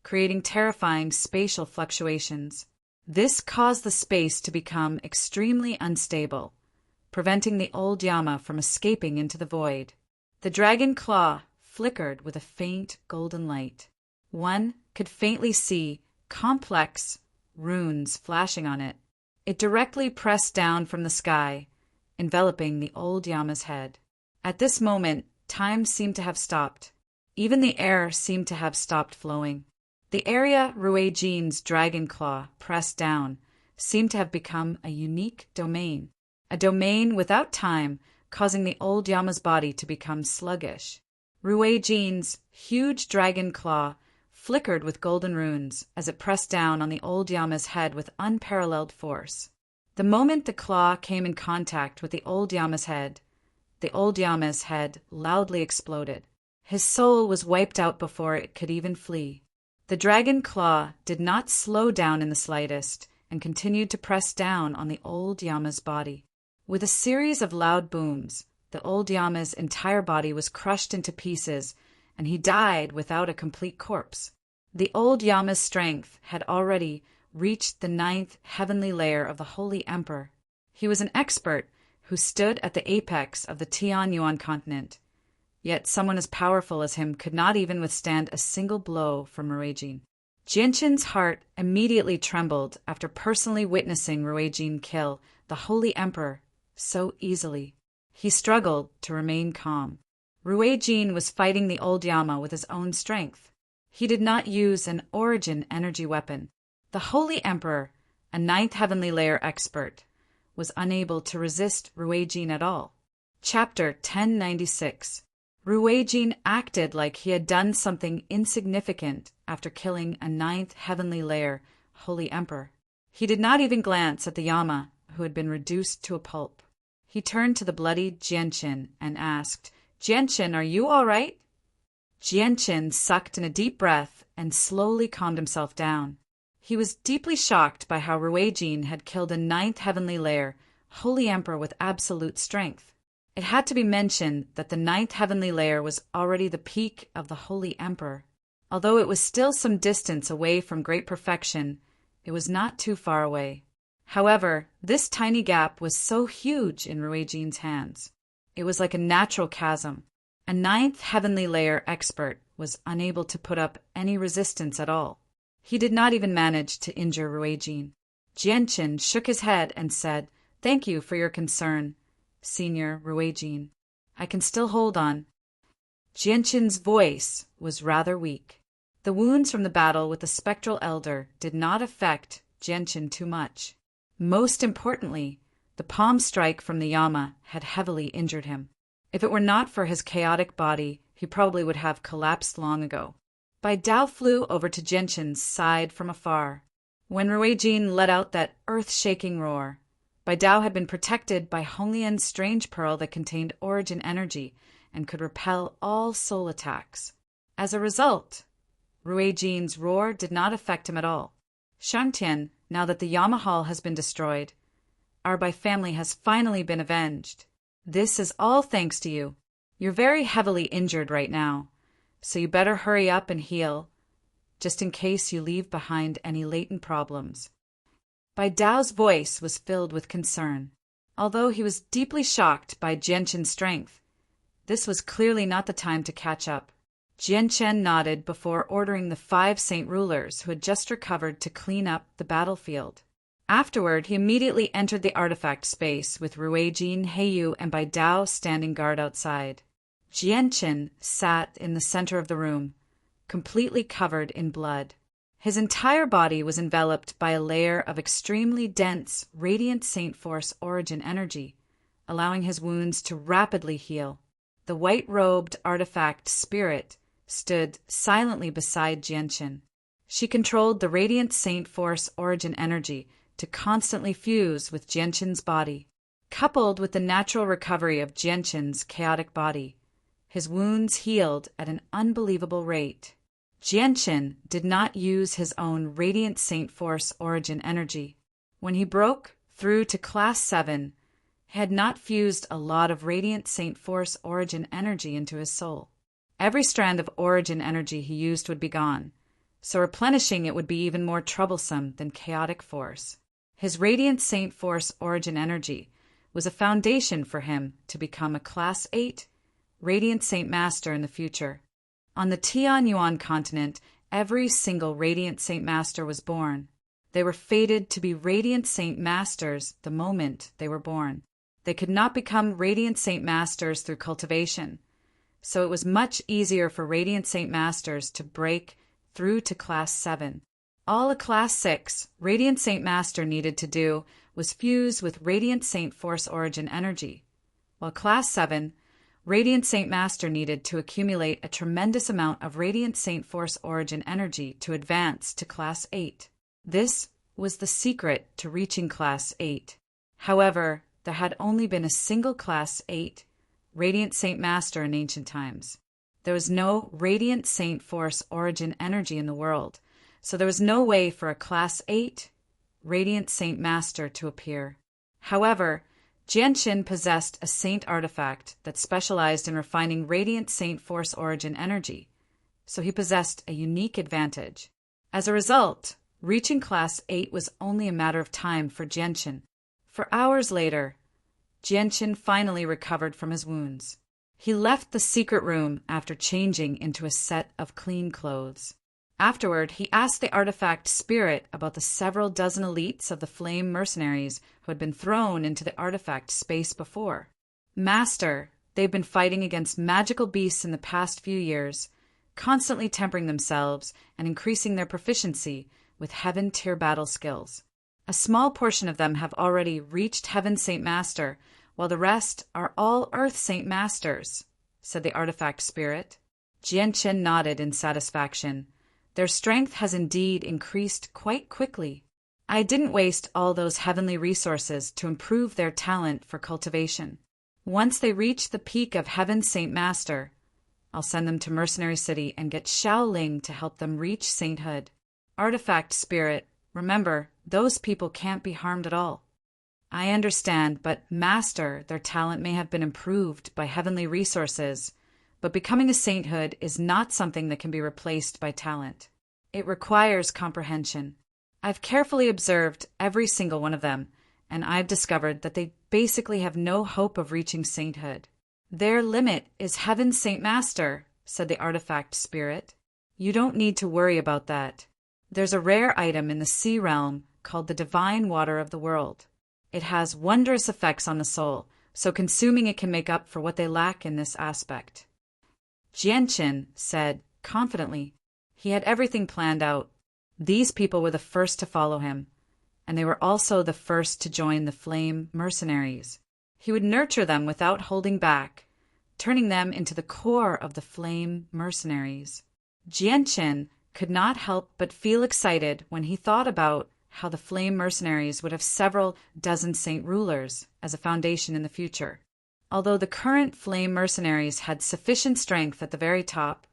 creating terrifying spatial fluctuations. This caused the space to become extremely unstable, preventing the Old Yama from escaping into the void. The dragon claw flickered with a faint golden light. One could faintly see complex runes flashing on it. It directly pressed down from the sky, enveloping the Old Yama's head. At this moment, time seemed to have stopped. Even the air seemed to have stopped flowing. The area Ruijin's dragon claw pressed down seemed to have become a unique domain, a domain without time, causing the Old Yama's body to become sluggish. Ruijin's huge dragon claw flickered with golden runes as it pressed down on the Old Yama's head with unparalleled force. The moment the claw came in contact with the Old Yama's head loudly exploded. His soul was wiped out before it could even flee. The dragon claw did not slow down in the slightest and continued to press down on the Old Yama's body. With a series of loud booms, the Old Yama's entire body was crushed into pieces and he died without a complete corpse. The old Yama's strength had already reached the 9th heavenly layer of the Holy Emperor. He was an expert who stood at the apex of the Tianyuan continent. Yet someone as powerful as him could not even withstand a single blow from Ruijin. Jianqin's heart immediately trembled after personally witnessing Ruijin kill the Holy Emperor so easily. He struggled to remain calm. Ruijin was fighting the old Yama with his own strength. He did not use an origin energy weapon. The Holy Emperor, a 9th heavenly layer expert, was unable to resist Ruijin at all. Chapter 1096. Ruijin acted like he had done something insignificant after killing a 9th heavenly layer Holy Emperor. He did not even glance at the Yama, who had been reduced to a pulp. He turned to the bloodied Jianqin and asked, "Jianqin, are you all right?" Jianqin sucked in a deep breath and slowly calmed himself down. He was deeply shocked by how Ruijin had killed a 9th heavenly layer Holy Emperor with absolute strength. It had to be mentioned that the 9th heavenly layer was already the peak of the Holy Emperor. Although it was still some distance away from great perfection, it was not too far away. However, this tiny gap was so huge in Ruijin's hands. It was like a natural chasm. A 9th heavenly layer expert was unable to put up any resistance at all. He did not even manage to injure Ruijin. Jianqin shook his head and said, "Thank you for your concern, Senior Ruijin. I can still hold on." Jianqin's voice was rather weak. The wounds from the battle with the spectral elder did not affect Jianqin too much. Most importantly, the palm strike from the Yama had heavily injured him. If it were not for his chaotic body, he probably would have collapsed long ago. Bai Dao flew over to Jianqin's side from afar. When Ruijin let out that earth-shaking roar, Bai Dao had been protected by Honglian's strange pearl that contained origin energy and could repel all soul attacks. As a result, Ruijin's roar did not affect him at all. "Shangtian, now that the Yama Hall has been destroyed, our Bai family has finally been avenged. This is all thanks to you. You're very heavily injured right now, so you better hurry up and heal, just in case you leave behind any latent problems." Bai Dao's voice was filled with concern. Although he was deeply shocked by Jianqin's strength, this was clearly not the time to catch up. Jianqin nodded before ordering the 5 saint rulers who had just recovered to clean up the battlefield. Afterward, he immediately entered the artifact space with Ruijin, Heiyu, and Bai Dao standing guard outside. Jianqin sat in the center of the room, completely covered in blood. His entire body was enveloped by a layer of extremely dense, radiant Saint Force origin energy, allowing his wounds to rapidly heal. The white-robed artifact spirit stood silently beside Jianqin. She controlled the radiant Saint Force origin energy to constantly fuse with Jianqin's body. Coupled with the natural recovery of Jianqin's chaotic body, his wounds healed at an unbelievable rate. Jianqin did not use his own radiant Saint Force origin energy. When he broke through to Class 7, he had not fused a lot of radiant Saint Force origin energy into his soul. Every strand of origin energy he used would be gone, so replenishing it would be even more troublesome than chaotic force. His radiant Saint Force origin energy was a foundation for him to become a Class 8 Radiant Saint Master in the future. On the Tianyuan continent, every single Radiant Saint Master was born. They were fated to be Radiant Saint Masters the moment they were born. They could not become Radiant Saint Masters through cultivation, so it was much easier for Radiant Saint Masters to break through to Class 7. All a Class 6 Radiant Saint Master needed to do was fuse with Radiant Saint Force origin energy, while Class 7 Radiant Saint Master needed to accumulate a tremendous amount of Radiant Saint Force origin energy to advance to Class 8. This was the secret to reaching Class 8. However, there had only been a single Class 8 Radiant Saint Master in ancient times. There was no Radiant Saint Force origin energy in the world, so there was no way for a Class 8 Radiant Saint Master to appear. However, Jianqin possessed a saint artifact that specialized in refining radiant saint force origin energy, so he possessed a unique advantage. As a result, reaching Class 8 was only a matter of time for Jianqin. For hours later, Jianqin finally recovered from his wounds. He left the secret room after changing into a set of clean clothes. Afterward, he asked the artifact spirit about the several dozen elites of the flame mercenaries who had been thrown into the artifact space before. Master, they've been fighting against magical beasts in the past few years, constantly tempering themselves and increasing their proficiency with Heaven tier battle skills. A small portion of them have already reached Heaven Saint Master, while the rest are all Earth Saint Masters, said the artifact spirit. Jianqin nodded in satisfaction. Their strength has indeed increased quite quickly. I didn't waste all those heavenly resources to improve their talent for cultivation. Once they reach the peak of Heaven Saint Master, I'll send them to Mercenary City and get Xiaoling to help them reach sainthood. Artifact spirit, remember, those people can't be harmed at all. I understand, but Master, their talent may have been improved by heavenly resources, but becoming a sainthood is not something that can be replaced by talent. It requires comprehension. I've carefully observed every single one of them, and I've discovered that they basically have no hope of reaching sainthood. Their limit is Heaven Saint Master, said the artifact spirit. You don't need to worry about that. There's a rare item in the sea realm called the divine water of the world. It has wondrous effects on the soul, so consuming it can make up for what they lack in this aspect. Jianqin said confidently. He had everything planned out. These people were the first to follow him, and they were also the first to join the flame mercenaries. He would nurture them without holding back, turning them into the core of the flame mercenaries. Jianqin could not help but feel excited when he thought about how the flame mercenaries would have several dozen saint rulers as a foundation in the future. Although the current flame mercenaries had sufficient strength at the very top,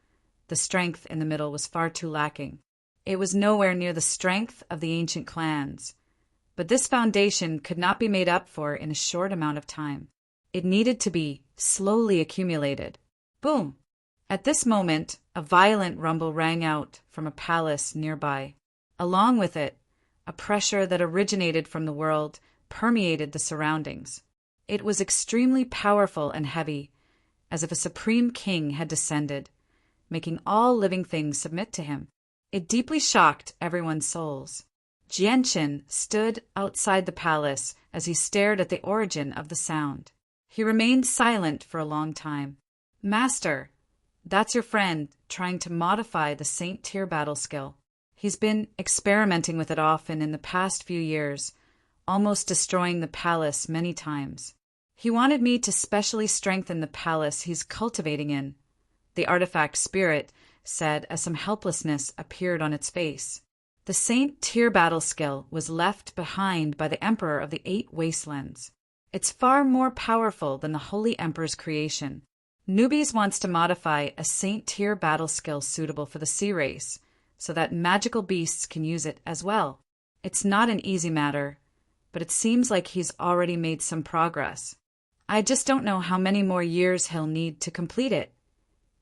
the strength in the middle was far too lacking. It was nowhere near the strength of the ancient clans, but this foundation could not be made up for in a short amount of time. It needed to be slowly accumulated. Boom! At this moment, a violent rumble rang out from a palace nearby. Along with it, a pressure that originated from the world permeated the surroundings. It was extremely powerful and heavy, as if a supreme king had descended, making all living things submit to him. It deeply shocked everyone's souls. Jianqin stood outside the palace as he stared at the origin of the sound. He remained silent for a long time. Master, that's your friend trying to modify the Saint tier battle skill. He's been experimenting with it often in the past few years, almost destroying the palace many times. He wanted me to specially strengthen the palace he's cultivating in, the artifact spirit said as some helplessness appeared on its face. The Saint tier battle skill was left behind by the Emperor of the 8 Wastelands. It's far more powerful than the Holy Emperor's creation. Newbies wants to modify a Saint tier battle skill suitable for the sea race, so that magical beasts can use it as well. It's not an easy matter, but it seems like he's already made some progress. I just don't know how many more years he'll need to complete it,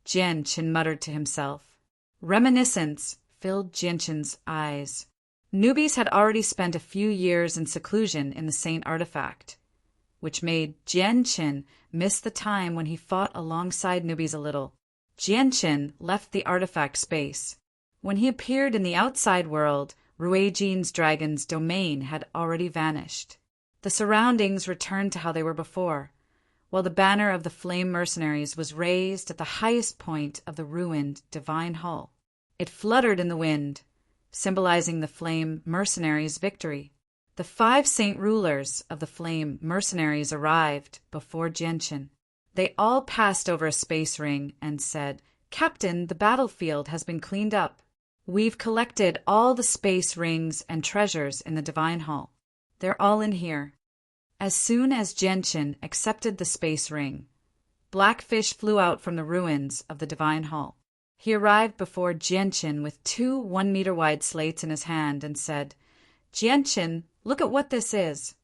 Jianqin muttered to himself. Reminiscence filled Jianqin's eyes. Newbies had already spent a few years in seclusion in the Saint artifact, which made Jianqin miss the time when he fought alongside newbies a little. Jianqin left the artifact space. When he appeared in the outside world, Ruijin's dragon's domain had already vanished. The surroundings returned to how they were before, while the banner of the flame mercenaries was raised at the highest point of the ruined divine hall. It fluttered in the wind, symbolizing the flame mercenaries' victory. The 5 saint rulers of the flame mercenaries arrived before Jianqin. They all passed over a space ring and said, "Captain, the battlefield has been cleaned up. We've collected all the space rings and treasures in the divine hall. They're all in here." As soon as Jianqin accepted the space ring, Blackfish flew out from the ruins of the divine hall. He arrived before Jianqin with 2 1-meter wide slates in his hand and said, "Jianqin, look at what this is."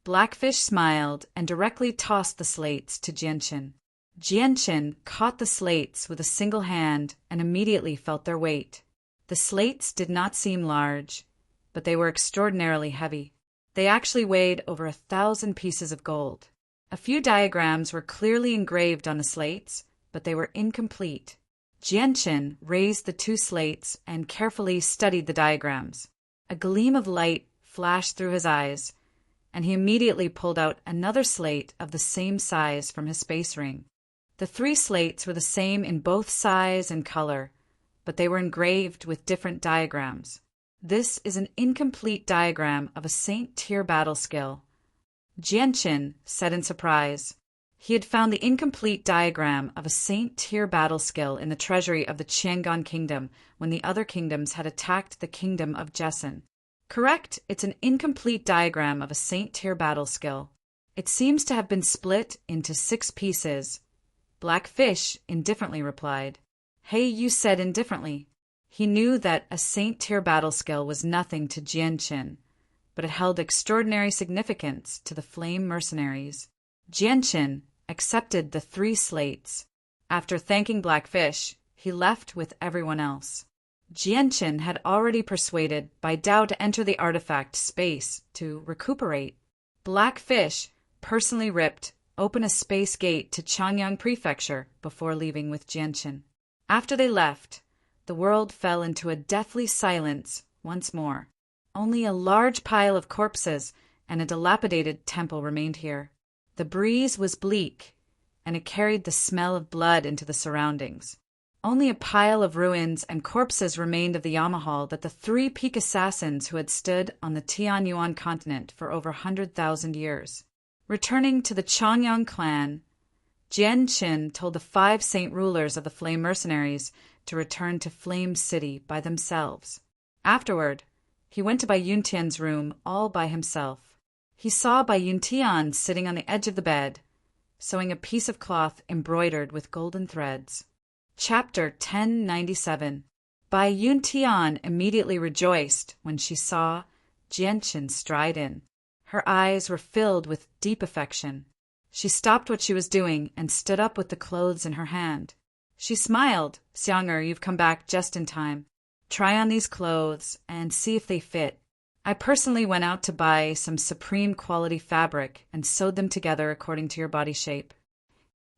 Blackfish smiled and directly tossed the slates to Jianqin. Jianqin caught the slates with a single hand and immediately felt their weight. The slates did not seem large, but they were extraordinarily heavy. They actually weighed over 1,000 pieces of gold. A few diagrams were clearly engraved on the slates, but they were incomplete. Jianqin raised the 2 slates and carefully studied the diagrams. A gleam of light flashed through his eyes, and he immediately pulled out another slate of the same size from his space ring. The 3 slates were the same in both size and color, but they were engraved with different diagrams. This is an incomplete diagram of a Saint-tier battle skill, Jianqin said in surprise. He had found the incomplete diagram of a Saint-tier battle skill in the treasury of the Qiangan Kingdom when the other kingdoms had attacked the kingdom of Jessen. Correct, it's an incomplete diagram of a Saint-tier battle skill. It seems to have been split into 6 pieces. Blackfish indifferently replied. Hey, you said indifferently. He knew that a Saint-tier battle skill was nothing to Jianqin, but it held extraordinary significance to the Flame Mercenaries. Jianqin accepted the 3 slates. After thanking Blackfish, he left with everyone else. Jianqin had already persuaded Bai Dao to enter the artifact space to recuperate. Blackfish personally ripped open a space gate to Changyang Prefecture before leaving with Jianqin. After they left, the world fell into a deathly silence once more. Only a large pile of corpses and a dilapidated temple remained here. The breeze was bleak, and it carried the smell of blood into the surroundings. Only a pile of ruins and corpses remained of the Yamahal that the 3 peak assassins who had stood on the Tianyuan continent for over 100,000 years. Returning to the Changyang clan, Jianqin told the 5 saint rulers of the Flame Mercenaries to return to Flame City by themselves. Afterward, he went to Bai Yuntian's room all by himself. He saw Bai Yuntian sitting on the edge of the bed, sewing a piece of cloth embroidered with golden threads. Chapter 1097. Bai Yuntian immediately rejoiced when she saw Jianqin stride in. Her eyes were filled with deep affection. She stopped what she was doing and stood up with the clothes in her hand. She smiled. Xiang'er, you've come back just in time. Try on these clothes and see if they fit. I personally went out to buy some supreme quality fabric and sewed them together according to your body shape.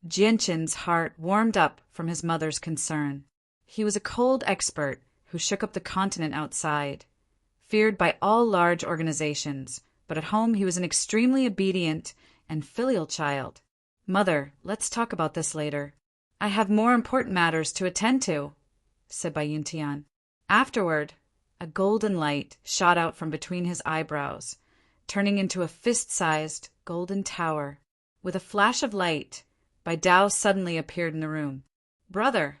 Jianqin's heart warmed up from his mother's concern. He was a cold expert who shook up the continent outside, feared by all large organizations, but at home he was an extremely obedient and filial child. Mother, let's talk about this later. I have more important matters to attend to, said Bai Yuntian. Afterward, a golden light shot out from between his eyebrows, turning into a fist-sized golden tower. With a flash of light, Bai Dao suddenly appeared in the room. Brother!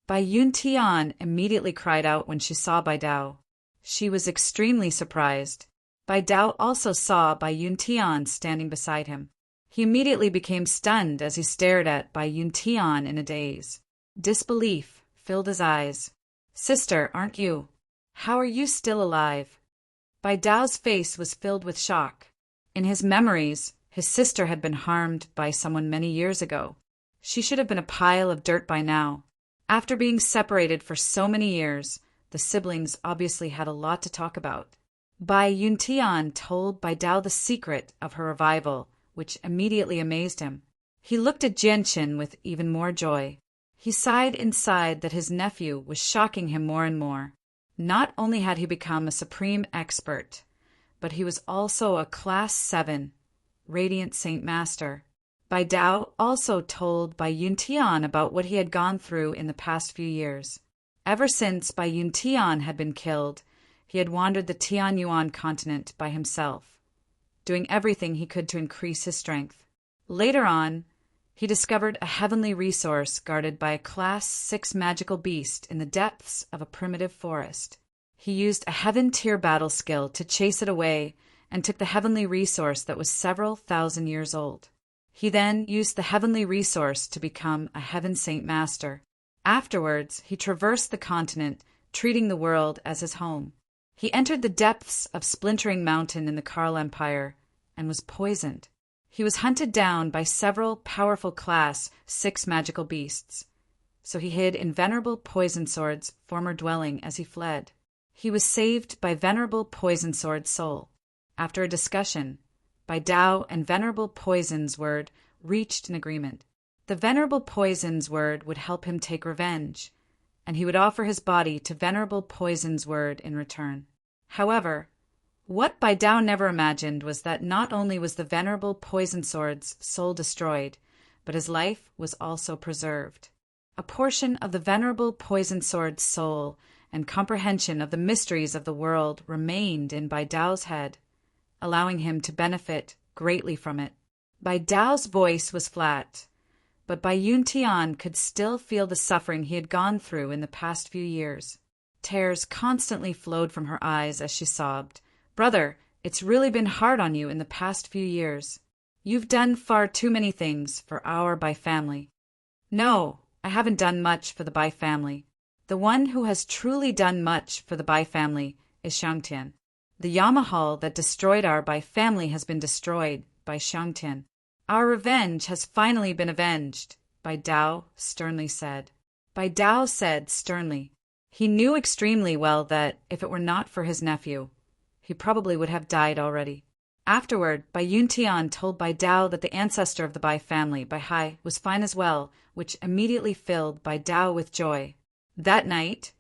Bai Yuntian immediately cried out when she saw Bai Dao. She was extremely surprised. Bai Dao also saw Bai Yuntian standing beside him. He immediately became stunned as he stared at Bai Yuntian in a daze. Disbelief filled his eyes. Sister, aren't you? How are you still alive? Bai Dao's face was filled with shock. In his memories, his sister had been harmed by someone many years ago. She should have been a pile of dirt by now. After being separated for so many years, the siblings obviously had a lot to talk about. Bai Yuntian told Bai Dao the secret of her revival, which immediately amazed him. He looked at Jianqin with even more joy. He sighed inside that his nephew was shocking him more and more. Not only had he become a supreme expert, but he was also a Class 7, Radiant Saint Master. Bai Dao also told Bai Yuntian about what he had gone through in the past few years. Ever since Bai Yuntian had been killed, he had wandered the Tianyuan continent by himself, doing everything he could to increase his strength. Later on, he discovered a heavenly resource guarded by a Class 6 magical beast in the depths of a primitive forest. He used a heaven-tier battle skill to chase it away and took the heavenly resource that was several thousand years old. He then used the heavenly resource to become a Heaven Saint Master. Afterwards, he traversed the continent, treating the world as his home. He entered the depths of Splintering Mountain in the Karl Empire and was poisoned. He was hunted down by several powerful Class 6 magical beasts, so he hid in Venerable Poison Sword's former dwelling as he fled. He was saved by Venerable Poison Sword's soul. After a discussion, Bai Dao and Venerable Poison's Word reached an agreement. The Venerable Poison's Word would help him take revenge, and he would offer his body to Venerable Poison's Word in return. However, what Bai Dao never imagined was that not only was the Venerable Poison Sword's soul destroyed, but his life was also preserved. A portion of the Venerable Poison Sword's soul and comprehension of the mysteries of the world remained in Bai Dao's head, allowing him to benefit greatly from it. Bai Dao's voice was flat, but Bai Yuntian could still feel the suffering he had gone through in the past few years. Tears constantly flowed from her eyes as she sobbed. "Brother, it's really been hard on you in the past few years. You've done far too many things for our Bai family." "No, I haven't done much for the Bai family. The one who has truly done much for the Bai family is Shangtian. The Yamahal that destroyed our Bai family has been destroyed by Shangtian. Our revenge has finally been avenged," Bai Dao sternly said. Bai Dao said sternly. He knew extremely well that, if it were not for his nephew, he probably would have died already. Afterward, Bai Yuntian told Bai Dao that the ancestor of the Bai family, Bai Hai, was fine as well, which immediately filled Bai Dao with joy. That night,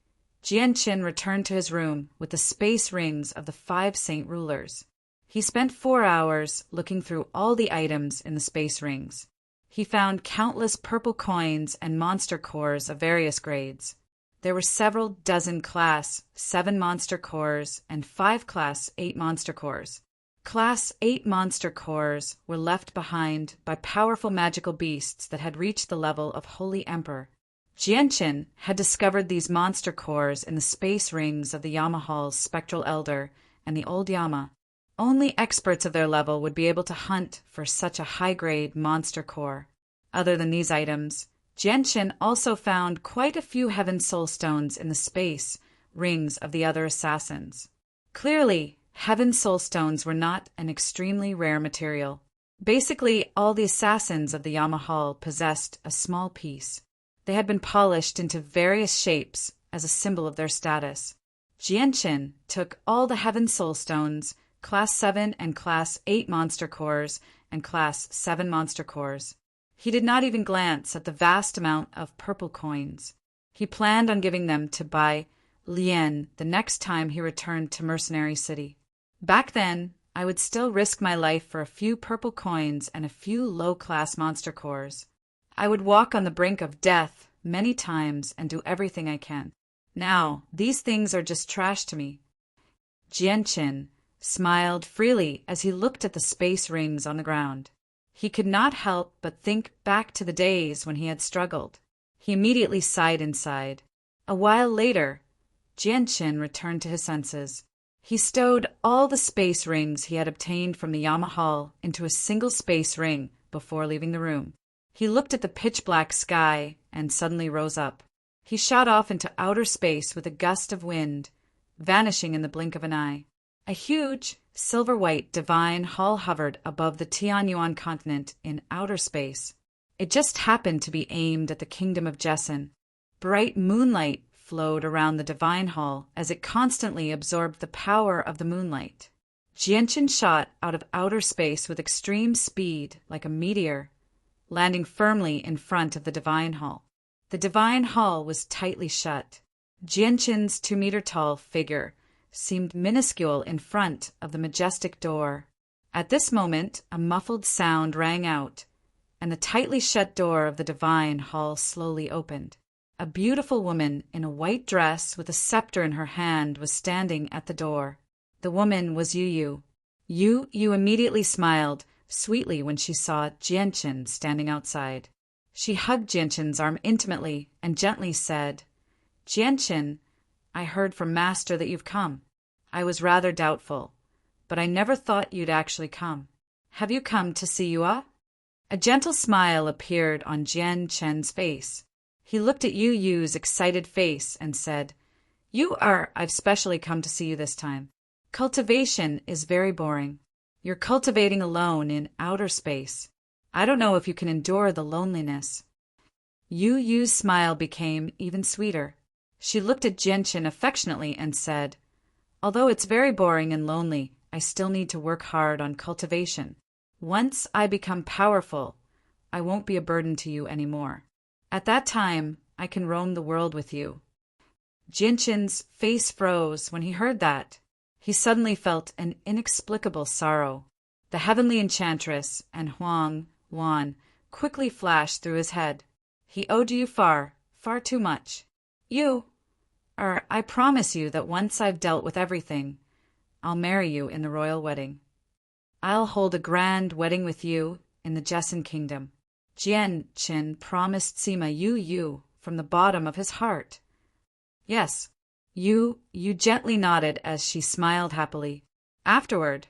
Jianqin returned to his room with the space rings of the 5 saint rulers. He spent 4 hours looking through all the items in the space rings. He found countless purple coins and monster cores of various grades. There were several dozen Class 7 monster cores and 5 Class 8 monster cores. Class 8 monster cores were left behind by powerful magical beasts that had reached the level of Holy Emperor. Jianqin had discovered these monster cores in the space rings of the Yamahal's Spectral Elder and the Old Yama. Only experts of their level would be able to hunt for such a high-grade monster core. Other than these items, Jianqin also found quite a few Heaven Soul Stones in the space rings of the other assassins. Clearly, Heaven Soul Stones were not an extremely rare material. Basically, all the assassins of the Yamahal possessed a small piece. They had been polished into various shapes as a symbol of their status. Jianqin took all the Heaven Soul Stones, Class 7 and Class 8 monster cores, and Class 7 monster cores. He did not even glance at the vast amount of purple coins. He planned on giving them to Bai Lian the next time he returned to Mercenary City. Back then, I would still risk my life for a few purple coins and a few low-class monster cores. I would walk on the brink of death many times and do everything I can. Now, these things are just trash to me. Jianqin smiled freely as he looked at the space rings on the ground. He could not help but think back to the days when he had struggled. He immediately sighed inside. A while later, Jianqin returned to his senses. He stowed all the space rings he had obtained from the Yamahal into a single space ring before leaving the room. He looked at the pitch-black sky and suddenly rose up. He shot off into outer space with a gust of wind, vanishing in the blink of an eye. A huge, silver-white divine hall hovered above the Tianyuan continent in outer space. It just happened to be aimed at the kingdom of Jessen. Bright moonlight flowed around the divine hall as it constantly absorbed the power of the moonlight. Jianqin shot out of outer space with extreme speed like a meteor, landing firmly in front of the divine hall. The divine hall was tightly shut. Jianqin's 2-meter-tall figure seemed minuscule in front of the majestic door. At this moment, a muffled sound rang out, and the tightly shut door of the divine hall slowly opened. A beautiful woman in a white dress with a scepter in her hand was standing at the door. The woman was Yu Yu. Yu immediately smiled sweetly when she saw Jianqin standing outside. She hugged Jianqin's arm intimately and gently said, "Jianqin, I heard from Master that you've come. I was rather doubtful, but I never thought you'd actually come. Have you come to see Yua?" A gentle smile appeared on Jianqin's face. He looked at Yu Yu's excited face and said, I've specially come to see you this time. Cultivation is very boring. You're cultivating alone in outer space. I don't know if you can endure the loneliness." Yu Yu's smile became even sweeter. She looked at Jianchen affectionately and said, "Although it's very boring and lonely, I still need to work hard on cultivation. Once I become powerful, I won't be a burden to you anymore. At that time, I can roam the world with you." Jianchen's face froze when he heard that. He suddenly felt an inexplicable sorrow. The heavenly enchantress and Huang Wan quickly flashed through his head. He owed you far, far too much. I promise you that once I've dealt with everything, I'll marry you in the royal wedding. I'll hold a grand wedding with you in the Jessen kingdom." Jianchen promised Sima Yu Yu from the bottom of his heart. Yes, Yu gently nodded as she smiled happily. Afterward,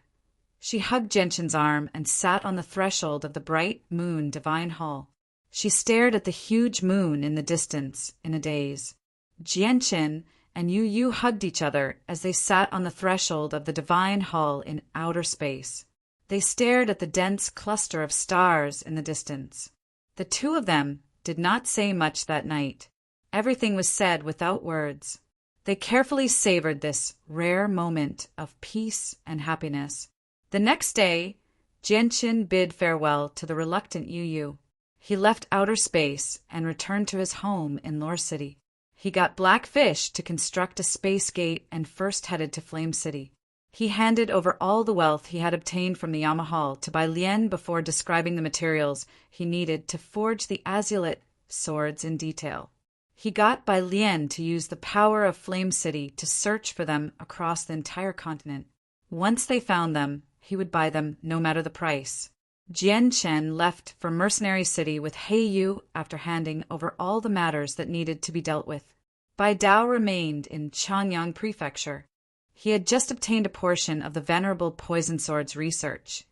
she hugged Jianchen's arm and sat on the threshold of the bright moon divine hall. She stared at the huge moon in the distance in a daze. Jianchen and Yu Yu hugged each other as they sat on the threshold of the divine hall in outer space. They stared at the dense cluster of stars in the distance. The two of them did not say much that night. Everything was said without words. They carefully savored this rare moment of peace and happiness. The next day, Jianchen bid farewell to the reluctant Yu Yu. He left outer space and returned to his home in Lore City. He got Black Fish to construct a space gate and first headed to Flame City. He handed over all the wealth he had obtained from the Yamahal to Bai Lian before describing the materials he needed to forge the azulite swords in detail. He got Bai Lian to use the power of Flame City to search for them across the entire continent. Once they found them, he would buy them no matter the price. Jianchen left for Mercenary City with He Yu after handing over all the matters that needed to be dealt with. Bai Dao remained in Chanyang Prefecture. He had just obtained a portion of the Venerable Poison Sword's research,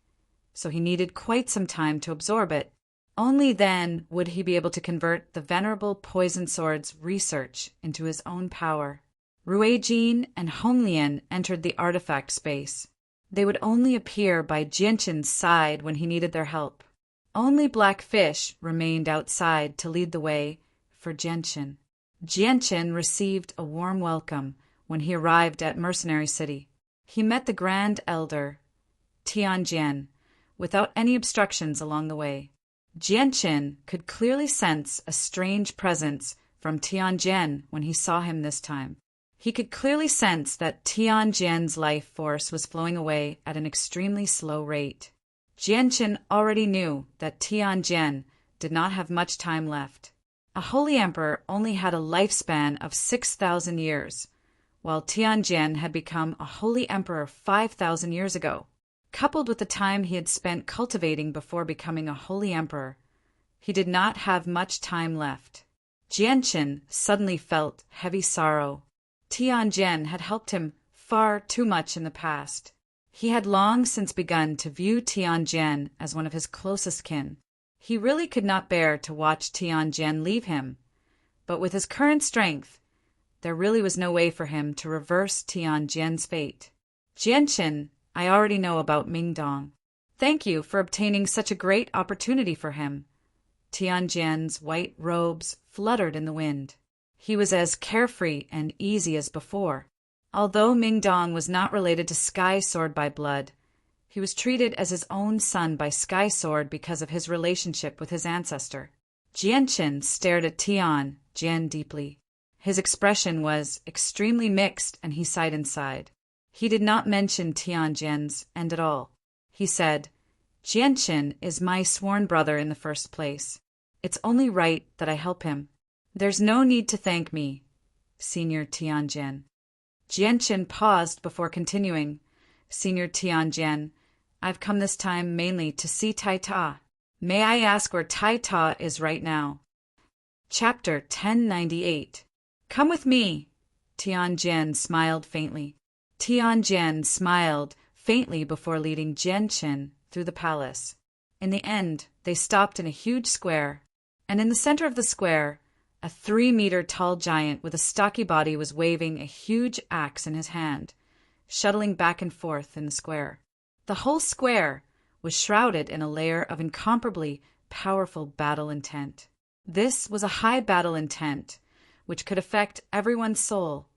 so he needed quite some time to absorb it. Only then would he be able to convert the Venerable Poison Sword's research into his own power. Ruijin and Honglian entered the artifact space. They would only appear by Jianchen's side when he needed their help. Only Black Fish remained outside to lead the way for Jianchen. Jianchen received a warm welcome when he arrived at Mercenary City. He met the Grand Elder, Tianjian, without any obstructions along the way. Jianchen could clearly sense a strange presence from Tianjian when he saw him this time. He could clearly sense that Tianjian's life force was flowing away at an extremely slow rate. Jianchen already knew that Tianjian did not have much time left. A holy emperor only had a lifespan of 6,000 years, while Tianjian had become a holy emperor 5,000 years ago. Coupled with the time he had spent cultivating before becoming a holy emperor, he did not have much time left. Jianchen suddenly felt heavy sorrow. Tianjian had helped him far too much in the past. He had long since begun to view Tianjian as one of his closest kin. He really could not bear to watch Tianjian leave him, but with his current strength, there really was no way for him to reverse Tianjian's fate. "Jianchen, I already know about Mingdong. Thank you for obtaining such a great opportunity for him." Tianjian's white robes fluttered in the wind. He was as carefree and easy as before. Although Mingdong was not related to Sky Sword by blood, he was treated as his own son by Sky Sword because of his relationship with his ancestor. Jianchen stared at Tianjian deeply. His expression was extremely mixed and he sighed inside. He did not mention Tianjian's end at all. He said, "Jianchen is my sworn brother in the first place. It's only right that I help him. There's no need to thank me, Senior Tianjian." Jianchen paused before continuing. "Senior Tianjian, I've come this time mainly to see Tai Ta. May I ask where Tai Ta is right now?" Chapter 1098. "Come with me." Tianjian smiled faintly. Tianjian smiled faintly before leading Jianchen through the palace. In the end, they stopped in a huge square, and in the center of the square, a 3-meter-tall giant with a stocky body was waving a huge axe in his hand, shuttling back and forth in the square. The whole square was shrouded in a layer of incomparably powerful battle intent. This was a high battle intent, which could affect everyone's soul,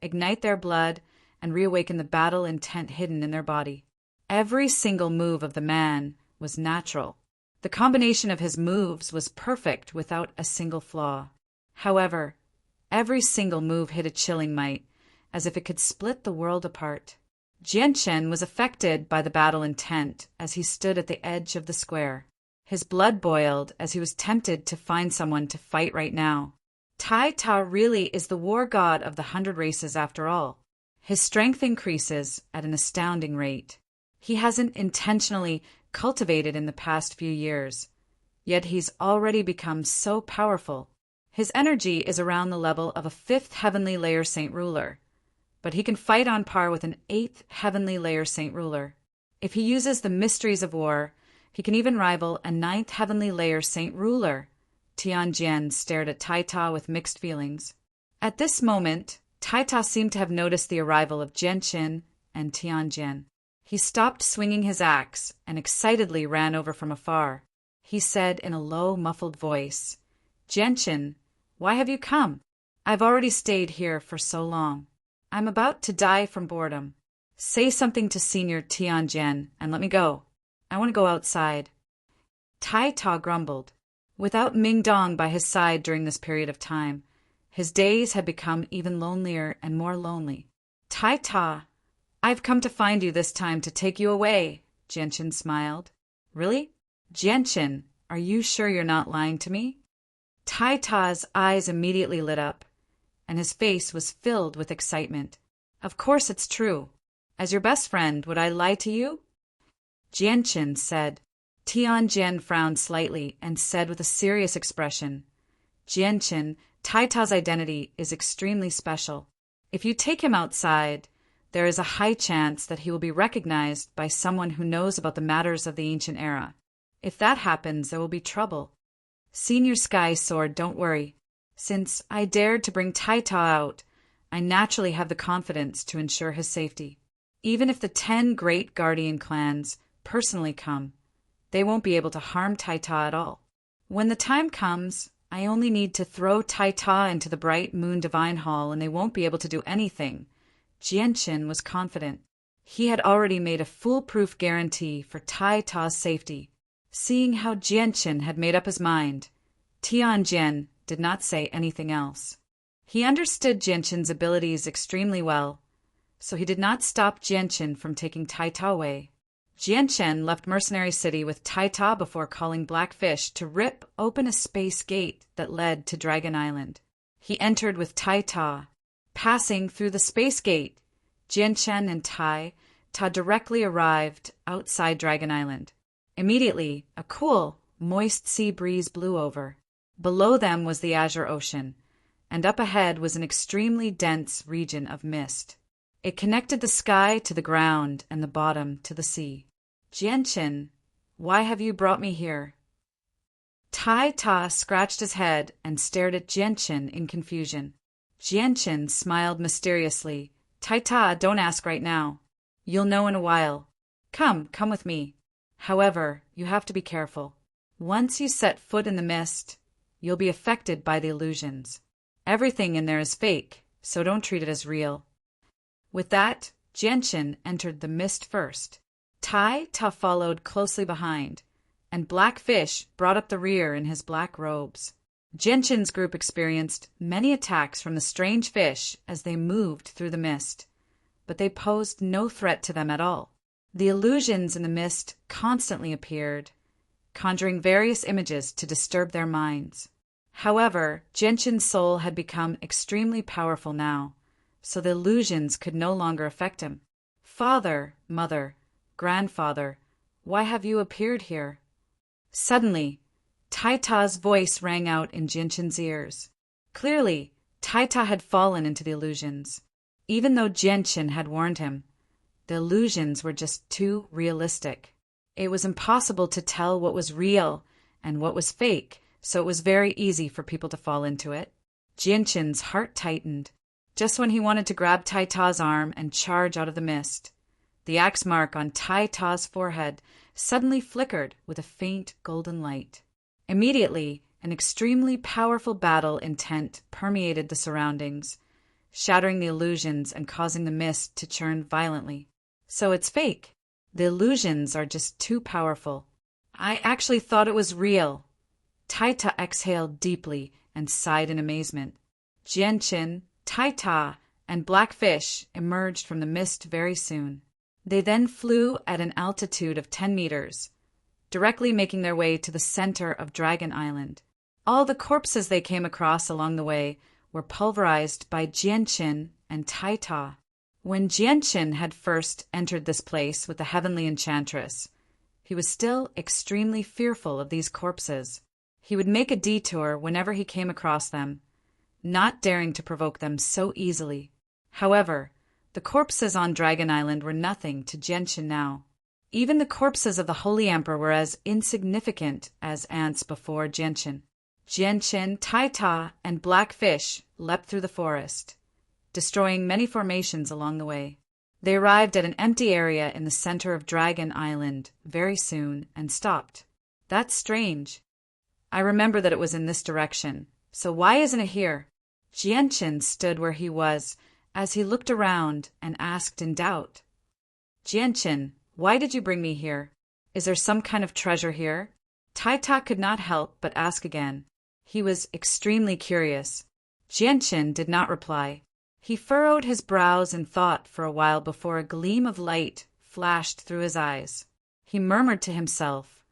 ignite their blood, and reawaken the battle intent hidden in their body. Every single move of the man was natural. The combination of his moves was perfect without a single flaw. However, every single move hit a chilling might, as if it could split the world apart. Jianchen was affected by the battle intent as he stood at the edge of the square. His blood boiled as he was tempted to find someone to fight right now. Tai Ta really is the war god of the 100 races after all. His strength increases at an astounding rate. He hasn't intentionally cultivated in the past few years, yet he's already become so powerful. His energy is around the level of a 5th heavenly layer Saint Ruler, but he can fight on par with an 8th heavenly layer Saint Ruler. If he uses the mysteries of war, he can even rival a 9th heavenly layer Saint Ruler. Tianjian stared at Tai Ta with mixed feelings. At this moment, Tai Ta seemed to have noticed the arrival of Jianchen and Tianjian. He stopped swinging his axe and excitedly ran over from afar. He said in a low, muffled voice, "Jianchen, why have you come? I've already stayed here for so long. I'm about to die from boredom. Say something to Senior Tianjian and let me go. I want to go outside." Tai Ta grumbled. Without Ming Dong by his side during this period of time, his days had become even lonelier and more lonely. "Tai Ta, I've come to find you this time to take you away," Jianchen smiled. "Really? Jianchen, are you sure you're not lying to me?" Tai Ta's eyes immediately lit up, and his face was filled with excitement. "Of course it's true. As your best friend, would I lie to you?" Jianchen said. Tianjian frowned slightly and said with a serious expression, "Jianchen, Tai Ta's identity is extremely special. If you take him outside, there is a high chance that he will be recognized by someone who knows about the matters of the ancient era. If that happens, there will be trouble. Senior Sky Sword, don't worry. Since I dared to bring Tai Ta out, I naturally have the confidence to ensure his safety. Even if the 10 great guardian clans personally come, they won't be able to harm Tai Ta at all. When the time comes, I only need to throw Tai Ta into the bright moon divine hall and they won't be able to do anything." Jianchen was confident. He had already made a foolproof guarantee for Tai Ta's safety. Seeing how Jianchen had made up his mind, Tianjian did not say anything else. He understood Jianchen's abilities extremely well, so he did not stop Jianchen from taking Tai Ta away. Jianchen left Mercenary City with Tai Ta before calling Blackfish to rip open a space gate that led to Dragon Island. He entered with Tai Ta. Passing through the space gate, Jianchen and Tai Ta directly arrived outside Dragon Island. Immediately, a cool, moist sea breeze blew over. Below them was the Azure Ocean, and up ahead was an extremely dense region of mist. It connected the sky to the ground and the bottom to the sea. "Jianchen, why have you brought me here?" Tai Ta scratched his head and stared at Jianchen in confusion. Jianchen smiled mysteriously. "Tai Ta, don't ask right now. You'll know in a while. Come with me. However, you have to be careful. Once you set foot in the mist, you'll be affected by the illusions. Everything in there is fake, so don't treat it as real." With that, Jianchen entered the mist first. Tai Ta followed closely behind, and Blackfish brought up the rear in his black robes. Jianchen's group experienced many attacks from the strange fish as they moved through the mist, but they posed no threat to them at all. The illusions in the mist constantly appeared, conjuring various images to disturb their minds. However, Jianchen's soul had become extremely powerful now, so the illusions could no longer affect him. "Father, mother, grandfather, why have you appeared here?" Suddenly, Tai Ta's voice rang out in Jianchen's ears. Clearly, Tai Ta had fallen into the illusions. Even though Jianchen had warned him, the illusions were just too realistic. It was impossible to tell what was real and what was fake, so it was very easy for people to fall into it. Jianchen's heart tightened. Just when he wanted to grab Tai Ta's arm and charge out of the mist, The axe mark on Tai Ta's forehead suddenly flickered with a faint golden light. Immediately, an extremely powerful battle intent permeated the surroundings, shattering the illusions and causing the mist to churn violently. So it's fake. The illusions are just too powerful. I actually thought it was real. Tai Ta exhaled deeply and sighed in amazement. Jianqin, Tai Ta, and Blackfish emerged from the mist very soon. They then flew at an altitude of 10 meters, directly making their way to the center of Dragon Island. All the corpses they came across along the way were pulverized by Jianqin and Tai Ta. When Jianqin had first entered this place with the heavenly enchantress, he was still extremely fearful of these corpses. He would make a detour whenever he came across them, not daring to provoke them so easily. However, the corpses on Dragon Island were nothing to Jianqin now. Even the corpses of the Holy Emperor were as insignificant as ants before Jianqin. Jianqin, Tai Ta, and Blackfish leapt through the forest, destroying many formations along the way. They arrived at an empty area in the center of Dragon Island very soon and stopped. That's strange. I remember that it was in this direction, so why isn't it here? Jianqin stood where he was as he looked around and asked in doubt. Jianqin, why did you bring me here? Is there some kind of treasure here? Tai Ta could not help but ask again. He was extremely curious. Jianqin did not reply. He furrowed his brows in thought for a while before a gleam of light flashed through his eyes. He murmured to himself,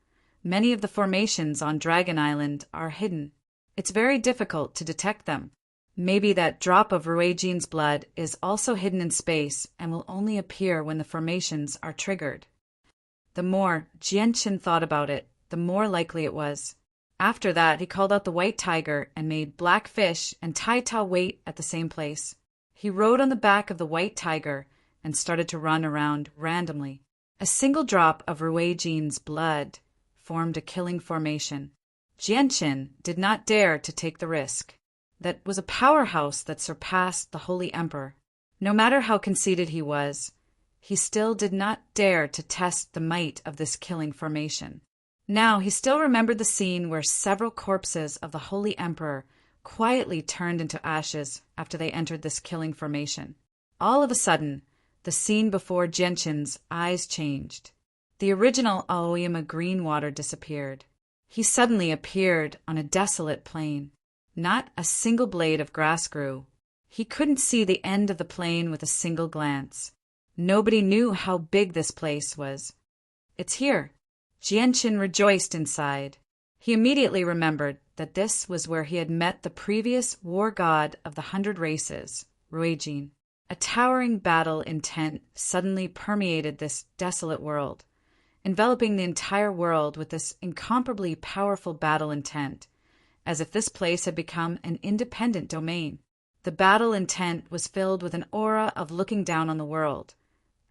"Many of the formations on Dragon Island are hidden. It's very difficult to detect them. Maybe that drop of Ruijin's blood is also hidden in space and will only appear when the formations are triggered." The more Jianqin thought about it, the more likely it was. After that, he called out the white tiger and made Blackfish and Tai Ta wait at the same place. He rode on the back of the white tiger and started to run around randomly. A single drop of Ruijin's blood formed a killing formation. Jianqin did not dare to take the risk. That was a powerhouse that surpassed the Holy Emperor. No matter how conceited he was, he still did not dare to test the might of this killing formation. Now he still remembered the scene where several corpses of the Holy Emperor quietly turned into ashes after they entered this killing formation. All of a sudden, the scene before Jianqin's eyes changed. The original Aoyama green water disappeared. He suddenly appeared on a desolate plain. Not a single blade of grass grew. He couldn't see the end of the plain with a single glance. Nobody knew how big this place was. "It's here." Jianqin rejoiced inside. He immediately remembered that this was where he had met the previous war god of the 100 races, Ruijin. A towering battle intent suddenly permeated this desolate world, enveloping the entire world with this incomparably powerful battle intent, as if this place had become an independent domain. The battle intent was filled with an aura of looking down on the world,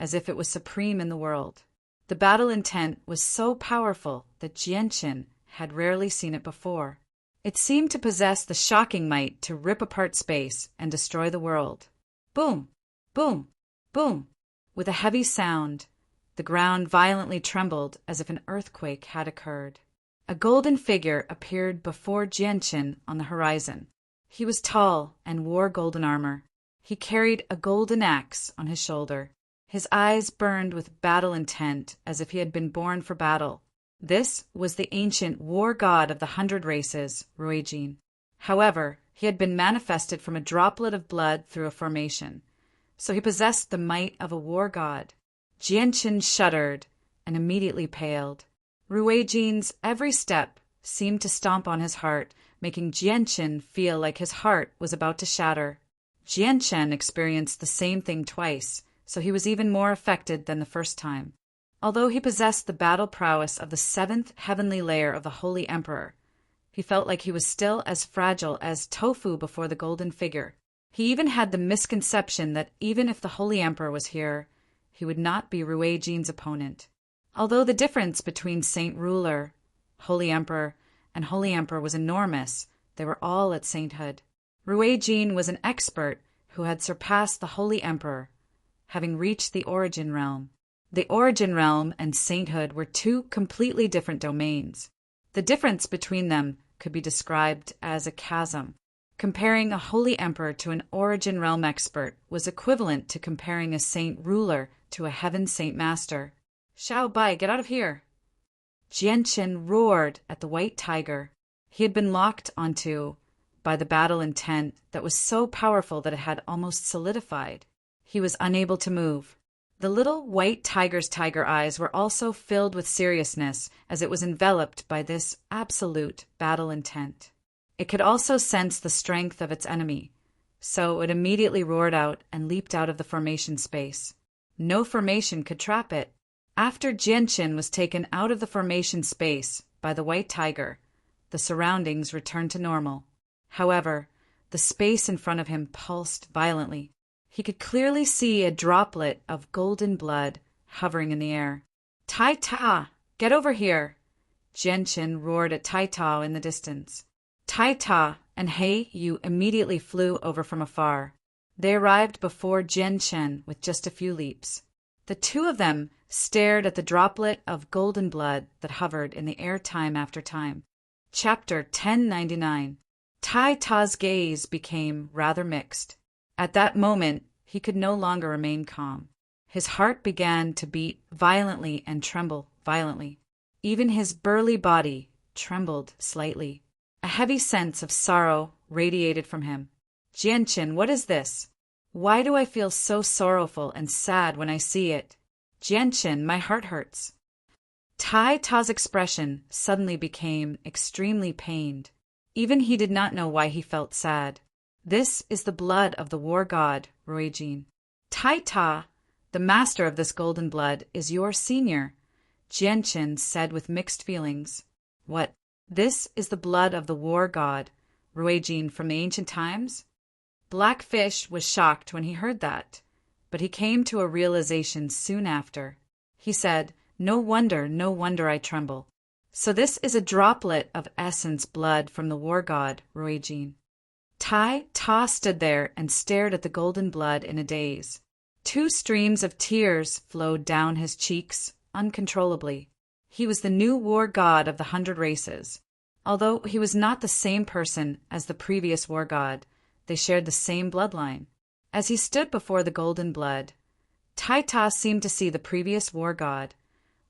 as if it was supreme in the world. The battle intent was so powerful that Jianqin had rarely seen it before. It seemed to possess the shocking might to rip apart space and destroy the world. Boom! Boom! Boom! With a heavy sound, the ground violently trembled as if an earthquake had occurred. A golden figure appeared before Jianqin on the horizon. He was tall and wore golden armor. He carried a golden axe on his shoulder. His eyes burned with battle intent as if he had been born for battle. This was the ancient war god of the 100 races, Ruijin. However, he had been manifested from a droplet of blood through a formation, so he possessed the might of a war god. Jianqin shuddered and immediately paled. Ruijin's every step seemed to stomp on his heart, making Jianqin feel like his heart was about to shatter. Jianqin experienced the same thing twice, so he was even more affected than the first time. Although he possessed the battle prowess of the 7th heavenly layer of the Holy Emperor, he felt like he was still as fragile as tofu before the golden figure. He even had the misconception that even if the Holy Emperor was here, he would not be Ruijin's opponent. Although the difference between Saint Ruler, Holy Emperor, and Holy Emperor was enormous, they were all at sainthood. Ruijin was an expert who had surpassed the Holy Emperor, having reached the origin realm. The origin realm and sainthood were two completely different domains. The difference between them could be described as a chasm. Comparing a holy emperor to an origin realm expert was equivalent to comparing a saint ruler to a heaven saint master. "Xiao Bai, get out of here!" Jianchen roared at the white tiger. He had been locked onto by the battle intent that was so powerful that it had almost solidified. He was unable to move. The little white tiger's tiger eyes were also filled with seriousness as it was enveloped by this absolute battle intent. It could also sense the strength of its enemy, so it immediately roared out and leaped out of the formation space. No formation could trap it. After Jianchen was taken out of the formation space by the white tiger, the surroundings returned to normal. However, the space in front of him pulsed violently. He could clearly see a droplet of golden blood hovering in the air. "Tai Ta, get over here!" Jianchen roared at Tai Ta in the distance. Tai Ta and He Yu immediately flew over from afar. They arrived before Jianchen with just a few leaps. The two of them stared at the droplet of golden blood that hovered in the air time after time. Chapter 1099. Tai Ta's gaze became rather mixed. At that moment, he could no longer remain calm. His heart began to beat violently and tremble violently. Even his burly body trembled slightly. A heavy sense of sorrow radiated from him. "Jianchen, what is this? Why do I feel so sorrowful and sad when I see it? Jianchen, my heart hurts." Tai Ta's expression suddenly became extremely pained. Even he did not know why he felt sad. "This is the blood of the war god, Ruijin. Tai Ta, the master of this golden blood, is your senior," Jianchen said with mixed feelings. "What? This is the blood of the war god, Ruijin from the ancient times?" Blackfish was shocked when he heard that, but he came to a realization soon after. He said, no wonder I tremble. So this is a droplet of essence blood from the war god, Ruijin. Tai Ta stood there and stared at the golden blood in a daze. Two streams of tears flowed down his cheeks uncontrollably. He was the new war god of the 100 races. Although he was not the same person as the previous war god, they shared the same bloodline. As he stood before the golden blood, Tai Ta seemed to see the previous war god,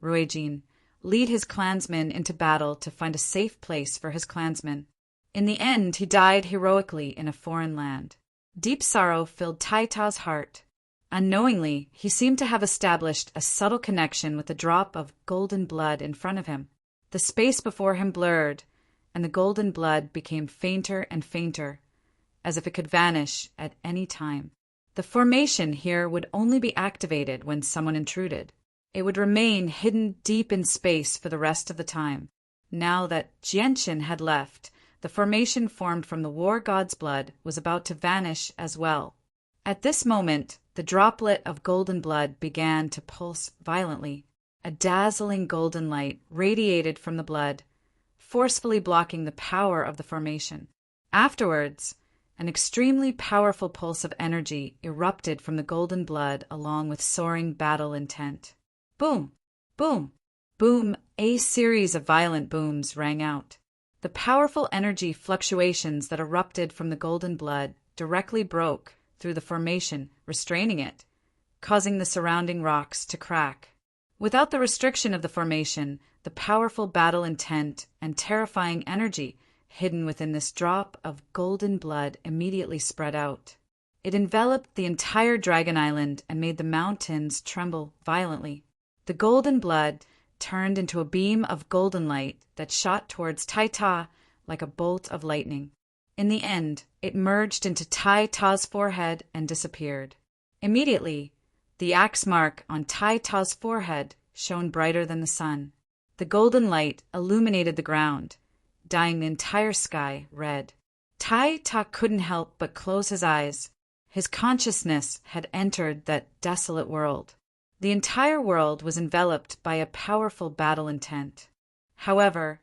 Ruijin, lead his clansmen into battle to find a safe place for his clansmen. In the end, he died heroically in a foreign land. Deep sorrow filled Tai Ta's heart. Unknowingly, he seemed to have established a subtle connection with the drop of golden blood in front of him. The space before him blurred, and the golden blood became fainter and fainter, as if it could vanish at any time. The formation here would only be activated when someone intruded. It would remain hidden deep in space for the rest of the time. Now that Jianchen had left, the formation formed from the war god's blood was about to vanish as well. At this moment, the droplet of golden blood began to pulse violently. A dazzling golden light radiated from the blood, forcefully blocking the power of the formation. Afterwards, an extremely powerful pulse of energy erupted from the golden blood along with soaring battle intent. Boom! Boom! Boom! A series of violent booms rang out. The powerful energy fluctuations that erupted from the golden blood directly broke through the formation, restraining it, causing the surrounding rocks to crack. Without the restriction of the formation, the powerful battle intent and terrifying energy hidden within this drop of golden blood immediately spread out. It enveloped the entire Dragon Island and made the mountains tremble violently. The golden blood turned into a beam of golden light that shot towards Tai Ta like a bolt of lightning. In the end, it merged into Tai Ta's forehead and disappeared. Immediately, the axe mark on Tai Ta's forehead shone brighter than the sun. The golden light illuminated the ground, dyeing the entire sky red. Tai Ta couldn't help but close his eyes. His consciousness had entered that desolate world. The entire world was enveloped by a powerful battle intent. However,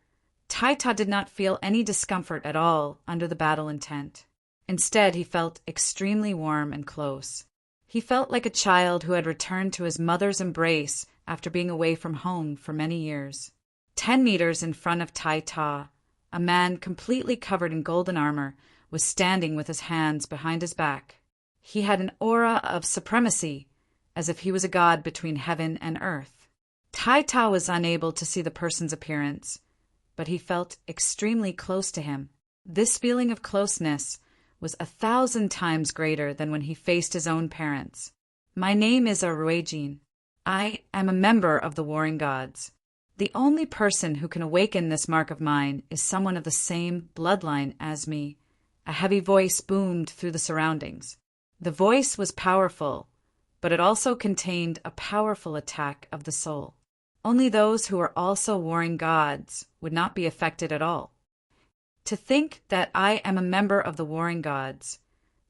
Tai Ta did not feel any discomfort at all under the battle intent. Instead, he felt extremely warm and close. He felt like a child who had returned to his mother's embrace after being away from home for many years. 10 meters in front of Tai Ta, a man completely covered in golden armor was standing with his hands behind his back. He had an aura of supremacy, as if he was a god between heaven and earth. Tai Ta was unable to see the person's appearance, but he felt extremely close to him. This feeling of closeness was 1,000 times greater than when he faced his own parents. My name is Ruijin. I am a member of the Warring Gods. The only person who can awaken this mark of mine is someone of the same bloodline as me. A heavy voice boomed through the surroundings. The voice was powerful, but it also contained a powerful attack of the soul. Only those who are also warring gods would not be affected at all. To think that I am a member of the warring gods,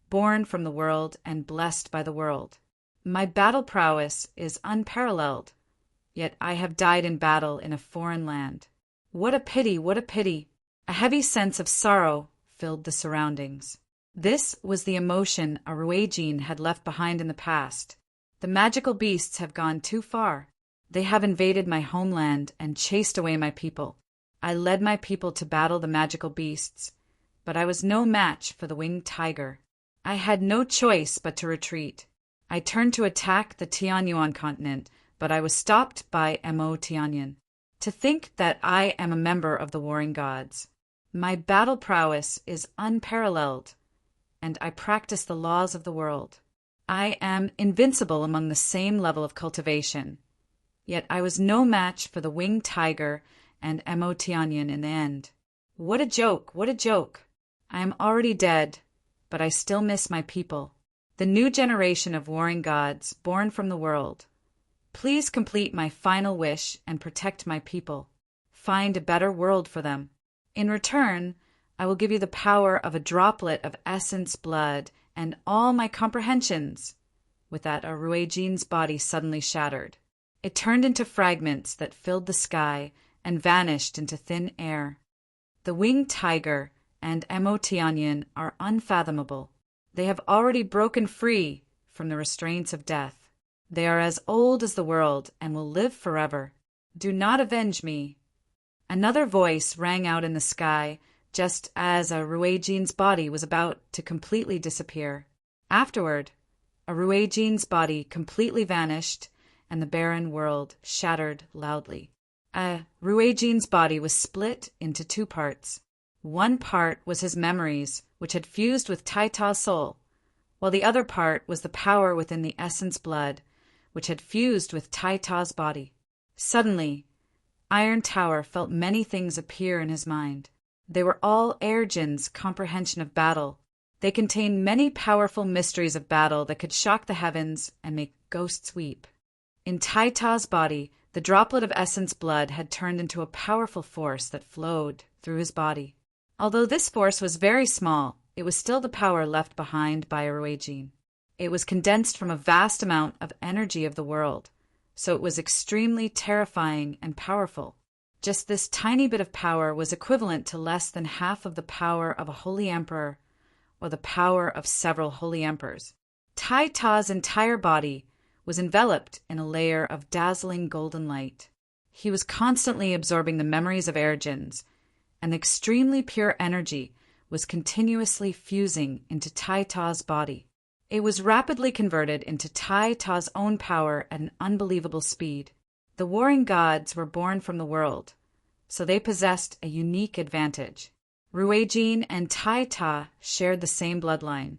born from the world and blessed by the world. My battle prowess is unparalleled, yet I have died in battle in a foreign land. What a pity, what a pity! A heavy sense of sorrow filled the surroundings. This was the emotion Ruijin had left behind in the past. The magical beasts have gone too far. They have invaded my homeland and chased away my people. I led my people to battle the magical beasts, but I was no match for the winged tiger. I had no choice but to retreat. I turned to attack the Tianyuan continent, but I was stopped by Mo Tianyan. To think that I am a member of the warring gods. My battle prowess is unparalleled, and I practice the laws of the world. I am invincible among the same level of cultivation, yet I was no match for the winged tiger and Mo Tianyan in the end. What a joke, what a joke! I am already dead, but I still miss my people. The new generation of warring gods born from the world. Please complete my final wish and protect my people. Find a better world for them. In return, I will give you the power of a droplet of essence blood and all my comprehensions. With that, Ruijin's body suddenly shattered. It turned into fragments that filled the sky and vanished into thin air. The winged tiger and Mo Tianyan are unfathomable. They have already broken free from the restraints of death. They are as old as the world and will live forever. Do not avenge me. Another voice rang out in the sky just as Ruijin's body was about to completely disappear. Afterward, Ruijin's body completely vanished and the barren world shattered loudly. Ruijin's body was split into 2 parts. One part was his memories, which had fused with Tai Ta's soul, while the other part was the power within the essence blood, which had fused with Tai Ta's body. Suddenly, Iron Tower felt many things appear in his mind. They were all Jin's comprehension of battle. They contained many powerful mysteries of battle that could shock the heavens and make ghosts weep. In Tai Ta's body, the droplet of essence blood had turned into a powerful force that flowed through his body. Although this force was very small, it was still the power left behind by Ruijin. It was condensed from a vast amount of energy of the world, so it was extremely terrifying and powerful. Just this tiny bit of power was equivalent to less than half of the power of a holy emperor or the power of several holy emperors. Tai Ta's entire body was enveloped in a layer of dazzling golden light. He was constantly absorbing the memories of Jins, and the extremely pure energy was continuously fusing into Tai Ta's body. It was rapidly converted into Tai Ta's own power at an unbelievable speed. The warring gods were born from the world, so they possessed a unique advantage. Ruijin and Tai Ta shared the same bloodline,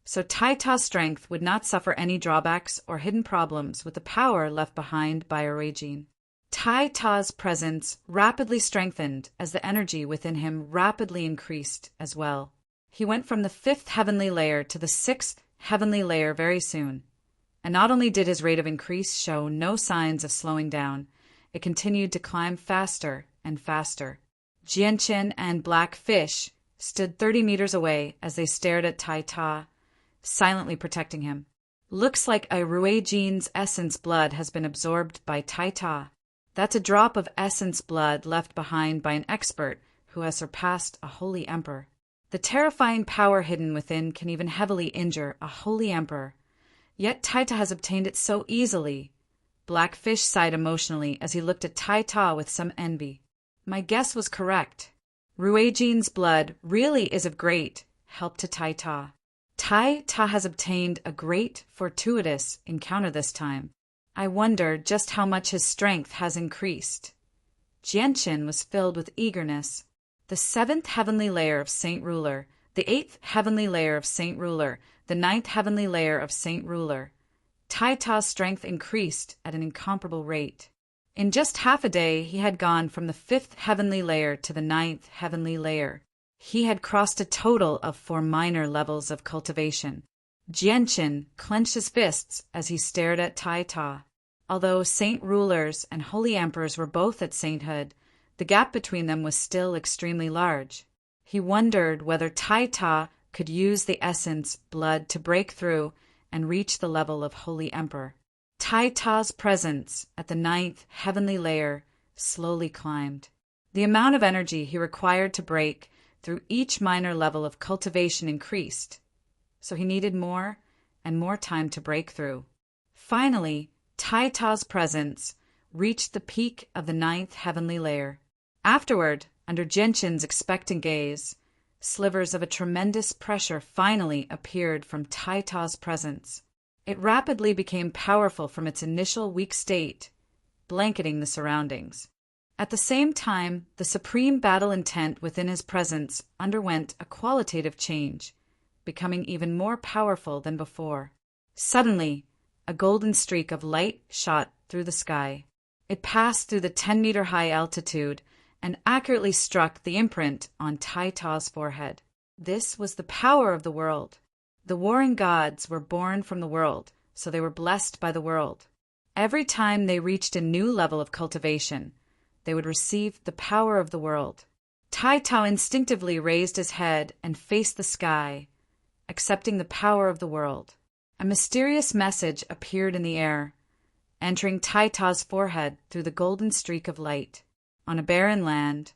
so Tai Ta's strength would not suffer any drawbacks or hidden problems with the power left behind by Ruijin. Tai Ta's presence rapidly strengthened as the energy within him rapidly increased as well. He went from the 5th heavenly layer to the 6th heavenly layer very soon, and not only did his rate of increase show no signs of slowing down, it continued to climb faster and faster. Jianchen and Black Fish stood 30 meters away as they stared at Tai Ta, silently protecting him. Looks like Ruijin's essence blood has been absorbed by Tai Ta. That's a drop of essence blood left behind by an expert who has surpassed a holy emperor. The terrifying power hidden within can even heavily injure a holy emperor, Yet Taita has obtained it so easily. Blackfish sighed emotionally as he looked at Taita with some envy. My guess was correct. Ruejine's blood really is of great help to Taita. Taita has obtained a great fortuitous encounter this time. I wonder just how much his strength has increased. Jianqin was filled with eagerness. The 7th heavenly layer of Saint Ruler, the 8th heavenly layer of Saint Ruler, the 9th heavenly layer of Saint Ruler. Taita's strength increased at an incomparable rate. In just half a day, he had gone from the 5th heavenly layer to the 9th heavenly layer. He had crossed a total of 4 minor levels of cultivation. Jianqin clenched his fists as he stared at Taita. Although saint rulers and holy emperors were both at sainthood, the gap between them was still extremely large. He wondered whether Taita could use the essence blood to break through and reach the level of holy emperor. Taita's presence at the 9th heavenly layer slowly climbed. The amount of energy he required to break through each minor level of cultivation increased, so he needed more and more time to break through. Finally, Taita's presence reached the peak of the 9th heavenly layer. Afterward, under Jianqin's expectant gaze, slivers of a tremendous pressure finally appeared from Taita's presence. It rapidly became powerful from its initial weak state, blanketing the surroundings. At the same time, the supreme battle intent within his presence underwent a qualitative change, becoming even more powerful than before. Suddenly, a golden streak of light shot through the sky. It passed through the 10-meter-high altitude and accurately struck the imprint on Taita's forehead. This was the power of the world. The warring gods were born from the world, so they were blessed by the world. Every time they reached a new level of cultivation, they would receive the power of the world. Taita instinctively raised his head and faced the sky, accepting the power of the world. A mysterious message appeared in the air, entering Taita's forehead through the golden streak of light. On a barren land,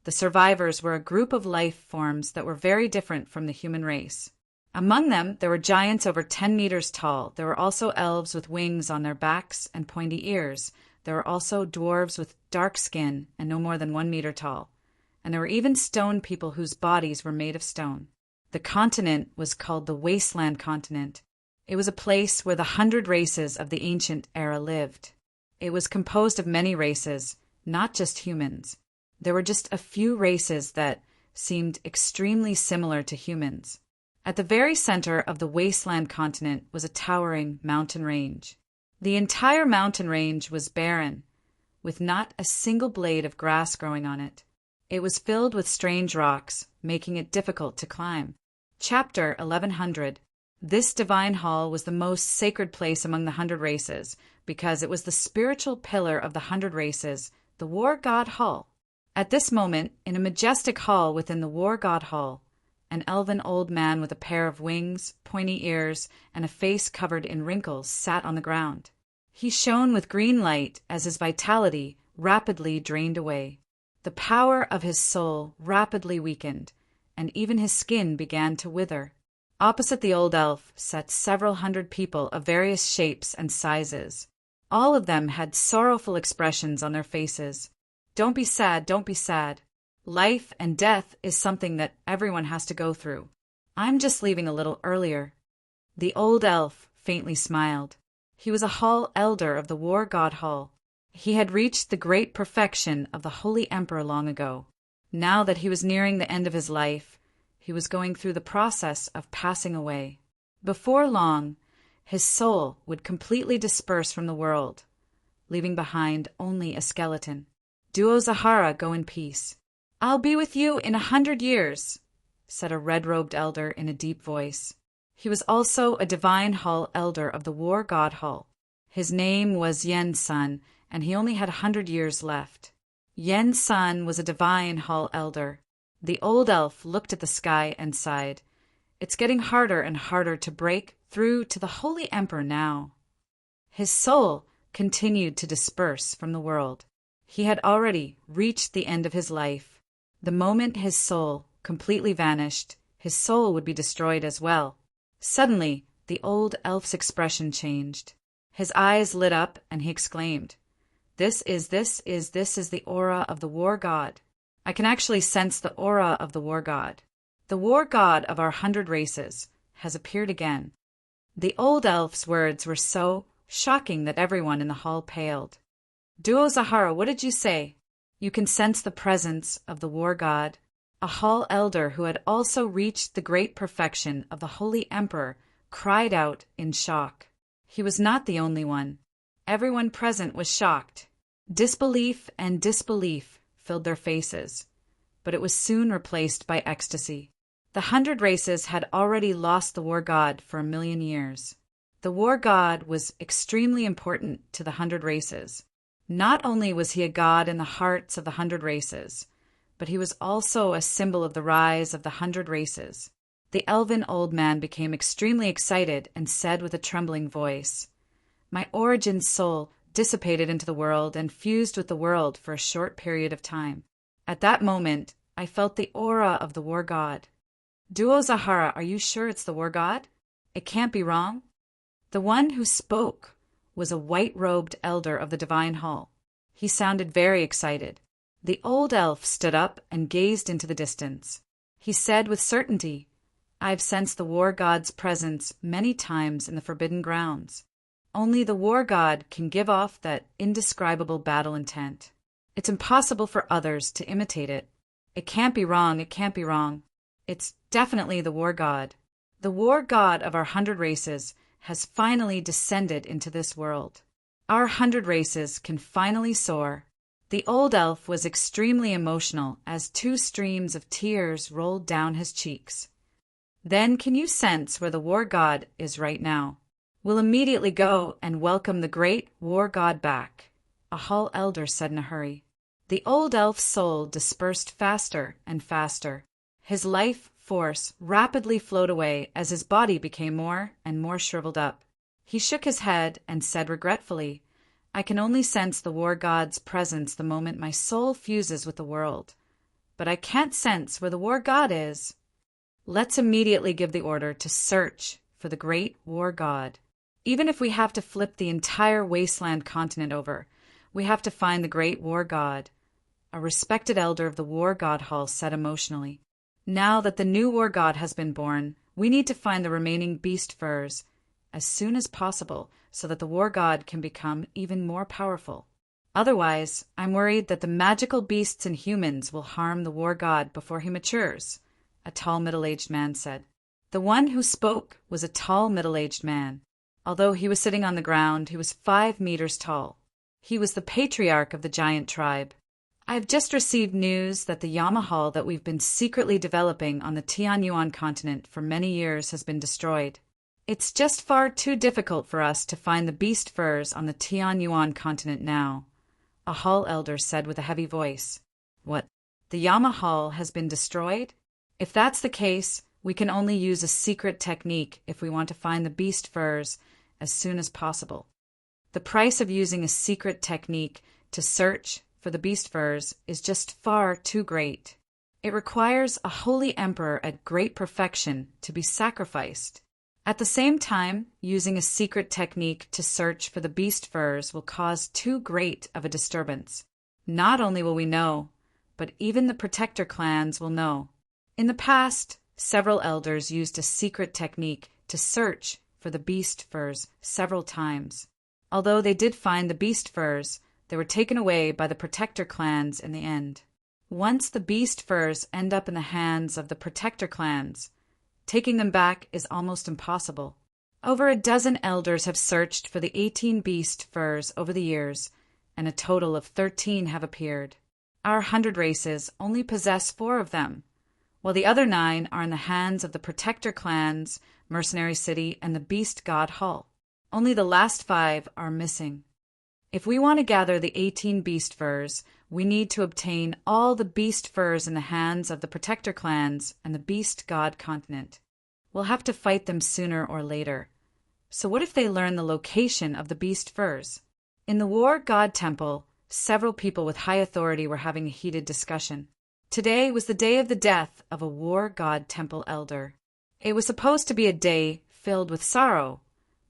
the survivors were a group of life forms that were very different from the human race. Among them, there were giants over 10 meters tall. There were also elves with wings on their backs and pointy ears. There were also dwarves with dark skin and no more than 1 meter tall. And there were even stone people whose bodies were made of stone. The continent was called the Wasteland Continent. It was a place where the 100 races of the ancient era lived. It was composed of many races, not just humans. There were just a few races that seemed extremely similar to humans. At the very center of the Wasteland Continent was a towering mountain range. The entire mountain range was barren, with not a single blade of grass growing on it. It was filled with strange rocks, making it difficult to climb. Chapter 1100. This divine hall was the most sacred place among the 100 races, because it was the spiritual pillar of the 100 races, the War God Hall. At this moment, in a majestic hall within the War God Hall, an elven old man with a pair of wings, pointy ears, and a face covered in wrinkles sat on the ground. He shone with green light as his vitality rapidly drained away. The power of his soul rapidly weakened, and even his skin began to wither. Opposite the old elf sat several hundred people of various shapes and sizes. All of them had sorrowful expressions on their faces. Don't be sad, don't be sad. Life and death is something that everyone has to go through. I'm just leaving a little earlier. The old elf faintly smiled. He was a hall elder of the War God Hall. He had reached the great perfection of the Holy Emperor long ago. Now that he was nearing the end of his life, he was going through the process of passing away. Before long, his soul would completely disperse from the world, leaving behind only a skeleton. Duo Zahara, go in peace. I'll be with you in 100 years, said a red-robed elder in a deep voice. He was also a divine hall elder of the War God Hall. His name was Yen Sun, and he only had 100 years left. Yen Sun was a divine hall elder. The old elf looked at the sky and sighed. It's getting harder and harder to break through to the Holy Emperor now. His soul continued to disperse from the world. He had already reached the end of his life. The moment his soul completely vanished, his soul would be destroyed as well. Suddenly, the old elf's expression changed. His eyes lit up and he exclaimed, This is the aura of the war god. I can actually sense the aura of the war god. The war god of our 100 races has appeared again." The old elf's words were so shocking that everyone in the hall paled. "Duo Zahara, what did you say?" "You can sense the presence of the war god." A hall elder who had also reached the great perfection of the Holy Emperor cried out in shock. He was not the only one. Everyone present was shocked. Disbelief and disbelief filled their faces, but it was soon replaced by ecstasy. The 100 races had already lost the war god for 1,000,000 years. The war god was extremely important to the 100 races. Not only was he a god in the hearts of the 100 races, but he was also a symbol of the rise of the 100 races. The elven old man became extremely excited and said with a trembling voice, "My origin soul dissipated into the world and fused with the world for a short period of time. At that moment, I felt the aura of the war god." "Duo Zahara, are you sure it's the war god? It can't be wrong?" The one who spoke was a white-robed elder of the Divine Hall. He sounded very excited. The old elf stood up and gazed into the distance. He said with certainty, "I've sensed the war god's presence many times in the Forbidden Grounds. Only the war god can give off that indescribable battle intent. It's impossible for others to imitate it. It can't be wrong, it can't be wrong. It's definitely the war god. The war god of our 100 races has finally descended into this world. Our 100 races can finally soar." The old elf was extremely emotional as 2 streams of tears rolled down his cheeks. "Then can you sense where the war god is right now? We'll immediately go and welcome the great war god back," a hall elder said in a hurry. The old elf's soul dispersed faster and faster. His life force rapidly flowed away as his body became more and more shriveled up. He shook his head and said regretfully, "I can only sense the war god's presence the moment my soul fuses with the world. But I can't sense where the war god is." "Let's immediately give the order to search for the great war god. Even if we have to flip the entire wasteland continent over, we have to find the great war god," a respected elder of the War God Hall said emotionally. "Now that the new war god has been born, we need to find the remaining beast furs as soon as possible so that the war god can become even more powerful. Otherwise, I'm worried that the magical beasts and humans will harm the war god before he matures," a tall middle-aged man said. The one who spoke was a tall middle-aged man. Although he was sitting on the ground, he was 5 meters tall. He was the patriarch of the giant tribe. "I have just received news that the Yamahal that we've been secretly developing on the Tianyuan continent for many years has been destroyed. It's just far too difficult for us to find the beast furs on the Tianyuan continent now," a hall elder said with a heavy voice. "What? The Yamahal has been destroyed? If that's the case, we can only use a secret technique if we want to find the beast furs as soon as possible. The price of using a secret technique to search for the beast furs is just far too great. It requires a holy emperor at great perfection to be sacrificed. At the same time, using a secret technique to search for the beast furs will cause too great of a disturbance. Not only will we know, but even the protector clans will know. In the past, several elders used a secret technique to search for the beast furs several times. Although they did find the beast furs, they were taken away by the protector clans in the end. Once the beast furs end up in the hands of the protector clans, taking them back is almost impossible. Over a dozen elders have searched for the 18 beast furs over the years, and a total of 13 have appeared. Our 100 races only possess 4 of them, while the other 9 are in the hands of the protector clans, Mercenary City, and the Beast God Hall. Only the last 5 are missing. If we want to gather the 18 beast furs, we need to obtain all the beast furs in the hands of the protector clans and the Beast God continent. We'll have to fight them sooner or later. So what if they learn the location of the beast furs? In the War God Temple, several people with high authority were having a heated discussion. Today was the day of the death of a War God Temple elder. It was supposed to be a day filled with sorrow,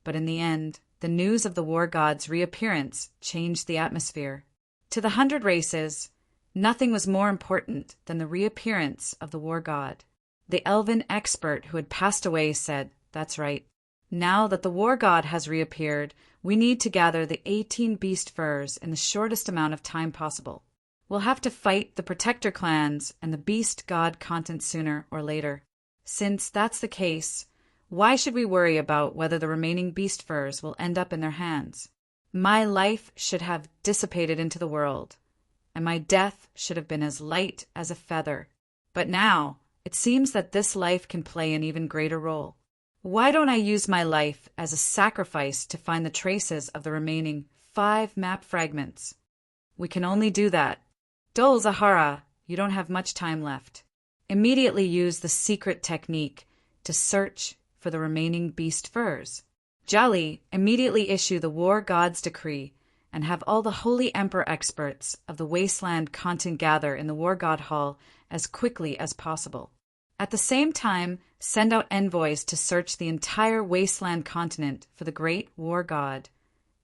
but in the end, the news of the war god's reappearance changed the atmosphere. To the 100 Races, nothing was more important than the reappearance of the war god. The elven expert who had passed away said, "That's right. Now that the war god has reappeared, we need to gather the 18 beast furs in the shortest amount of time possible. We'll have to fight the protector clans and the beast god continent sooner or later. Since that's the case, why should we worry about whether the remaining beast furs will end up in their hands? My life should have dissipated into the world, and my death should have been as light as a feather. But now, it seems that this life can play an even greater role. Why don't I use my life as a sacrifice to find the traces of the remaining 5 map fragments? We can only do that. Dol Zahara, you don't have much time left. Immediately use the secret technique to search for the remaining beast furs. Jali, immediately issue the war god's decree and have all the holy emperor experts of the wasteland continent gather in the war god hall as quickly as possible. At the same time, send out envoys to search the entire wasteland continent for the great war god.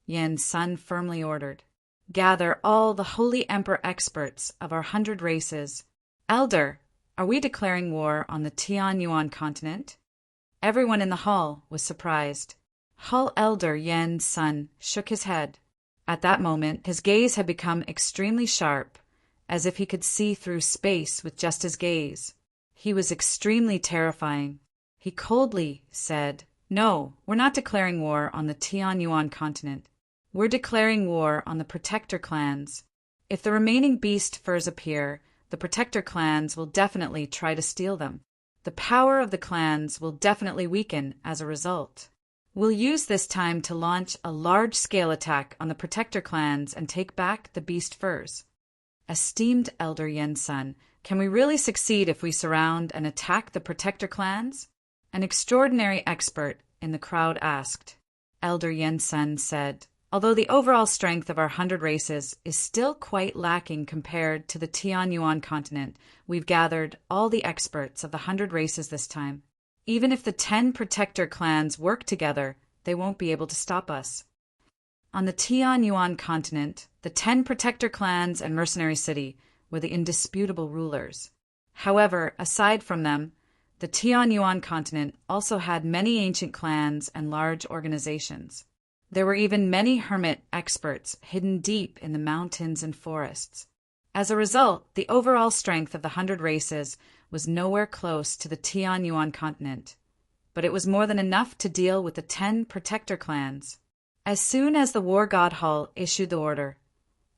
Yen Sun firmly ordered. Gather all the holy emperor experts of our 100 races. Elder, are we declaring war on the Tian Yuan continent? Everyone in the hall was surprised. Hall Elder Yen Sun shook his head. At that moment, his gaze had become extremely sharp, as if he could see through space with just his gaze. He was extremely terrifying. He coldly said, "No, we're not declaring war on the Tian Yuan continent. We're declaring war on the protector clans. If the remaining beast furs appear, the protector clans will definitely try to steal them. The power of the clans will definitely weaken as a result. We'll use this time to launch a large-scale attack on the protector clans and take back the beast furs." Esteemed Elder Yen Sun, can we really succeed if we surround and attack the protector clans? An extraordinary expert in the crowd asked. Elder Yen Sun said, "Although the overall strength of our 100 races is still quite lacking compared to the Tian Yuan continent, we've gathered all the experts of the 100 races this time. Even if the 10 protector clans work together, they won't be able to stop us." On the Tian Yuan continent, the 10 protector clans and mercenary city were the indisputable rulers. However, aside from them, the Tian Yuan continent also had many ancient clans and large organizations. There were even many hermit experts hidden deep in the mountains and forests. As a result, the overall strength of the 100 races was nowhere close to the Tian Yuan continent, but it was more than enough to deal with the 10 protector clans. As soon as the War God Hall issued the order,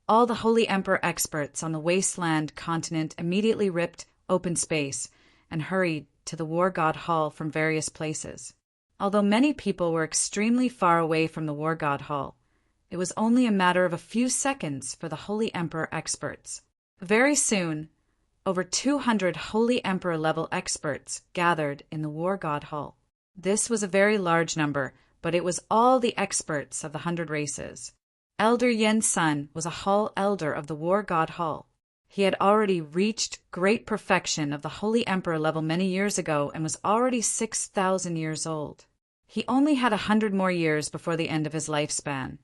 all the Holy Emperor experts on the wasteland continent immediately ripped open space and hurried to the War God Hall from various places. Although many people were extremely far away from the War God Hall, it was only a matter of a few seconds for the Holy Emperor experts. Very soon, over 200 Holy Emperor-level experts gathered in the War God Hall. This was a very large number, but it was all the experts of the 100 races. Elder Yen Sun was a hall elder of the War God Hall. He had already reached great perfection of the Holy Emperor level many years ago and was already 6,000 years old. He only had 100 more years before the end of his lifespan,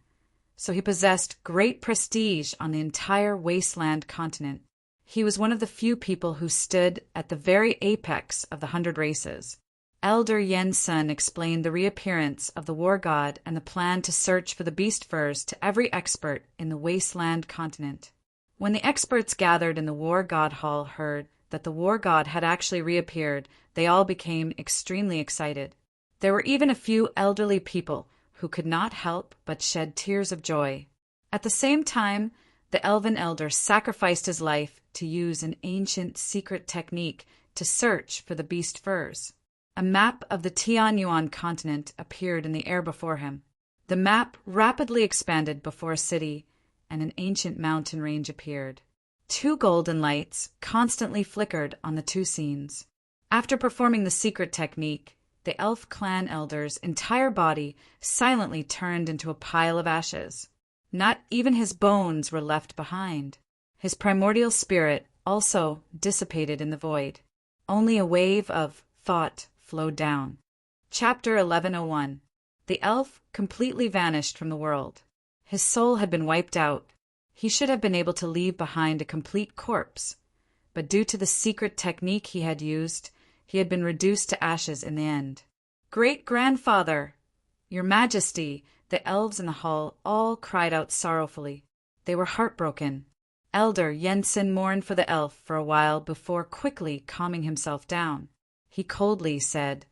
so he possessed great prestige on the entire wasteland continent. He was one of the few people who stood at the very apex of the 100 races. Elder Yen Sun explained the reappearance of the war god and the plan to search for the beast furs to every expert in the wasteland continent. When the experts gathered in the War God Hall heard that the war god had actually reappeared, they all became extremely excited. There were even a few elderly people who could not help but shed tears of joy. At the same time, the elven elder sacrificed his life to use an ancient secret technique to search for the beast furs. A map of the Tian Yuan continent appeared in the air before him. The map rapidly expanded before a city, and an ancient mountain range appeared. 2 golden lights constantly flickered on the 2 scenes. After performing the secret technique, the elf clan elder's entire body silently turned into a pile of ashes. Not even his bones were left behind. His primordial spirit also dissipated in the void. Only a wave of thought flowed down. Chapter 1101. The elf completely vanished from the world. His soul had been wiped out. He should have been able to leave behind a complete corpse, but due to the secret technique he had used, he had been reduced to ashes in the end. "Great-grandfather! Your Majesty!" The elves in the hall all cried out sorrowfully. They were heartbroken. Elder Jensen mourned for the elf for a while before quickly calming himself down. He coldly said,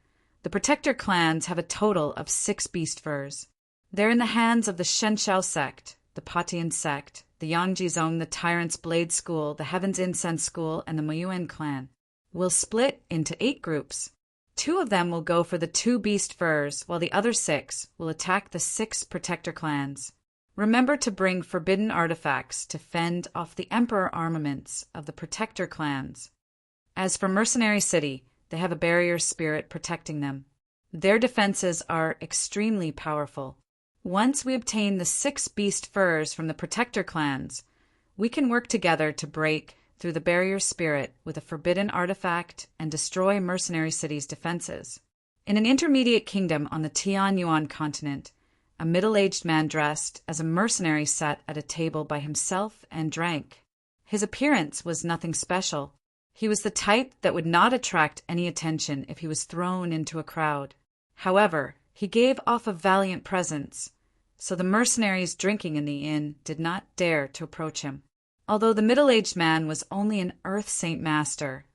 "The Protector clans have a total of 6 beast furs. They're in the hands of the Shenshao sect, the Patian sect, the Yangjizong, the Tyrant's Blade School, the Heaven's Incense School, and the Muyuan clan. We'll split into 8 groups. 2 of them will go for the 2 beast furs, while the other 6 will attack the 6 Protector clans. Remember to bring forbidden artifacts to fend off the Emperor armaments of the Protector clans. As for Mercenary City, they have a barrier spirit protecting them. Their defenses are extremely powerful. Once we obtain the 6 beast furs from the Protector clans, we can work together to break through the barrier spirit with a forbidden artifact and destroy Mercenary City's defenses." In an intermediate kingdom on the Tianyuan continent, a middle-aged man dressed as a mercenary sat at a table by himself and drank. His appearance was nothing special. He was the type that would not attract any attention if he was thrown into a crowd. However, he gave off a valiant presence, so the mercenaries drinking in the inn did not dare to approach him. Although the middle-aged man was only an Earth Saint Master,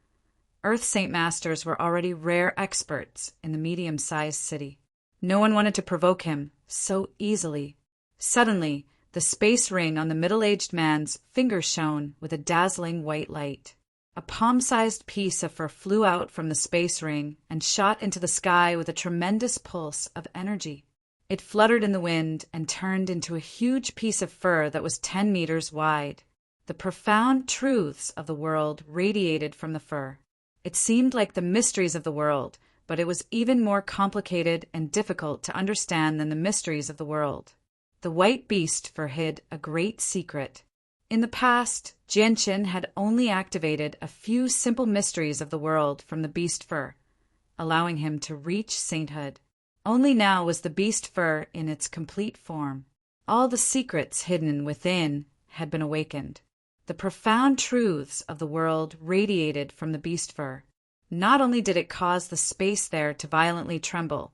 Earth Saint Masters were already rare experts in the medium-sized city. No one wanted to provoke him so easily. Suddenly, the space ring on the middle-aged man's finger shone with a dazzling white light. A palm-sized piece of fur flew out from the space ring and shot into the sky with a tremendous pulse of energy. It fluttered in the wind and turned into a huge piece of fur that was 10 meters wide. The profound truths of the world radiated from the fur. It seemed like the mysteries of the world, but it was even more complicated and difficult to understand than the mysteries of the world. The white beast fur hid a great secret. In the past, Jianqin had only activated a few simple mysteries of the world from the beast fur, allowing him to reach sainthood. Only now was the beast fur in its complete form. All the secrets hidden within had been awakened. The profound truths of the world radiated from the beast fur. Not only did it cause the space there to violently tremble,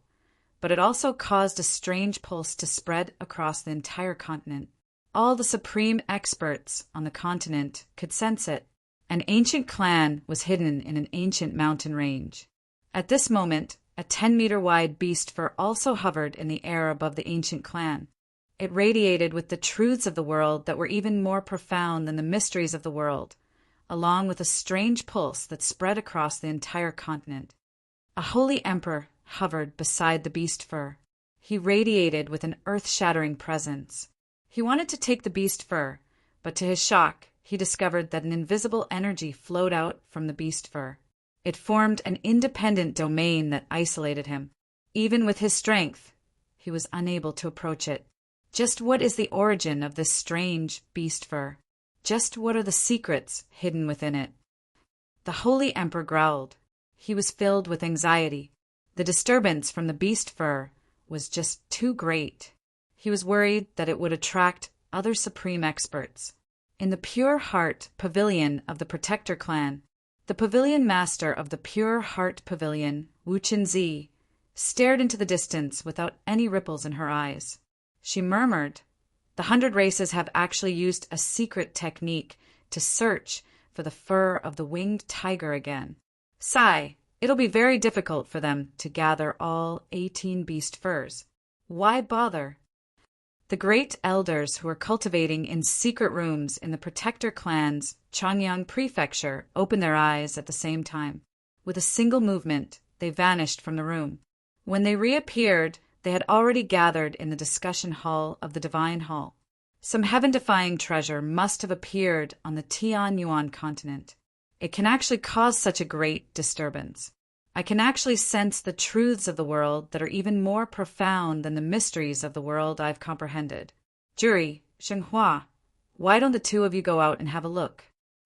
but it also caused a strange pulse to spread across the entire continent. All the supreme experts on the continent could sense it. An ancient clan was hidden in an ancient mountain range. At this moment, a 10-meter-wide beast fur also hovered in the air above the ancient clan. It radiated with the truths of the world that were even more profound than the mysteries of the world, along with a strange pulse that spread across the entire continent. A holy emperor hovered beside the beast fur. He radiated with an earth-shattering presence. He wanted to take the beast fur, but to his shock, he discovered that an invisible energy flowed out from the beast fur. It formed an independent domain that isolated him. Even with his strength, he was unable to approach it. Just what is the origin of this strange beast fur? Just what are the secrets hidden within it? The holy emperor growled. He was filled with anxiety. The disturbance from the beast fur was just too great. He was worried that it would attract other supreme experts. In the Pure Heart Pavilion of the Protector clan, the pavilion master of the Pure Heart Pavilion, Wu Qinzi, stared into the distance without any ripples in her eyes. She murmured, "The 100 races have actually used a secret technique to search for the fur of the winged tiger again. Sigh, it'll be very difficult for them to gather all 18 beast furs. Why bother?" The great elders who were cultivating in secret rooms in the Protector clan's Changyang prefecture opened their eyes at the same time. With a single movement, they vanished from the room. When they reappeared, they had already gathered in the discussion hall of the Divine Hall. Some heaven-defying treasure must have appeared on the Tianyuan continent. It can actually cause such a great disturbance. I can actually sense the truths of the world that are even more profound than the mysteries of the world I've comprehended. Jury, Shenghua, why don't the 2 of you go out and have a look?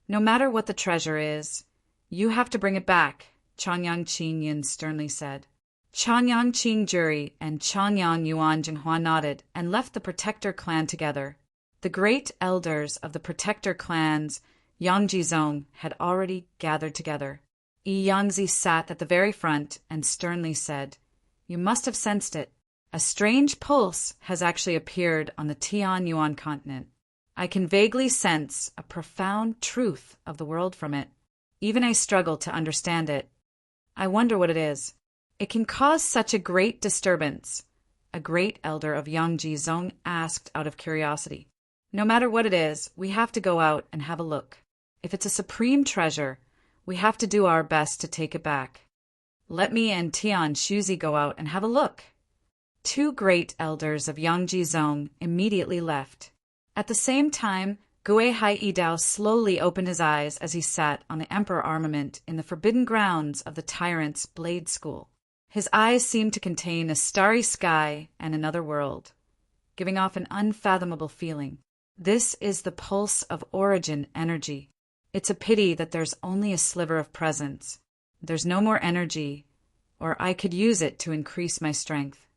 No matter what the treasure is, you have to bring it back, Changyang Qinyin sternly said. Changyang Qing Juri and Changyang Yuan Jinghua nodded and left the Protector clan together. The great elders of the Protector clans, Yangji Zong, had already gathered together. Yi Yangzi sat at the very front and sternly said, "You must have sensed it. A strange pulse has actually appeared on the Tian Yuan continent. I can vaguely sense a profound truth of the world from it. Even I struggle to understand it. I wonder what it is. It can cause such a great disturbance," a great elder of Yangji Zong asked out of curiosity. "No matter what it is, we have to go out and have a look. If it's a supreme treasure, we have to do our best to take it back. Let me and Tian Shuzi go out and have a look." Two great elders of Yangji Zong immediately left. At the same time, Guihai Yidao slowly opened his eyes as he sat on the Emperor armament in the forbidden grounds of the tyrant's blade school. His eyes seemed to contain a starry sky and another world, giving off an unfathomable feeling. This is the pulse of origin energy. It's a pity that there's only a sliver of presence. There's no more energy, or I could use it to increase my strength.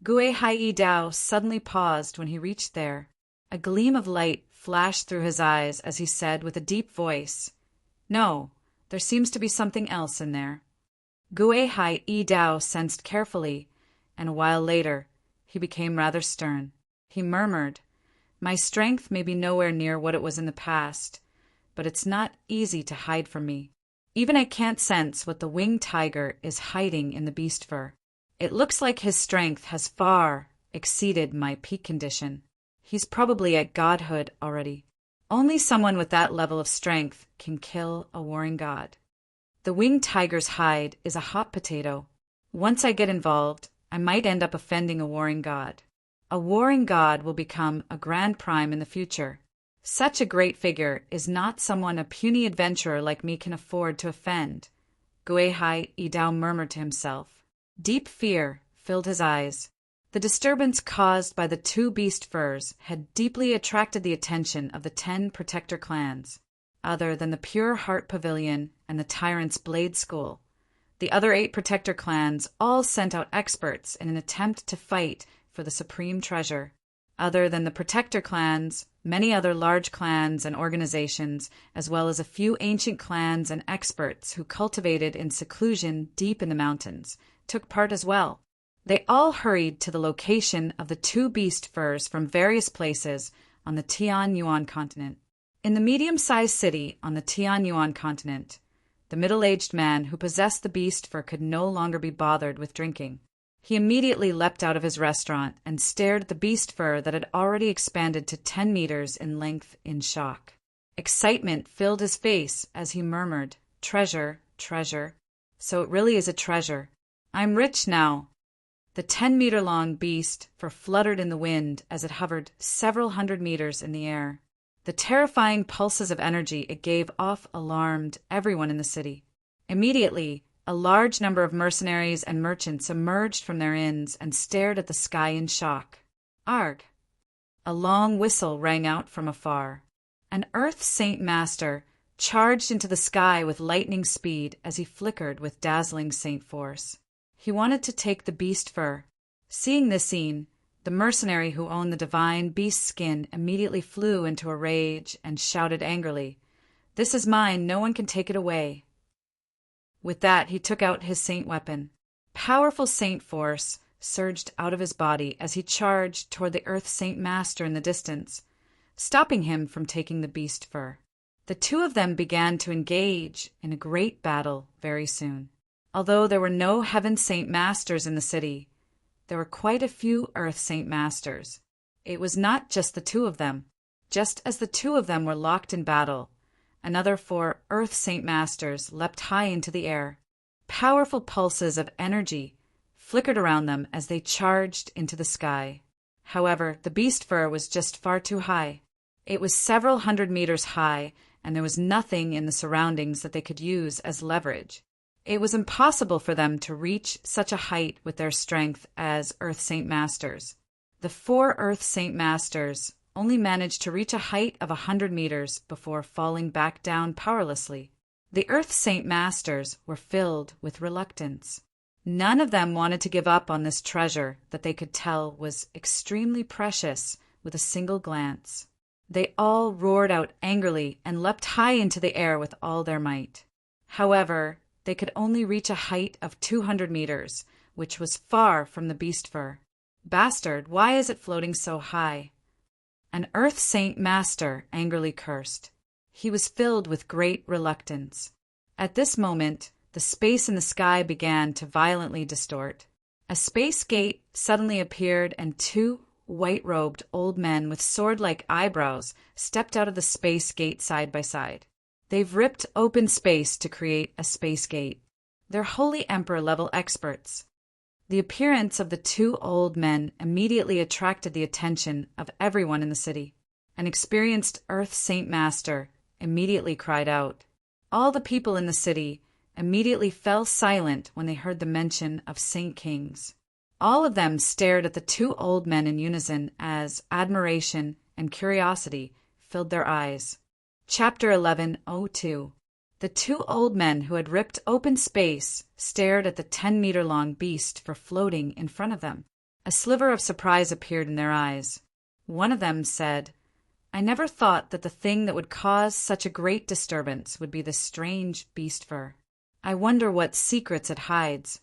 Guihai Yidao suddenly paused when he reached there. A gleam of light flashed through his eyes as he said with a deep voice, "No, there seems to be something else in there." Guihai Yidao sensed carefully, and a while later, he became rather stern. He murmured, "My strength may be nowhere near what it was in the past, but it's not easy to hide from me. Even I can't sense what the winged tiger is hiding in the beast fur. It looks like his strength has far exceeded my peak condition. He's probably at godhood already. Only someone with that level of strength can kill a warring god. The winged tiger's hide is a hot potato. Once I get involved, I might end up offending a warring god. A warring god will become a grand prime in the future. Such a great figure is not someone a puny adventurer like me can afford to offend," Guihai Yidao murmured to himself. Deep fear filled his eyes. The disturbance caused by the two beast furs had deeply attracted the attention of the 10 Protector clans. Other than the Pure Heart Pavilion and the Tyrant's Blade School, the other 8 Protector clans all sent out experts in an attempt to fight for the supreme treasure. Other than the Protector clans, many other large clans and organizations, as well as a few ancient clans and experts who cultivated in seclusion deep in the mountains, took part as well. They all hurried to the location of the 2 beast furs from various places on the Tian Yuan continent. In the medium-sized city on the Tian Yuan continent, the middle-aged man who possessed the beast fur could no longer be bothered with drinking. He immediately leapt out of his restaurant and stared at the beast fur that had already expanded to 10 meters in length in shock. Excitement filled his face as he murmured, "Treasure, treasure. So it really is a treasure. I'm rich now." The 10-meter-long beast fur fluttered in the wind as it hovered several hundred meters in the air. The terrifying pulses of energy it gave off alarmed everyone in the city. Immediately, a large number of mercenaries and merchants emerged from their inns and stared at the sky in shock. Arg! A long whistle rang out from afar. An Earth Saint Master charged into the sky with lightning speed as he flickered with dazzling saint force. He wanted to take the beast fur. Seeing this scene, the mercenary who owned the divine beast skin immediately flew into a rage and shouted angrily, "This is mine, no one can take it away." With that, he took out his saint weapon. Powerful saint force surged out of his body as he charged toward the Earth Saint Master in the distance, stopping him from taking the beast fur. The two of them began to engage in a great battle very soon. Although there were no Heaven Saint Masters in the city, there were quite a few Earth Saint Masters. It was not just the two of them. Just as the two of them were locked in battle, another 4 Earth Saint Masters leapt high into the air. Powerful pulses of energy flickered around them as they charged into the sky. However, the beast fur was just far too high. It was several hundred meters high, and there was nothing in the surroundings that they could use as leverage. It was impossible for them to reach such a height with their strength as Earth Saint Masters. The 4 Earth Saint Masters only managed to reach a height of 100 meters before falling back down powerlessly. The Earth Saint Masters were filled with reluctance. None of them wanted to give up on this treasure that they could tell was extremely precious with a single glance. They all roared out angrily and leapt high into the air with all their might. However, they could only reach a height of 200 meters, which was far from the beast fur. "Bastard, why is it floating so high?" An Earth Saint Master angrily cursed. He was filled with great reluctance. At this moment, the space in the sky began to violently distort. A space gate suddenly appeared, and two white-robed old men with sword-like eyebrows stepped out of the space gate side by side. They've ripped open space to create a space gate. They're Holy Emperor-level experts. The appearance of the two old men immediately attracted the attention of everyone in the city. An experienced Earth Saint Master immediately cried out. All the people in the city immediately fell silent when they heard the mention of Saint Kings. All of them stared at the two old men in unison as admiration and curiosity filled their eyes. Chapter 11:02. The two old men who had ripped open space stared at the 10-meter-long beast for floating in front of them. A sliver of surprise appeared in their eyes. One of them said, "I never thought that the thing that would cause such a great disturbance would be this strange beast fur. I wonder what secrets it hides."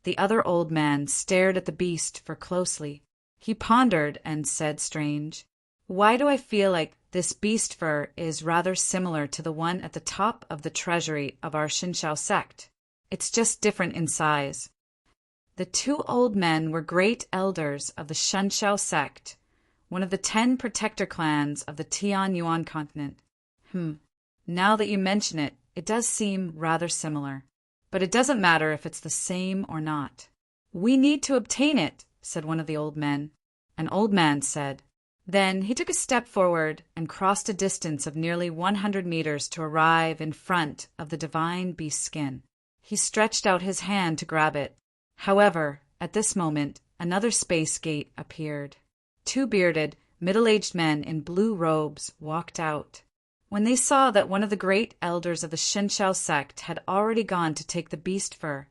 The other old man stared at the beast fur closely. He pondered and said, "Strange. Why do I feel like this beast fur is rather similar to the one at the top of the treasury of our Shinshao sect? It's just different in size." The two old men were great elders of the Shinshao sect, one of the 10 protector clans of the Tian Yuan continent. Now that you mention it, it does seem rather similar. But it doesn't matter if it's the same or not. "We need to obtain it," said one of the old men. An old man said. Then he took a step forward and crossed a distance of nearly 100 meters to arrive in front of the divine beast skin. He stretched out his hand to grab it. However, at this moment, another space gate appeared. Two bearded, middle-aged men in blue robes walked out. When they saw that one of the great elders of the Shinshao sect had already gone to take the beast fur,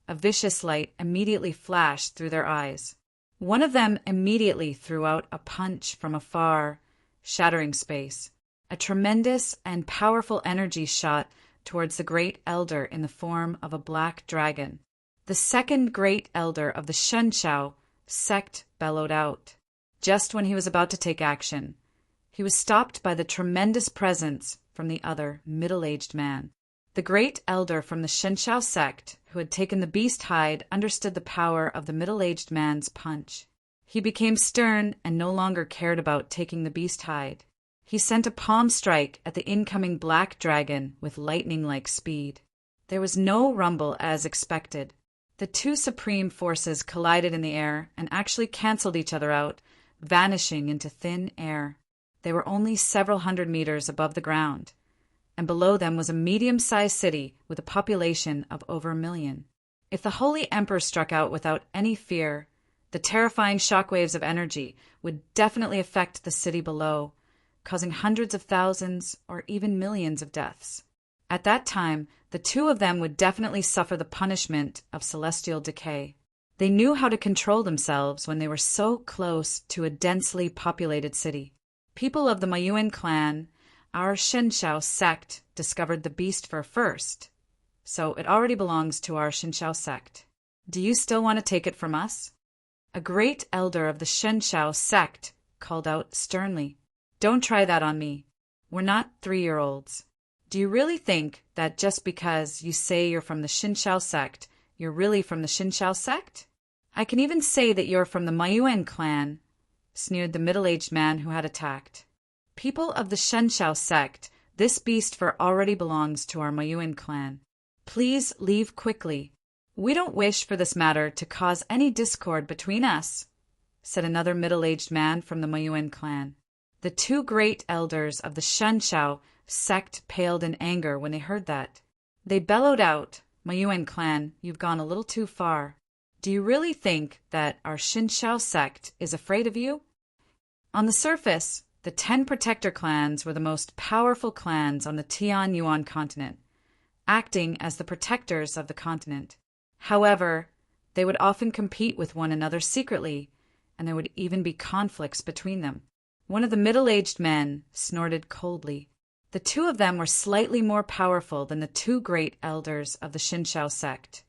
a vicious light immediately flashed through their eyes. One of them immediately threw out a punch from afar, shattering space. A tremendous and powerful energy shot towards the great elder in the form of a black dragon. The second great elder of the Shinshao sect bellowed out. Just when he was about to take action, he was stopped by the tremendous presence from the other middle-aged man. The great elder from the Shinshao sect, who had taken the beast hide, understood the power of the middle-aged man's punch. He became stern and no longer cared about taking the beast hide. He sent a palm strike at the incoming black dragon with lightning-like speed. There was no rumble as expected. The two supreme forces collided in the air and actually canceled each other out, vanishing into thin air. They were only several hundred meters above the ground, and below them was a medium-sized city with a population of over 1 million. If the Holy Emperor struck out without any fear, the terrifying shockwaves of energy would definitely affect the city below, causing hundreds of thousands or even millions of deaths. At that time, the two of them would definitely suffer the punishment of celestial decay. They knew how to control themselves when they were so close to a densely populated city. People of the Mayuan clan, our Shinshao sect, discovered the beast fur first, so it already belongs to our Shinshao sect. Do you still want to take it from us? A great elder of the Shinshao sect called out sternly. "Don't try that on me. We're not 3-year-olds. Do you really think that just because you say you're from the Shinshao sect, you're really from the Shinshao sect? I can even say that you're from the Mayuan clan," sneered the middle-aged man who had attacked. "People of the Shinshao sect, this beast fur already belongs to our Mayuan clan. Please leave quickly. We don't wish for this matter to cause any discord between us," said another middle-aged man from the Mayuan clan. The two great elders of the Shinshao sect paled in anger when they heard that. They bellowed out, "Mayuan clan, you've gone a little too far. Do you really think that our Shinshao sect is afraid of you?" On the surface, the 10 protector clans were the most powerful clans on the Tian Yuan continent, acting as the protectors of the continent. However, they would often compete with one another secretly, and there would even be conflicts between them. One of the middle-aged men snorted coldly. The two of them were slightly more powerful than the two great elders of the Shinshao sect,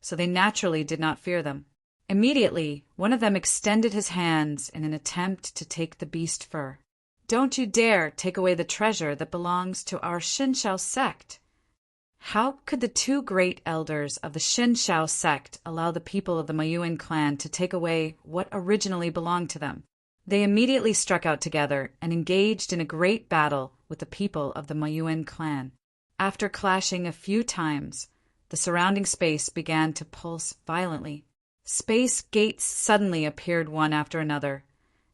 so they naturally did not fear them. Immediately, one of them extended his hands in an attempt to take the beast fur. "Don't you dare take away the treasure that belongs to our Shinshao sect." How could the two great elders of the Shinshao sect allow the people of the Mayuan clan to take away what originally belonged to them? They immediately struck out together and engaged in a great battle with the people of the Mayuan clan. After clashing a few times, the surrounding space began to pulse violently. Space gates suddenly appeared one after another,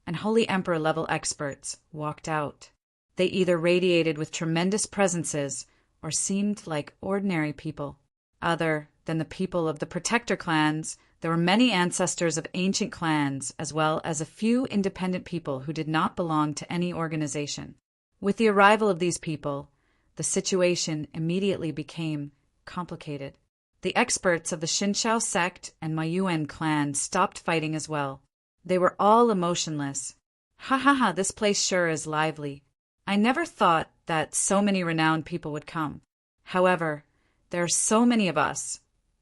and Holy Emperor-level experts walked out. They either radiated with tremendous presences or seemed like ordinary people. Other than the people of the protector clans, there were many ancestors of ancient clans, as well as a few independent people who did not belong to any organization. With the arrival of these people, the situation immediately became complicated. The experts of the Shinshao sect and Mayuan clan stopped fighting as well. They were all emotionless. "Ha ha ha, this place sure is lively. I never thought that so many renowned people would come. However, there are so many of us,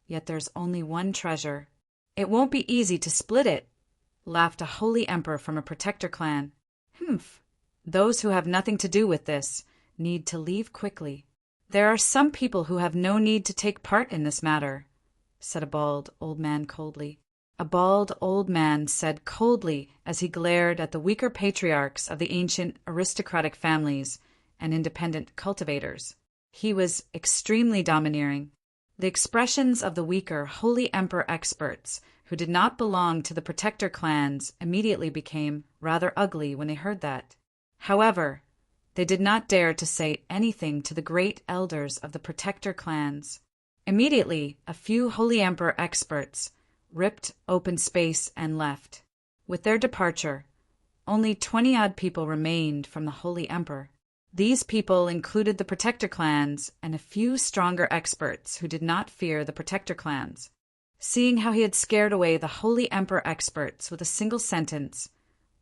yet there's only one treasure. It won't be easy to split it," laughed a holy emperor from a protector clan. "Humph. Those who have nothing to do with this need to leave quickly. There are some people who have no need to take part in this matter," said a bald old man coldly. A bald old man said coldly as he glared at the weaker patriarchs of the ancient aristocratic families and independent cultivators. He was extremely domineering. The expressions of the weaker Holy Emperor experts who did not belong to the protector clans immediately became rather ugly when they heard that. However, they did not dare to say anything to the great elders of the protector clans. Immediately, a few Holy Emperor experts ripped open space and left. With their departure, only 20-odd people remained from the Holy Emperor. These people included the protector clans and a few stronger experts who did not fear the protector clans. Seeing how he had scared away the Holy Emperor experts with a single sentence,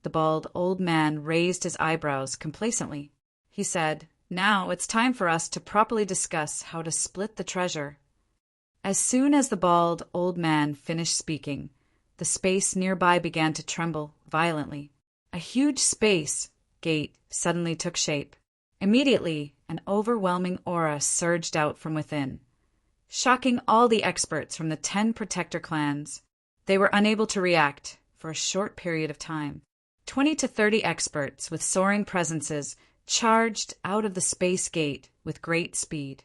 the bald old man raised his eyebrows complacently. He said, "Now it's time for us to properly discuss how to split the treasure." As soon as the bald old man finished speaking, the space nearby began to tremble violently. A huge space gate suddenly took shape. Immediately, an overwhelming aura surged out from within, shocking all the experts from the 10 protector clans. They were unable to react for a short period of time. 20 to 30 experts with soaring presences charged out of the space gate with great speed.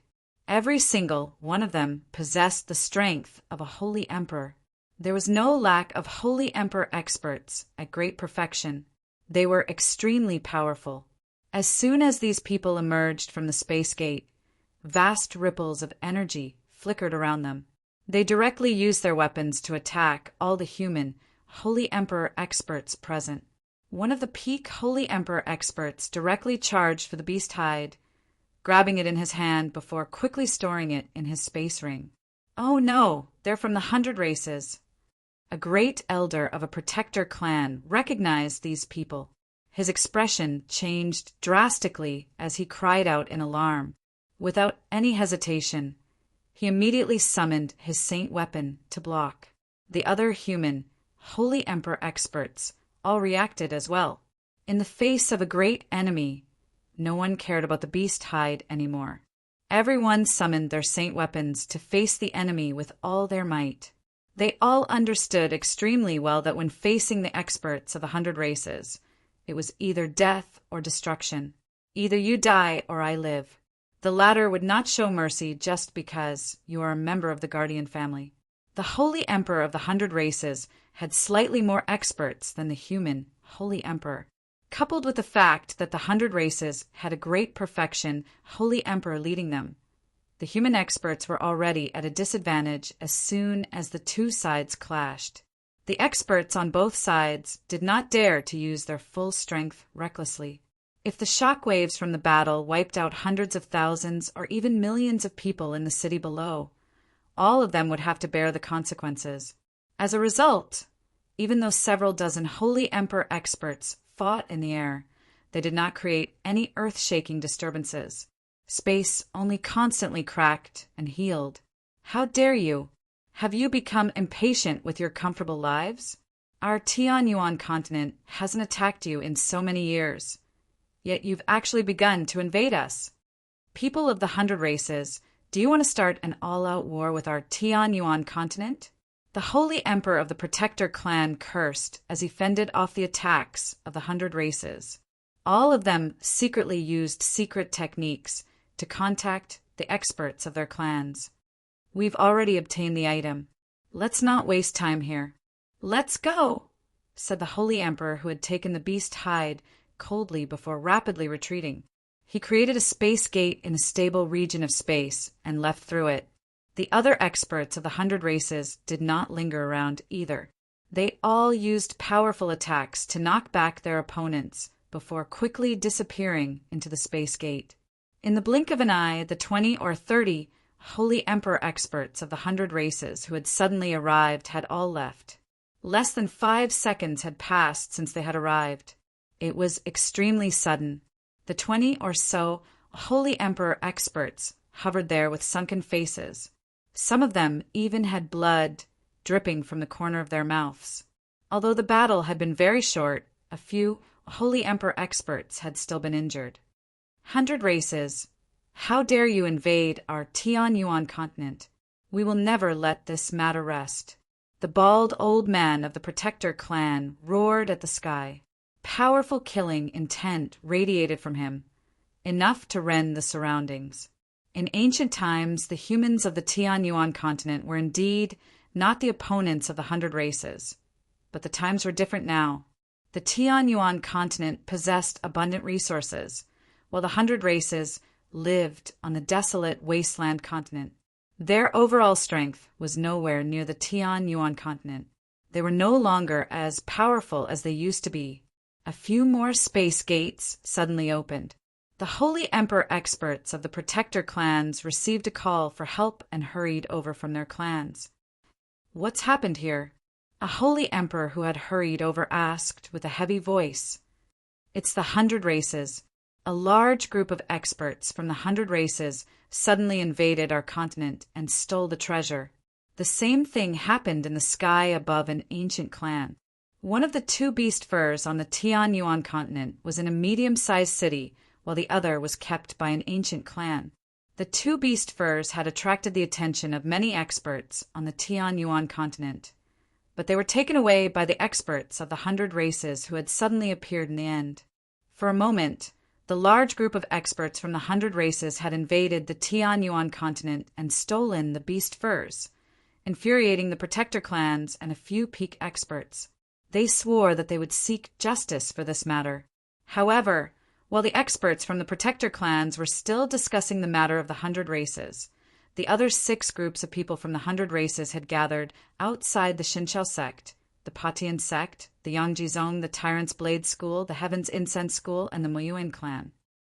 Every single one of them possessed the strength of a holy emperor. There was no lack of holy emperor experts at great perfection. They were extremely powerful. As soon as these people emerged from the space gate, vast ripples of energy flickered around them. They directly used their weapons to attack all the human Holy Emperor experts present. One of the peak Holy Emperor experts directly charged for the beast hide, grabbing it in his hand before quickly storing it in his space ring. "Oh no, they're from the 100 races." A great elder of a protector clan recognized these people. His expression changed drastically as he cried out in alarm. Without any hesitation, he immediately summoned his saint weapon to block. The other human Holy Emperor experts all reacted as well. In the face of a great enemy, no one cared about the beast hide anymore. Everyone summoned their saint weapons to face the enemy with all their might. They all understood extremely well that when facing the experts of 100 races, it was either death or destruction. Either you die or I live. The latter would not show mercy just because you are a member of the Guardian family. The Holy Emperor of the 100 races had slightly more experts than the human Holy Emperor. Coupled with the fact that the 100 races had a great perfection Holy Emperor leading them, the human experts were already at a disadvantage as soon as the two sides clashed. The experts on both sides did not dare to use their full strength recklessly. If the shock waves from the battle wiped out hundreds of thousands or even millions of people in the city below, all of them would have to bear the consequences. As a result, even though several dozen Holy Emperor experts fought in the air, they did not create any earth-shaking disturbances. Space only constantly cracked and healed. How dare you? Have you become impatient with your comfortable lives? Our Tianyuan continent hasn't attacked you in so many years, yet you've actually begun to invade us. People of the 100 Races, do you want to start an all-out war with our Tianyuan continent? The Holy Emperor of the Protector clan cursed as he fended off the attacks of the 100 Races. All of them secretly used secret techniques to contact the experts of their clans. We've already obtained the item. Let's not waste time here. Let's go, said the Holy Emperor, who had taken the beast hide coldly before rapidly retreating. He created a space gate in a stable region of space and left through it. The other experts of the 100 Races did not linger around either. They all used powerful attacks to knock back their opponents before quickly disappearing into the space gate. In the blink of an eye, the 20 or 30 Holy Emperor experts of the 100 Races who had suddenly arrived had all left. Less than 5 seconds had passed since they had arrived. It was extremely sudden. The 20 or so Holy Emperor experts hovered there with sunken faces. Some of them even had blood dripping from the corner of their mouths. Although the battle had been very short, a few Holy Emperor experts had still been injured. 100 Races, how dare you invade our Tianyuan continent? We will never let this matter rest. The bald old man of the Protector clan roared at the sky. Powerful killing intent radiated from him, enough to rend the surroundings. In ancient times, the humans of the Tianyuan continent were indeed not the opponents of the 100 Races. But the times were different now. The Tianyuan continent possessed abundant resources, while the 100 Races lived on the desolate wasteland continent. Their overall strength was nowhere near the Tianyuan continent. They were no longer as powerful as they used to be. A few more space gates suddenly opened. The Holy Emperor experts of the Protector clans received a call for help and hurried over from their clans. What's happened here? A Holy Emperor who had hurried over asked with a heavy voice. It's the 100 Races. A large group of experts from the 100 Races suddenly invaded our continent and stole the treasure. The same thing happened in the sky above an ancient clan. One of the 2 beast furs on the Tianyuan continent was in a medium-sized city, while the other was kept by an ancient clan. The 2 beast furs had attracted the attention of many experts on the Tianyuan continent, but they were taken away by the experts of the 100 Races who had suddenly appeared in the end. For a moment, the large group of experts from the 100 Races had invaded the Tianyuan continent and stolen the beast furs, infuriating the Protector clans and a few peak experts. They swore that they would seek justice for this matter. However, while the experts from the Protector clans were still discussing the matter of the 100 Races, the other 6 groups of people from the 100 Races had gathered outside the Shinshao sect, the Patian sect, the Yangjizong, the Tyrant's Blade School, the Heaven's Incense School, and the Moyuan clan.